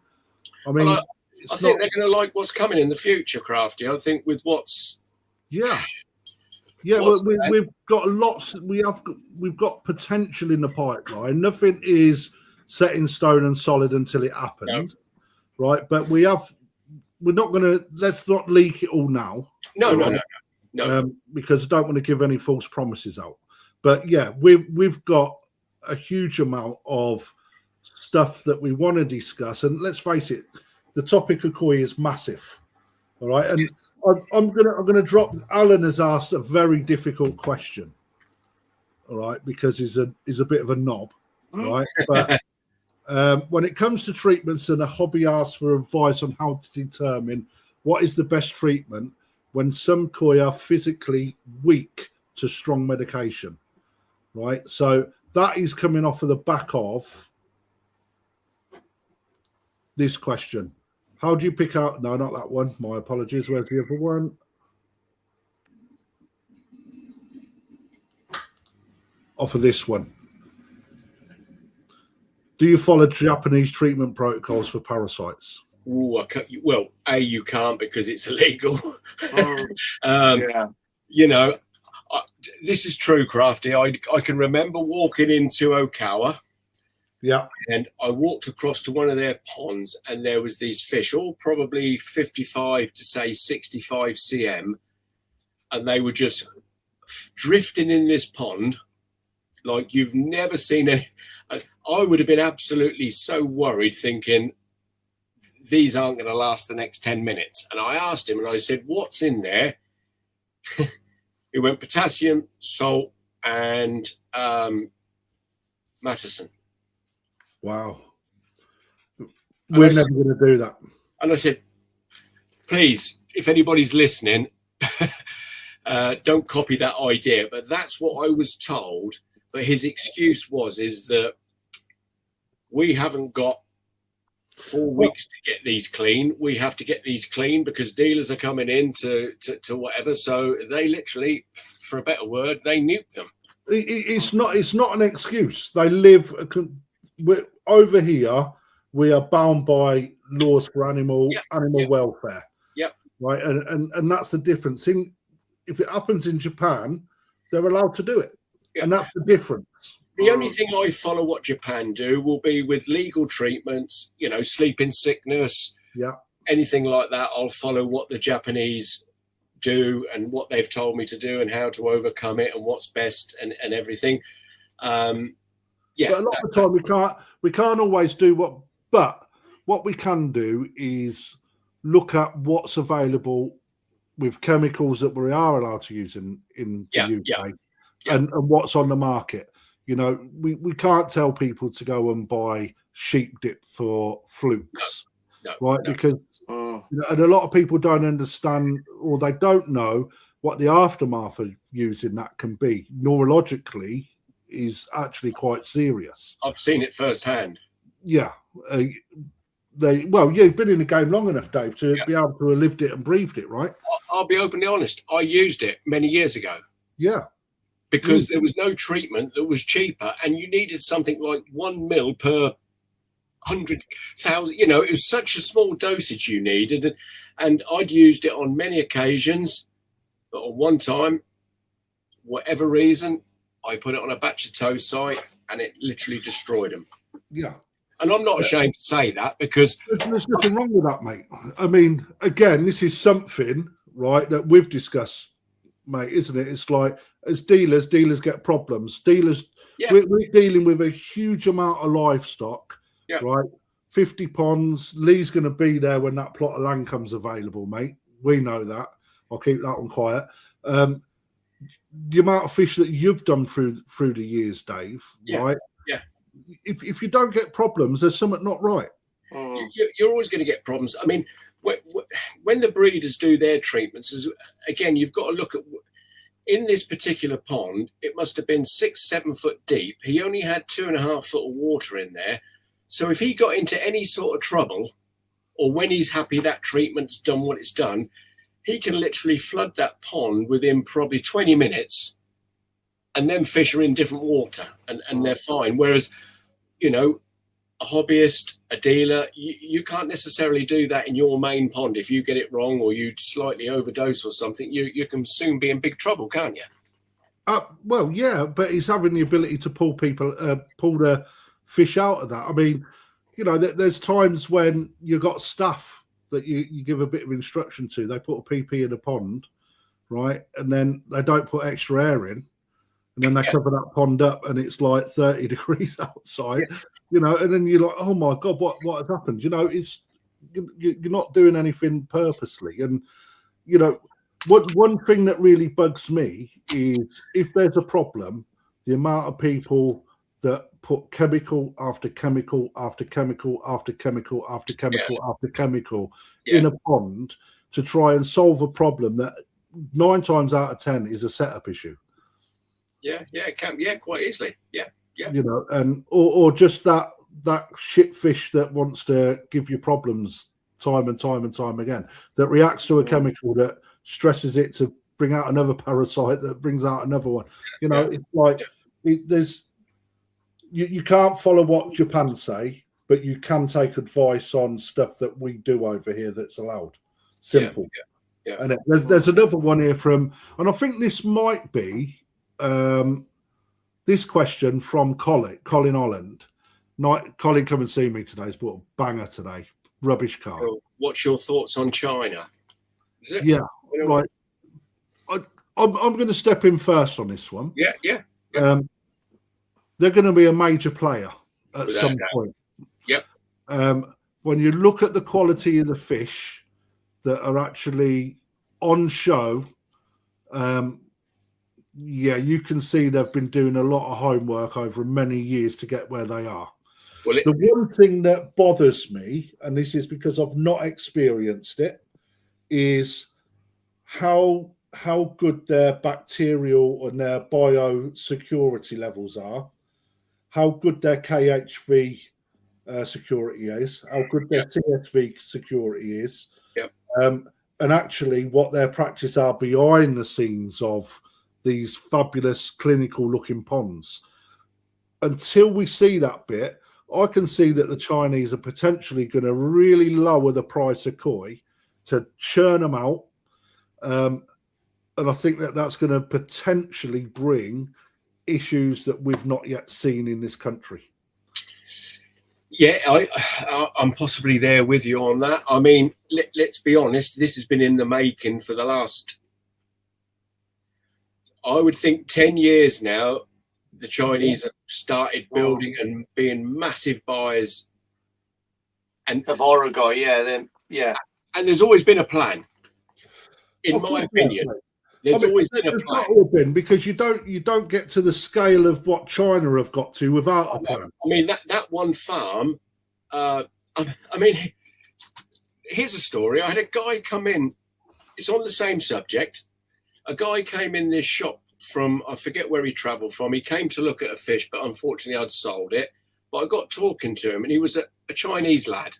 I mean, Well, it's I think not, they're going to like what's coming in the future, Crafty. I think with what's yeah. What's We've got lots. We've got potential in the pipeline. Nothing is set in stone and solid until it happens, right? But we're not going to. Let's not leak it all now. no. Because I don't want to give any false promises out. But yeah, we've got a huge amount of stuff that we want to discuss, and let's face it, the topic of koi is massive. All right, and I'm gonna drop. Alan has asked a very difficult question. All right, because he's a bit of a knob, right? But when it comes to treatments and a hobby asks for advice on how to determine what is the best treatment when some koi are physically weak to strong medication, right? So that is coming off of the back of this question. How do you pick out? No, not that one. My apologies. Where's the other one? Off of this one. Do you follow Japanese treatment protocols for parasites? Ooh, well, you can't because it's illegal. Yeah. You know, this is true, Crafty. I can remember walking into Okawa. Yeah. And I walked across to one of their ponds, and there was these fish, all probably 55 to say 65 cm, and they were just drifting in this pond like you've never seen any. I would have been absolutely so worried, thinking these aren't going to last the next 10 minutes. And I asked him, and I said, "What's in there?" He went potassium, salt, and Matterson. Wow. We're never going to do that. And I said, please, if anybody's listening, don't copy that idea. But that's what I was told. But his excuse is that we haven't got 4 weeks to get these clean. We have to get these clean because dealers are coming in to whatever. So they literally, for a better word, they nuke them. It's not an excuse. They live over here. We are bound by laws for animal welfare. Yep. Right, and that's the difference. If it happens in Japan, they're allowed to do it, and that's the difference. The only thing I follow what Japan do will be with legal treatments. You know, sleeping sickness. Yeah. Anything like that, I'll follow what the Japanese do and what they've told me to do and how to overcome it and what's best and everything. Yeah, but a lot of the time we can't always do what we can do is look at what's available with chemicals that we are allowed to use in the UK and what's on the market. You know, we can't tell people to go and buy sheep dip for flukes, right? Because you know, and a lot of people don't understand or they don't know what the aftermath of using that can be. Neurologically is actually quite serious. I've seen it firsthand. Yeah. You've been in the game long enough, Dave, to be able to have lived it and breathed it, right? I'll be openly honest. I used it many years ago. Yeah. Because there was no treatment that was cheaper and you needed something like 1 mil per 100,000. You know, it was such a small dosage you needed. And I'd used it on many occasions. But on one time, whatever reason, I put it on a batch of tow site and it literally destroyed them. Yeah. And I'm not ashamed to say that because there's nothing wrong with that, mate. I mean, again, this is something, right, that we've discussed, mate, isn't it? It's like as dealers get problems. We're dealing with a huge amount of livestock, right? 50 ponds. Lee's going to be there when that plot of land comes available, mate. We know that. I'll keep that one quiet. The amount of fish that you've done through the years, Dave, right? Yeah. If you don't get problems, there's something not right. You're always going to get problems. I mean, when the breeders do their treatments, again, you've got to look at, in this particular pond, it must have been 6-7 foot deep. He only had 2.5 foot of water in there. So if he got into any sort of trouble, or when he's happy that treatment's done what it's done, he can literally flood that pond within probably 20 minutes, and then fish are in different water, and they're fine. Whereas, you know, a hobbyist, a dealer, you can't necessarily do that in your main pond. If you get it wrong or you slightly overdose or something, you can soon be in big trouble, can't you? Well, yeah, but he's having the ability to pull the fish out of that. I mean, you know, there's times when you got staff that you give a bit of instruction to. They put a PP in a pond, right, and then they don't put extra air in, and then they cover that pond up, and it's like 30 degrees outside. You know, and then you're like, oh my God, what has happened? You know, it's you're not doing anything purposely. And, you know, one thing that really bugs me is if there's a problem, the amount of people that put chemical after chemical after chemical after chemical after chemical after chemical in a pond to try and solve a problem that 9 times out of 10 is a setup issue. Yeah, it can. Yeah, quite easily. Yeah. You know, and or just that shit fish that wants to give you problems time and time and time again, that reacts to a chemical that stresses it to bring out another parasite that brings out another one. You know, it's like you can't follow what Japan say, but you can take advice on stuff that we do over here that's allowed. Simple. Yeah. And there's another one here from, and I think this might be. This question from Colin Holland. Colin, come and see me today. He's bought a banger today. Rubbish car. So what's your thoughts on China? Is it? Yeah, right. I'm going to step in first on this one. Yeah. They're going to be a major player at some point. Yep. When you look at the quality of the fish that are actually on show, you can see they've been doing a lot of homework over many years to get where they are. Well, the one thing that bothers me, and this is because I've not experienced it, is how good their bacterial and their biosecurity levels are, how good their KHV security is, how good their TSV security is, and actually what their practice are behind the scenes of these fabulous clinical looking ponds. Until we see that bit, I can see that the Chinese are potentially going to really lower the price of koi to churn them out. And I think that that's going to potentially bring issues that we've not yet seen in this country. Yeah, I'm possibly there with you on that. I mean, let's be honest, this has been in the making for the last, I would think, 10 years now. The Chinese have started building and being massive buyers. And of Origo, and there's always been a plan. In my opinion, there's always been a plan. Because you don't get to the scale of what China have got to without a plan. I mean, that one farm. I mean, here's a story. I had a guy come in. It's on the same subject. A guy came in this shop from, I forget where he travelled from. He came to look at a fish, but unfortunately I'd sold it. But I got talking to him, and he was a Chinese lad.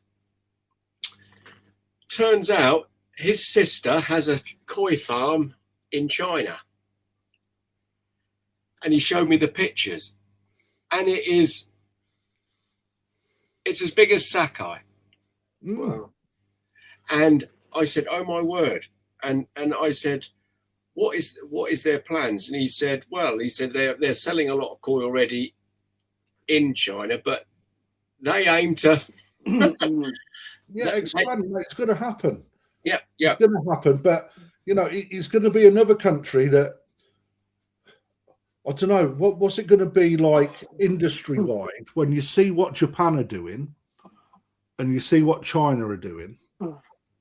Turns out his sister has a koi farm in China. And he showed me the pictures. And it's as big as Sakai. Wow. And I said, oh my word. And I said, what is their plans? And he said, they're selling a lot of koi already in China, but they aim to it's going to happen. Yeah. It's going to happen. But you know, it's going to be another country that, I don't know, what's it going to be like industry wide when you see what Japan are doing and you see what China are doing.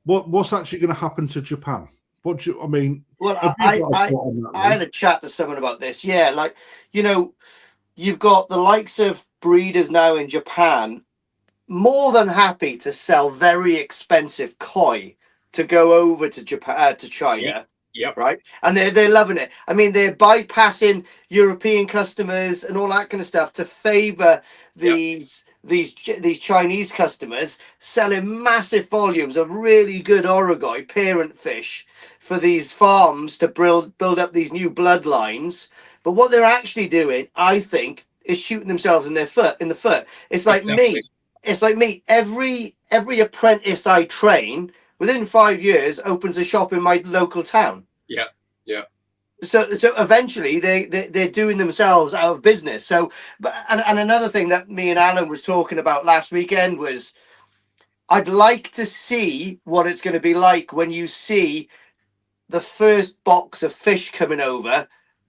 What's actually going to happen to Japan? Well, I had a chat to someone about this. Yeah, like, you know, you've got the likes of breeders now in Japan more than happy to sell very expensive koi to go over to Japan, to China. Yep. Right. And they're loving it. I mean, they're bypassing European customers and all that kind of stuff to favor these these Chinese customers selling massive volumes of really good orogoi parent fish for these farms to build up these new bloodlines. But what they're actually doing, I think, is shooting themselves in the foot. It's like Exactly. me. Every apprentice I train within 5 years opens a shop in my local town. Yeah. So eventually they're doing themselves out of business. So, and another thing that me and Alan was talking about last weekend was, I'd like to see what it's going to be like when you see the first box of fish coming over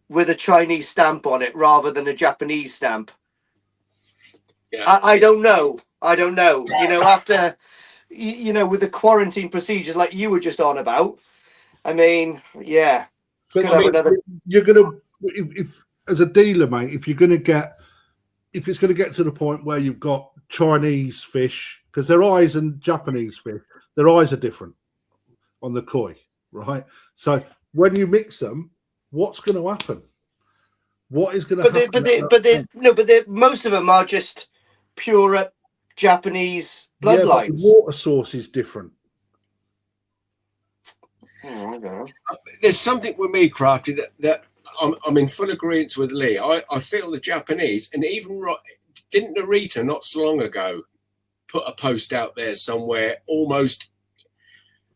with a Chinese stamp on it rather than a Japanese stamp. Yeah. I don't know. After, with the quarantine procedures like you were just on about, I mean, yeah. But you're gonna, if as a dealer, mate, if it's going to get to the point where you've got Chinese fish, because their eyes and Japanese fish, their eyes are different on the koi, right? So when you mix them, what's going to happen? What is going to happen? But most of them are just pure Japanese bloodlines. Yeah, but the water source is different. I don't know. There's something with me, Crafty, that I'm in full agreement with Lee. I feel the Japanese, and even didn't Narita not so long ago put a post out there somewhere almost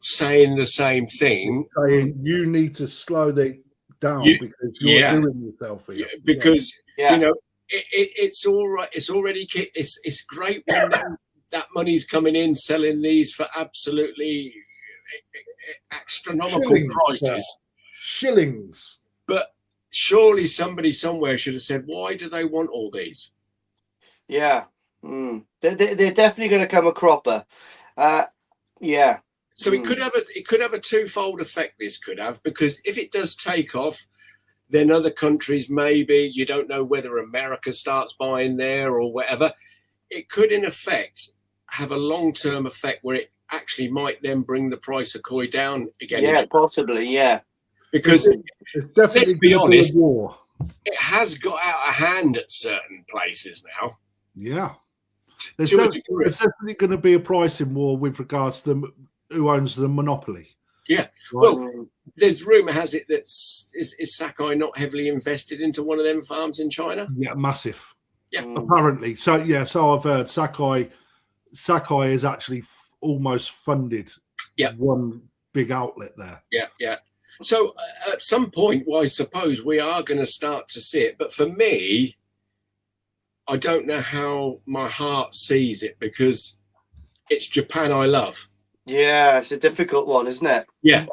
saying the same thing? Saying you need to slow down because you're doing yourself here. Because it's all right. It's already it's great when that money's coming in selling these for absolutely astronomical prices. Shillings. But surely somebody somewhere should have said, why do they want all these? Yeah. They're definitely going to come a cropper. Yeah. So it could have a twofold effect, this could have, because if it does take off, then other countries, maybe, you don't know whether America starts buying there or whatever, it could in effect have a long-term effect where it actually might then bring the price of koi down again. Yeah, possibly, yeah. Because it's definitely, let's be honest, war. It has got out of hand at certain places now. Yeah. There's definitely going to be a pricing war with regards to who owns the monopoly. Yeah. Right? Well, there's rumour has it that is Sakai not heavily invested into one of them farms in China? Yeah, massive. Yeah. Apparently. So I've heard Sakai is actually almost funded one big outlet there. Yeah. So at some point, I suppose we are going to start to see it. But for me, I don't know how my heart sees it because it's Japan I love. Yeah, it's a difficult one, isn't it? Yeah.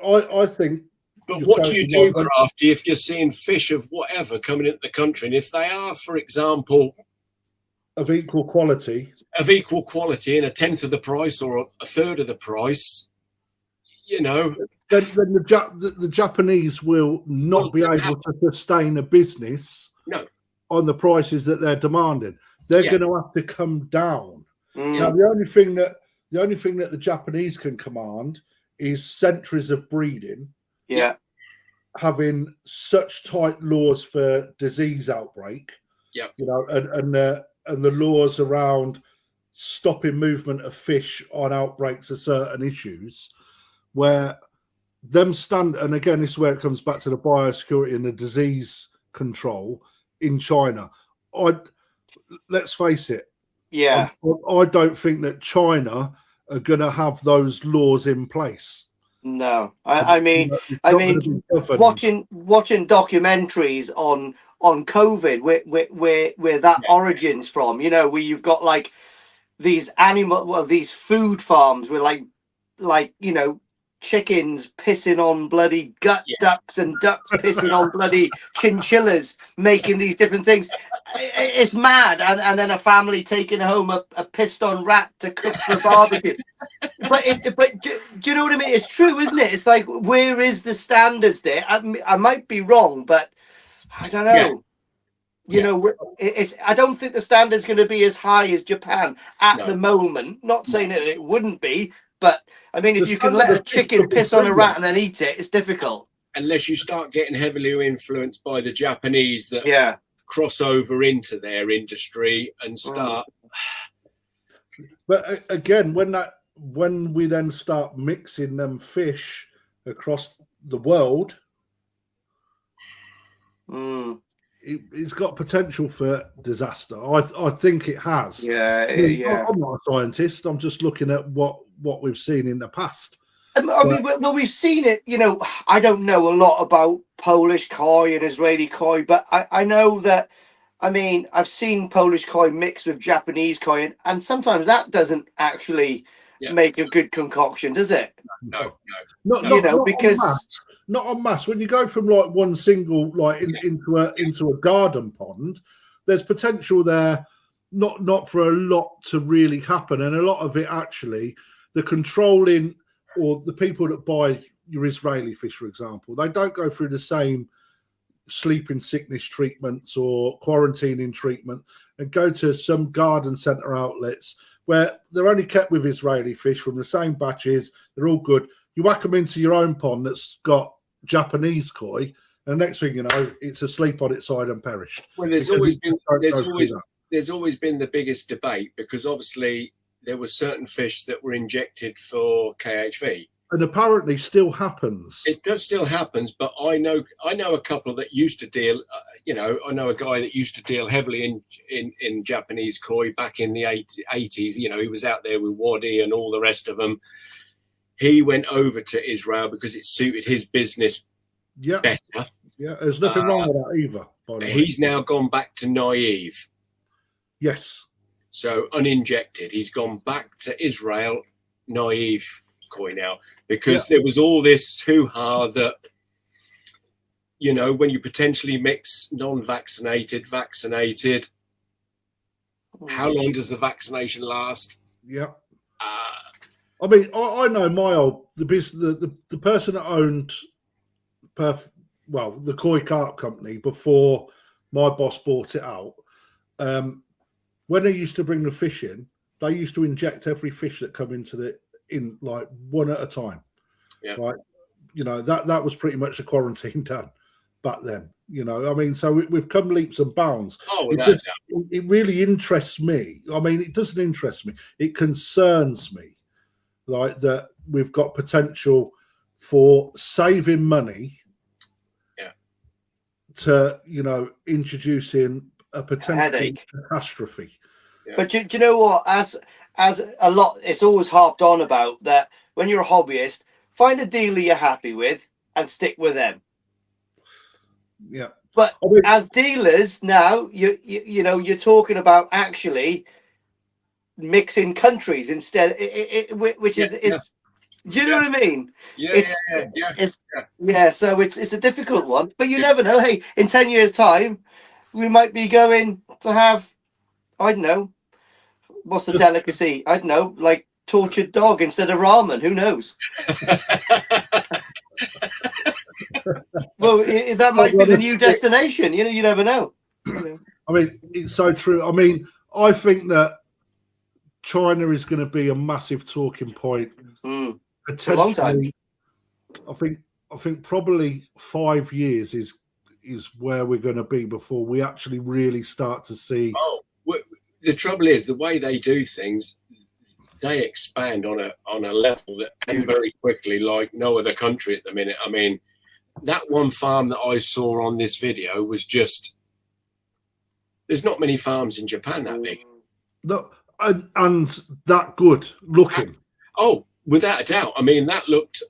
I think. But what do you do, Crafty, if you're seeing fish of whatever coming into the country? And if they are, for example, of equal quality and a tenth of the price or a third of the price, then the Japanese will not be able to sustain a business on the prices that they're demanding. They're going to have to come down. Now, the only thing that the Japanese can command is centuries of breeding. Yeah. Having such tight laws for disease outbreak. Yeah. And the laws around stopping movement of fish on outbreaks of certain issues, where them stand, and again, this is where it comes back to the biosecurity and the disease control in China. Let's face it. Yeah. I don't think that China are going to have those laws in place. No, I mean, watching documentaries on COVID, where that origins from, where you've got like these these food farms with like chickens pissing on bloody ducks and ducks pissing on bloody chinchillas, making these different things. It's mad. And then a family taking home a pissed on rat to cook for barbecue. But do you know what I mean? It's true, isn't it? It's like, where is the standards there? I might be wrong, but I don't know. I don't think the standard's going to be as high as Japan at the moment. Not saying that it wouldn't be, but I mean, if you can let a chicken piss on a rat and then eat it, it's difficult. Unless you start getting heavily influenced by the Japanese that cross over into their industry and start But again, when we then start mixing them fish across the world, it's got potential for disaster. I think it has. Yeah, I mean, yeah. I'm not a scientist. I'm just looking at what we've seen in the past. I mean, well, we've seen it. You know, I don't know a lot about Polish koi and Israeli koi, but I know that. I mean, I've seen Polish koi mixed with Japanese koi, and sometimes that doesn't actually make a good concoction, does it? No. Not because not en masse. When you go from like one single into a garden pond, there's potential there. Not for a lot to really happen, and a lot of it actually, the controlling or the people that buy your Israeli fish, for example, they don't go through the same sleeping sickness treatments or quarantining treatment and go to some garden centre outlets where they're only kept with Israeli fish from the same batches. They're all good. You whack them into your own pond that's got Japanese koi, and the next thing you know, it's asleep on its side and perished. Well, there's always been the biggest debate, because obviously there were certain fish that were injected for KHV. And apparently still happens. It does still happens, but I know a couple that used to deal. I know a guy that used to deal heavily in Japanese koi back in the 80s. You know, he was out there with Wadi and all the rest of them. He went over to Israel because it suited his business better. Yeah, there's nothing wrong with that either. By the way, he's now gone back to naive. Yes. So uninjected, he's gone back to Israel naive koi now, because there was all this hoo-ha that, you know, when you potentially mix non-vaccinated, vaccinated, how long does the vaccination last? Yeah. I mean, I know the person that owned the Koi Carp Company before my boss bought it out. When they used to bring the fish in, they used to inject every fish that come in like one at a time. Yeah. Right. You know, that was pretty much the quarantine done back then. You know, I mean, so we've come leaps and bounds. Oh, it really interests me. I mean, it doesn't interest me. It concerns me, like that we've got potential for saving money. Yeah. To, you know, introducing a potential headache catastrophe. Yeah. But do you know what? As a lot, it's always harped on about that. When you're a hobbyist, find a dealer you're happy with and stick with them. Yeah. But as dealers now, you know, you're talking about actually mixing countries instead, which is. Do you know what I mean? Yeah. So it's a difficult one, but you never know. Hey, in 10 years' time, we might be going to have, I don't know, what's the delicacy? I don't know, like tortured dog instead of ramen. Who knows? Well, that might be the new destination. You know, you never know. I mean, it's so true. I mean, I think that China is going to be a massive talking point. For a long time. I think probably 5 years is where we're going to be before we actually really start to see. Oh, the trouble is the way they do things. They expand on a level that, and very quickly, like no other country at the minute. I mean, that one farm that I saw on this video was just. There's not many farms in Japan that big. No, and that good looking. Oh, without a doubt. I mean, that looked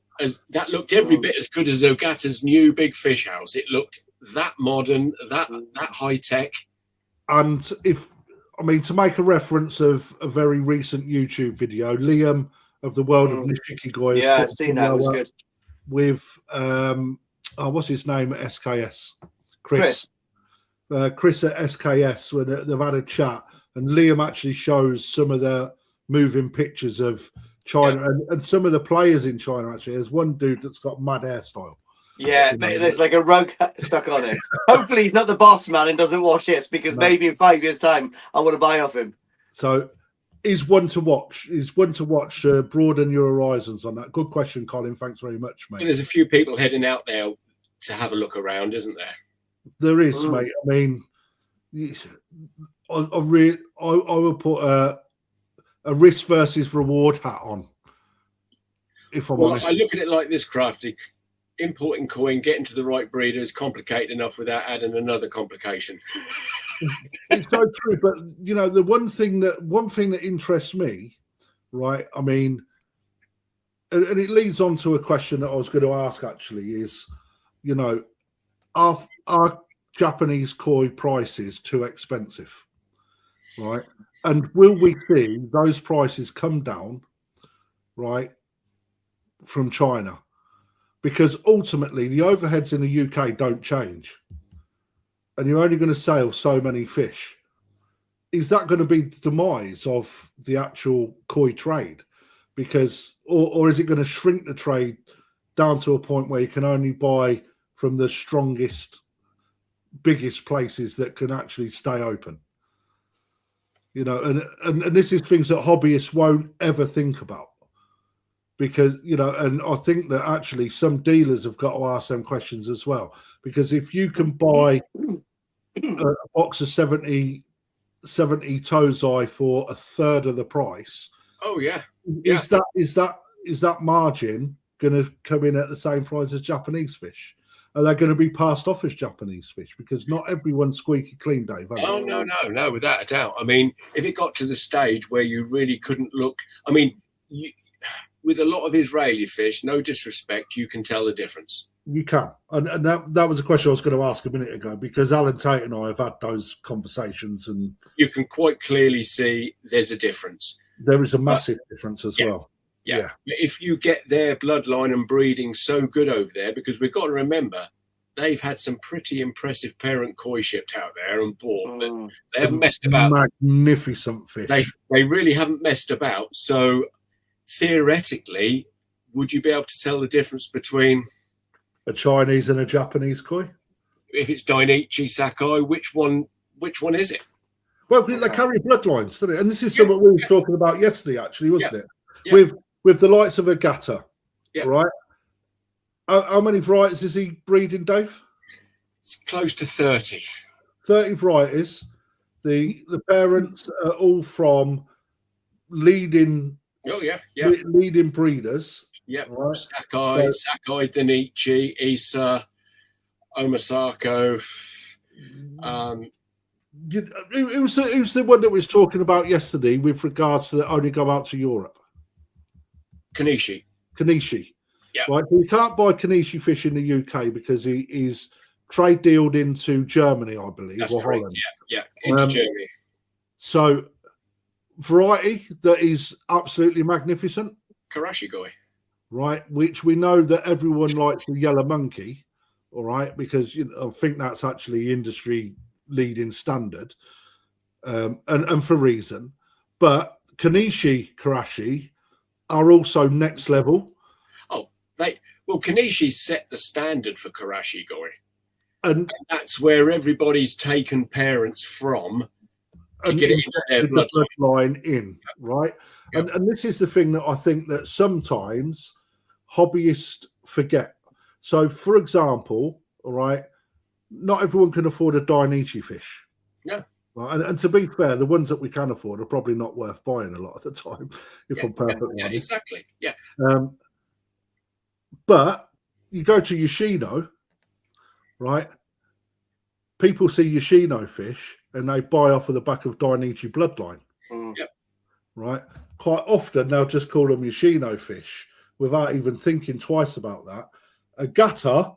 every bit as good as Ogata's new big fish house. It looked that modern, that high tech. And to make a reference of a very recent YouTube video, Liam of the World of Nishiki-goi. Yeah, I've seen that. It was good. With what's his name at SKS? Chris at SKS, when they've had a chat, and Liam actually shows some of the moving pictures of China and some of the players in China. Actually, there's one dude that's got mad hairstyle. Yeah, there's like a rug stuck on it. Hopefully he's not the boss man and doesn't wash this, because maybe in 5 years' time I want to buy off him. So he's one to watch. Broaden your horizons on that. Good question, Colin. Thanks very much, mate. There's a few people heading out there to have a look around, isn't there? There is, mate. I mean, I will put a risk versus reward hat on. If I'm honest, I look at it like this, Crafty. Importing coin, getting to the right breeder is complicated enough without adding another complication. it's so true. But you know, the one thing that interests me, right? I mean, and it leads on to a question that I was going to ask. Actually, is you know, are Japanese koi prices too expensive, right? And will we see those prices come down, right, from China? Because ultimately the overheads in the UK don't change, and you're only going to sell so many fish. Is that going to be the demise of the actual koi trade? Because, or is it going to shrink the trade down to a point where you can only buy from the strongest, biggest places that can actually stay open? You know, and this is things that hobbyists won't ever think about. Because, you know, and I think that actually some dealers have got to ask them questions as well. Because if you can buy a box of 70 Tozai for a third of the price, oh yeah, is that margin going to come in at the same price as Japanese fish? Are they going to be passed off as Japanese fish? Because not everyone's squeaky clean, Dave. Oh no, without a doubt. I mean, if it got to the stage where you really couldn't look, I mean, with a lot of Israeli fish, no disrespect, you can tell the difference. You can. And that was a question I was going to ask a minute ago, because Alan Tate and I have had those conversations, and you can quite clearly see there's a difference. There is a massive difference as well. Yeah. If you get their bloodline and breeding so good over there, because we've got to remember, they've had some pretty impressive parent koi shipped out there and bought. That they haven't messed about. Magnificent fish. They really haven't messed about. So theoretically, would you be able to tell the difference between a Chinese and a Japanese koi? If it's Dainichi, Sakai, which one is it? Well, they carry bloodlines, don't it? And this is something we were talking about yesterday, actually, wasn't it? Yeah. With the likes of Agata, yeah. Right? How many varieties is he breeding, Dave? It's close to 30. 30 varieties. The parents are all from leading. Oh yeah. Leading breeders. Yeah. Right? Sakai, Dainichi, Issa, Omasako. Who's the one that was talking about yesterday with regards to that only go out to Europe? Kanishi. Yeah. Right. You can't buy Kanishi fish in the UK because he is trade dealed into Germany, I believe. That's or correct. Holland. Yeah. Into Germany. So, variety that is absolutely magnificent. Karashigoi. Right. Which we know that everyone likes the yellow monkey. All right. Because I think that's actually industry leading standard. And for reason. But Kanishi are also next level. Kanishi set the standard for Karashigoi. And that's where everybody's taken parents from to get it into their bloodline in, right? Yep. And this is the thing that I think that sometimes hobbyists forget. So, for example, all right, not everyone can afford a Dainichi fish. Yeah. Right? And to be fair, the ones that we can afford are probably not worth buying a lot of the time, if I'm perfectly honest. Exactly. Yeah. But you go to Yoshino, right? People see Yoshino fish and they buy off of the back of Dainichi bloodline. Yep. Right? Quite often they'll just call them Yoshino fish without even thinking twice about that. Agata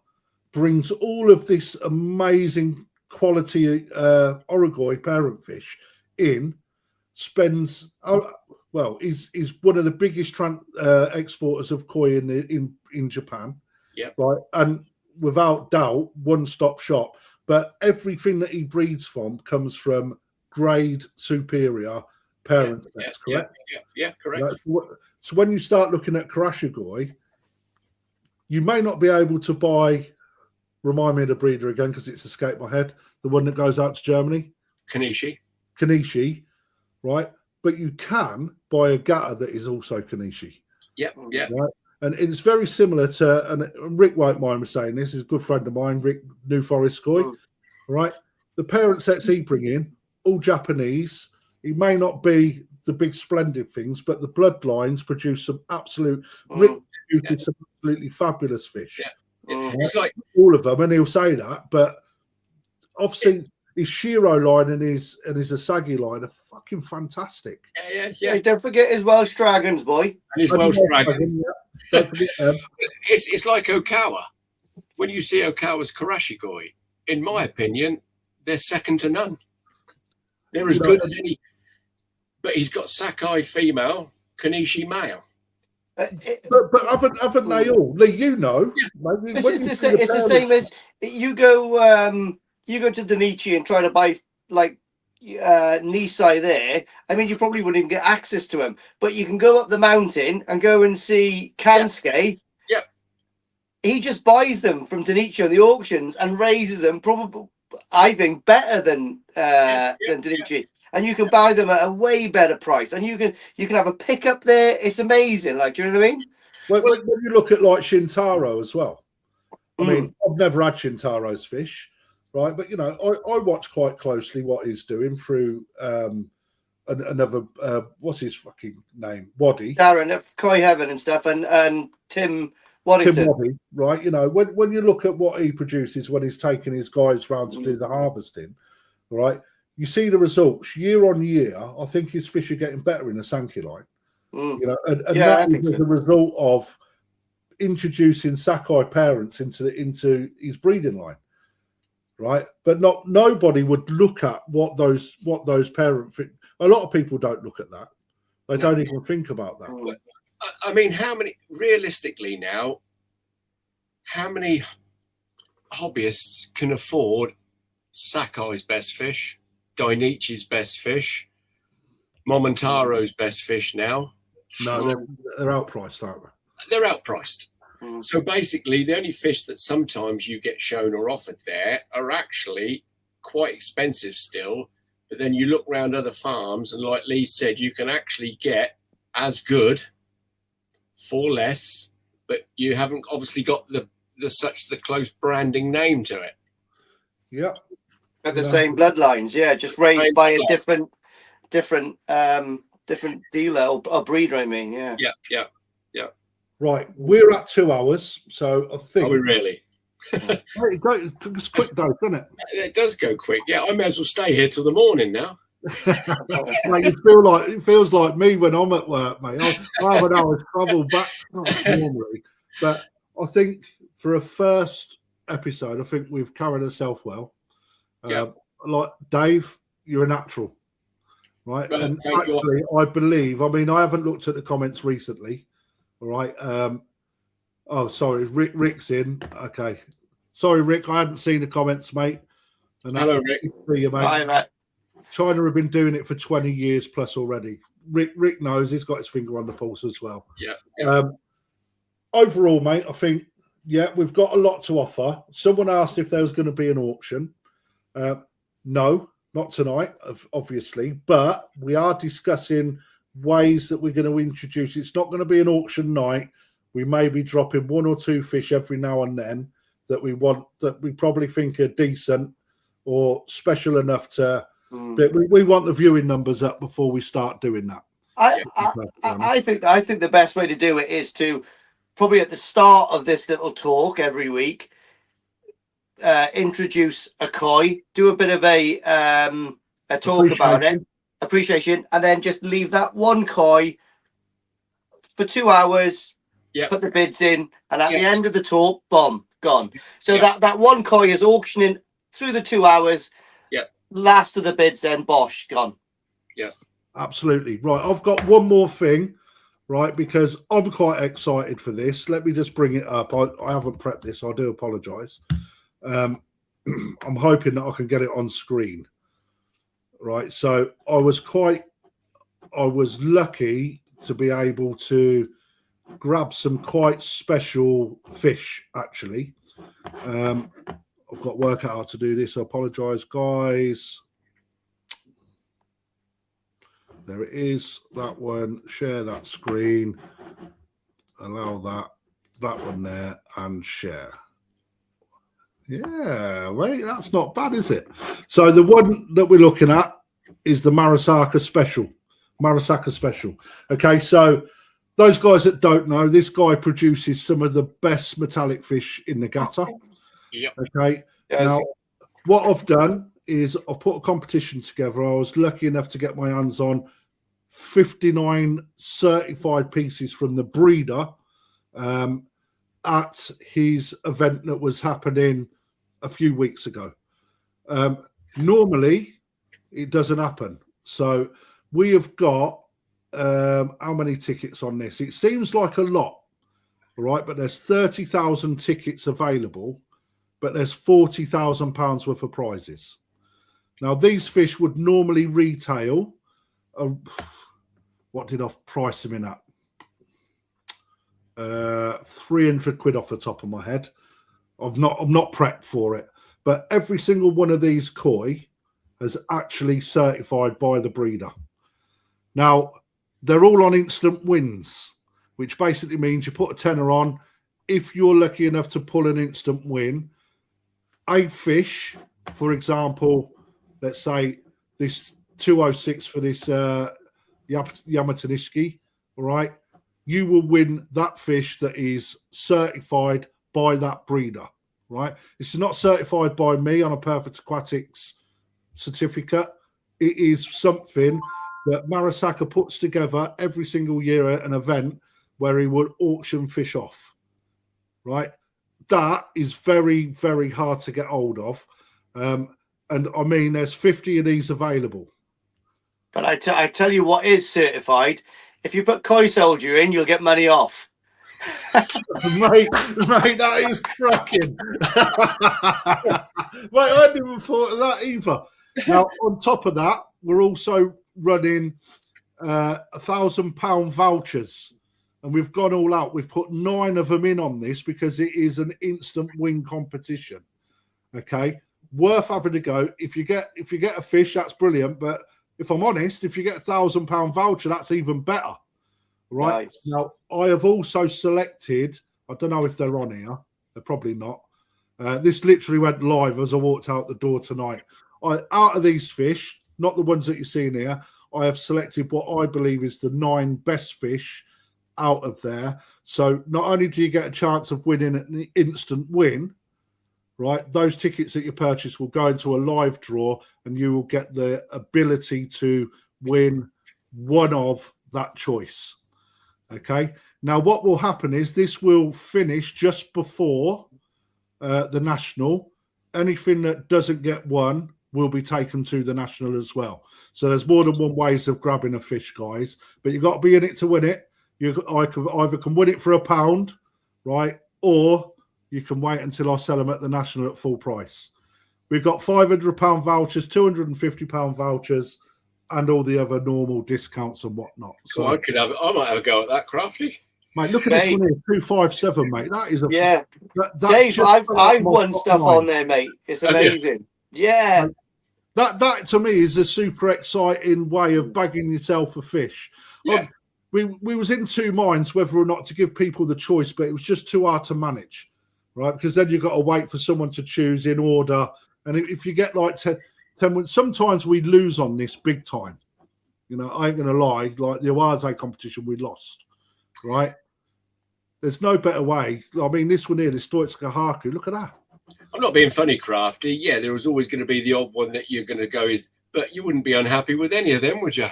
brings all of this amazing quality Orogoi parent fish in, spends he's one of the biggest exporters of koi in Japan. Yeah. Right. And without doubt, one-stop shop. But everything that he breeds from comes from grade superior parent sets, correct? Yeah, correct. Right? So when you start looking at Karashigoi, you may not be able to buy, remind me of the breeder again because it's escaped my head, the one that goes out to Germany. Kanishi, right? But you can buy a Gata that is also Kanishi. Yeah. Right? And it's very similar to, and Rick won't mind me saying this, is a good friend of mine, Rick New Forest Koi, right? The parent sets he bring in all Japanese. He may not be the big splendid things, but the bloodlines produce some absolute some absolutely fabulous fish. Yeah. It's like all of them, and he'll say that, but obviously his Shiro line and his Asagi line are fucking fantastic. Yeah. Hey, don't forget his Welsh Dragons, boy. And his Welsh Dragon. Don't forget them. It's like Okawa. When you see Okawa's Karashikoi, in my opinion, they're second to none. They're as good as any. But he's got Sakai female, Kanishi male. But haven't they all? Lee, you know. It's the same as you go to Danichi and try to buy like Nisai there. I mean, you probably wouldn't even get access to him, but you can go up the mountain and go and see Kansuke. Yeah. He just buys them from Danichi on the auctions and raises them probably, I think, better than Danichi. And you can buy them at a way better price, and you can have a pickup there. It's amazing. Like, do you know what I mean? When you look at like Shintaro as well, I mean, I've never had Shintaro's fish, right? But you know, I watch quite closely what he's doing through another what's his fucking name, Waddy, Darren, Koi Heaven and stuff, and Tim Waddington. Tim Waddy, right? You know, when you look at what he produces when he's taking his guys round to do the harvesting, right? You see the results year on year. I think his fish are getting better in the Sankey line. You know, and that is as a result of introducing Sakai parents into his breeding line, right? But nobody would look at what those parents. A lot of people don't look at that. They don't even think about that. I mean, realistically now, how many hobbyists can afford Sakai's best fish, Dainichi's best fish, Momontaro's best fish now? No, they're outpriced, aren't they? They're outpriced. So basically, the only fish that sometimes you get shown or offered there are actually quite expensive still. But then you look around other farms, and like Lee said, you can actually get as good for less, but you haven't obviously got the close branding name to it. Yeah. But the same bloodlines, just raised by a different dealer or breeder. I mean, yeah. Right, we're at 2 hours, so I think. Are we really? It's quick though, doesn't it? It does go quick. Yeah, I may as well stay here till the morning now. Mate, it feels like me when I'm at work, mate. I have an hour's travel back normally, but I think for a first episode, I think we've carried ourselves well. Like Dave, you're a natural, right? Well, and actually, I believe. I mean, I haven't looked at the comments recently. All right. Oh, sorry, Rick's in. Okay, sorry, Rick. I hadn't seen the comments, mate. And hello, Rick. See you, mate. Hi, mate. China have been doing it for 20 years plus already. Rick knows, he's got his finger on the pulse as well. Yeah. Overall, mate, I think, we've got a lot to offer. Someone asked if there was going to be an auction. No, not tonight, obviously, but we are discussing ways that we're going to introduce. It's not going to be an auction night. We may be dropping 1 or 2 fish every now and then that we probably think are decent or special enough to. But we want the viewing numbers up before we start doing that. I think the best way to do it is to probably at the start of this little talk every week, introduce a koi, do a bit of a talk about it, appreciation, and then just leave that one koi for 2 hours. Put the bids in, and at the end of the talk, boom, gone. So that one koi is auctioning through the 2 hours. Last of the bids, then bosh, gone. Yeah, absolutely right. I've got one more thing, right? Because I'm quite excited for this. Let me just bring it up. I haven't prepped this. I do apologise. I'm hoping that I can get it on screen. Right. So I was lucky to be able to grab some quite special fish, actually. I've got to work out how to do this. I apologise, guys. There it is. That one. Share that screen. Allow that one there, and share. Yeah, wait, that's not bad, is it? So the one that we're looking at is the Marasaka Special. Marasaka Special. Okay, so those guys that don't know, this guy produces some of the best metallic fish in the gutter. Yep. Okay. Yes. Now, what I've done is I've put a competition together. I was lucky enough to get my hands on 59 certified pieces from the breeder at his event that was happening a few weeks ago. Normally, it doesn't happen. So we have got how many tickets on this? It seems like a lot, right? But there's 30,000 tickets available, but there's £40,000 worth of prizes. Now, these fish would normally retail. What did I price them in at? 300 quid off the top of my head. I'm not prepped for it, but every single one of these koi is actually certified by the breeder. Now, they're all on instant wins, which basically means you put a tenner on. If you're lucky enough to pull an instant win, a fish, for example, let's say this 206 for this Yamatanishiki, all right, you will win that fish that is certified by that breeder, right? It's not certified by me on a Perfect Aquatics certificate. It is something that Marasaka puts together every single year at an event where he would auction fish off, right? That is very, very hard to get hold of. And I mean, there's 50 of these available. But I tell you what is certified. If you put koi soldier in, you'll get money off. mate, that is cracking. Mate, I hadn't even thought of that either. Now, on top of that, we're also running £1,000 vouchers, and we've gone all out. We've put 9 of them in on this because it is an instant win competition. Okay, worth having a go. If you get a fish, that's brilliant. But if I'm honest, if you get £1,000 voucher, that's even better. Right. Nice. Now, I have also selected, I don't know if they're on here. They're probably not. This literally went live as I walked out the door tonight. Out of these fish, not the ones that you're seeing here, I have selected what I believe is the 9 best fish out of there. So not only do you get a chance of winning an instant win, right, those tickets that you purchase will go into a live draw and you will get the ability to win one of that choice. Okay. Now, what will happen is this will finish just before the National. Anything that doesn't get won will be taken to the National as well. So there's more than one ways of grabbing a fish, guys. But you've got to be in it to win it. I either can win it for £1, right, or you can wait until I sell them at the National at full price. We've got £500 vouchers, £250 vouchers, and all the other normal discounts and whatnot. So I might have a go at that, Crafty. Mate, look at this one here, 257, mate. That is a Dave, I've won stuff on there, mate. It's amazing. Yeah. That to me is a super exciting way of bagging yourself a fish. Yeah. We was in two minds whether or not to give people the choice, but it was just too hard to manage, right? Because then you've got to wait for someone to choose in order. And if you get like 10 sometimes we lose on this big time. You know, I ain't going to lie, like the Awaze competition, we lost, right? There's no better way. I mean, this one here, this Stoitska Haku, look at that. I'm not being funny, Crafty. Yeah, there was always going to be the odd one that you're going to go but you wouldn't be unhappy with any of them, would you?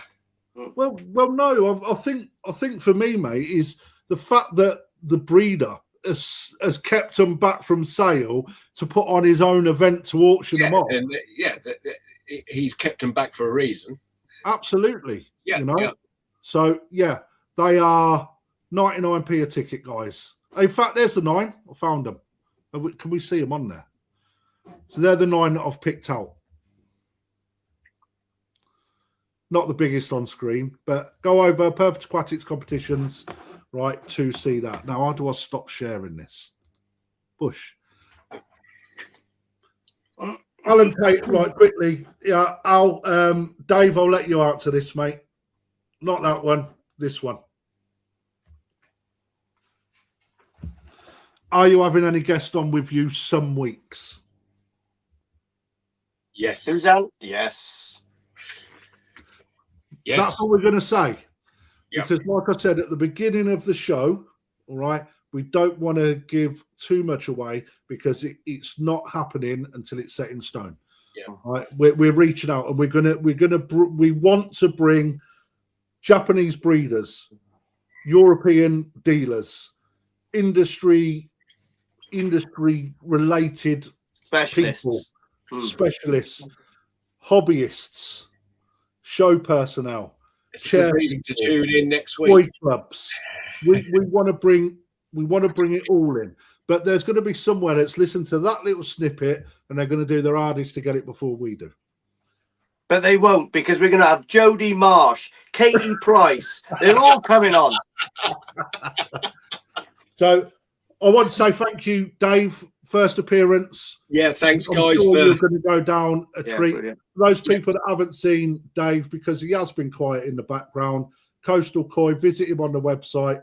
Well, no. I think for me, mate, is the fact that the breeder has kept them back from sale to put on his own event to auction them off. And he's kept them back for a reason. Absolutely. Yeah. You know. Yeah. So yeah, they are 99p a ticket, guys. In fact, there's the 9. I found them. Can we see them on there? So they're the 9 that I've picked out. Not the biggest on screen, but go over Perfect Aquatics competitions, right, to see that. Now, how do I stop sharing this? Bush. Alan Tate, right, quickly. Yeah, Dave, I'll let you answer this, mate. Not that one, this one. Are you having any guests on with you some weeks? Yes. Who's out? Yes. Yes. That's all we're going to say. Yep. Because, like I said at the beginning of the show, all right, we don't want to give too much away because it's not happening until it's set in stone. Yeah. All right, we're reaching out, and we want to bring Japanese breeders, European dealers, industry related Specialists. people, specialists, hobbyists, show personnel, It's a good reason to tune in next week. toy clubs. We want to bring it all in. But there's going to be somewhere that's listened to that little snippet and they're going to do their hardest to get it before we do. But they won't, because we're going to have Jodie Marsh, Katie Price. They're all coming on. So I want to say thank you, Dave. First appearance. Yeah, thanks, I'm guys. sure you're going to go down a treat. Brilliant. Those people that haven't seen Dave, because he has been quiet in the background, Coastal Koi, visit him on the website.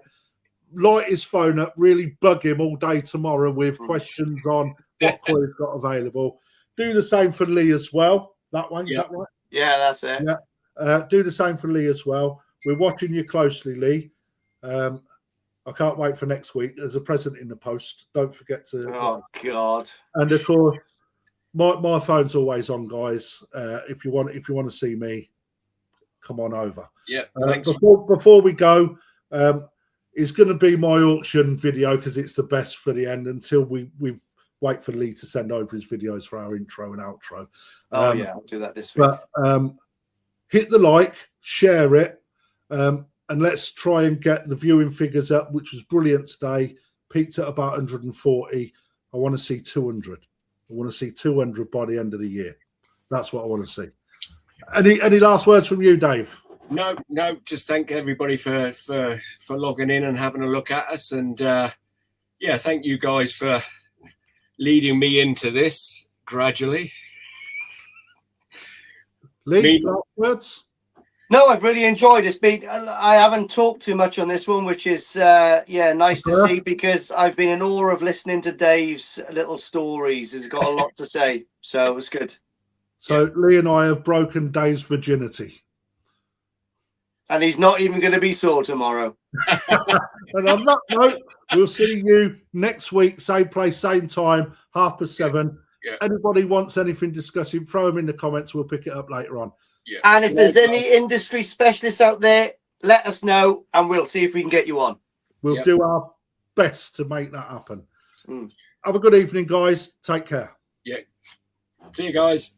Light his phone up, really bug him all day tomorrow with questions on what koi he's got available. Do the same for Lee as well. That one, is that right? Yeah, that's it. Yeah. Do the same for Lee as well. We're watching you closely, Lee. I can't wait for next week. There's a present in the post. Don't forget to. Oh God! And of course, my phone's always on, guys. If you want to see me, come on over. Yeah. Thanks. Before we go, it's going to be my auction video because it's the best for the end. Until we wait for Lee to send over his videos for our intro and outro. Yeah, I'll do that this week. But hit the like, share it. And let's try and get the viewing figures up, which was brilliant today. Peaked at about 140. I want to see 200. I want to see 200 by the end of the year. That's what I want to see. Any last words from you, Dave? No. Just thank everybody for logging in and having a look at us. And thank you guys for leading me into this gradually. Lee, last words? No, I've really enjoyed it. I haven't talked too much on this one, which is nice to see, because I've been in awe of listening to Dave's little stories. He's got a lot to say, so it was good. So Lee and I have broken Dave's virginity. And he's not even going to be sore tomorrow. And on that note, we'll see you next week, same place, same time, 7:30. Yeah. Anybody wants anything discussing, throw them in the comments. We'll pick it up later on. Yeah. And if there's any industry specialists out there, let us know and we'll see if we can get you on. We'll do our best to make that happen. Have a good evening, guys. Take care. Yeah. See you guys.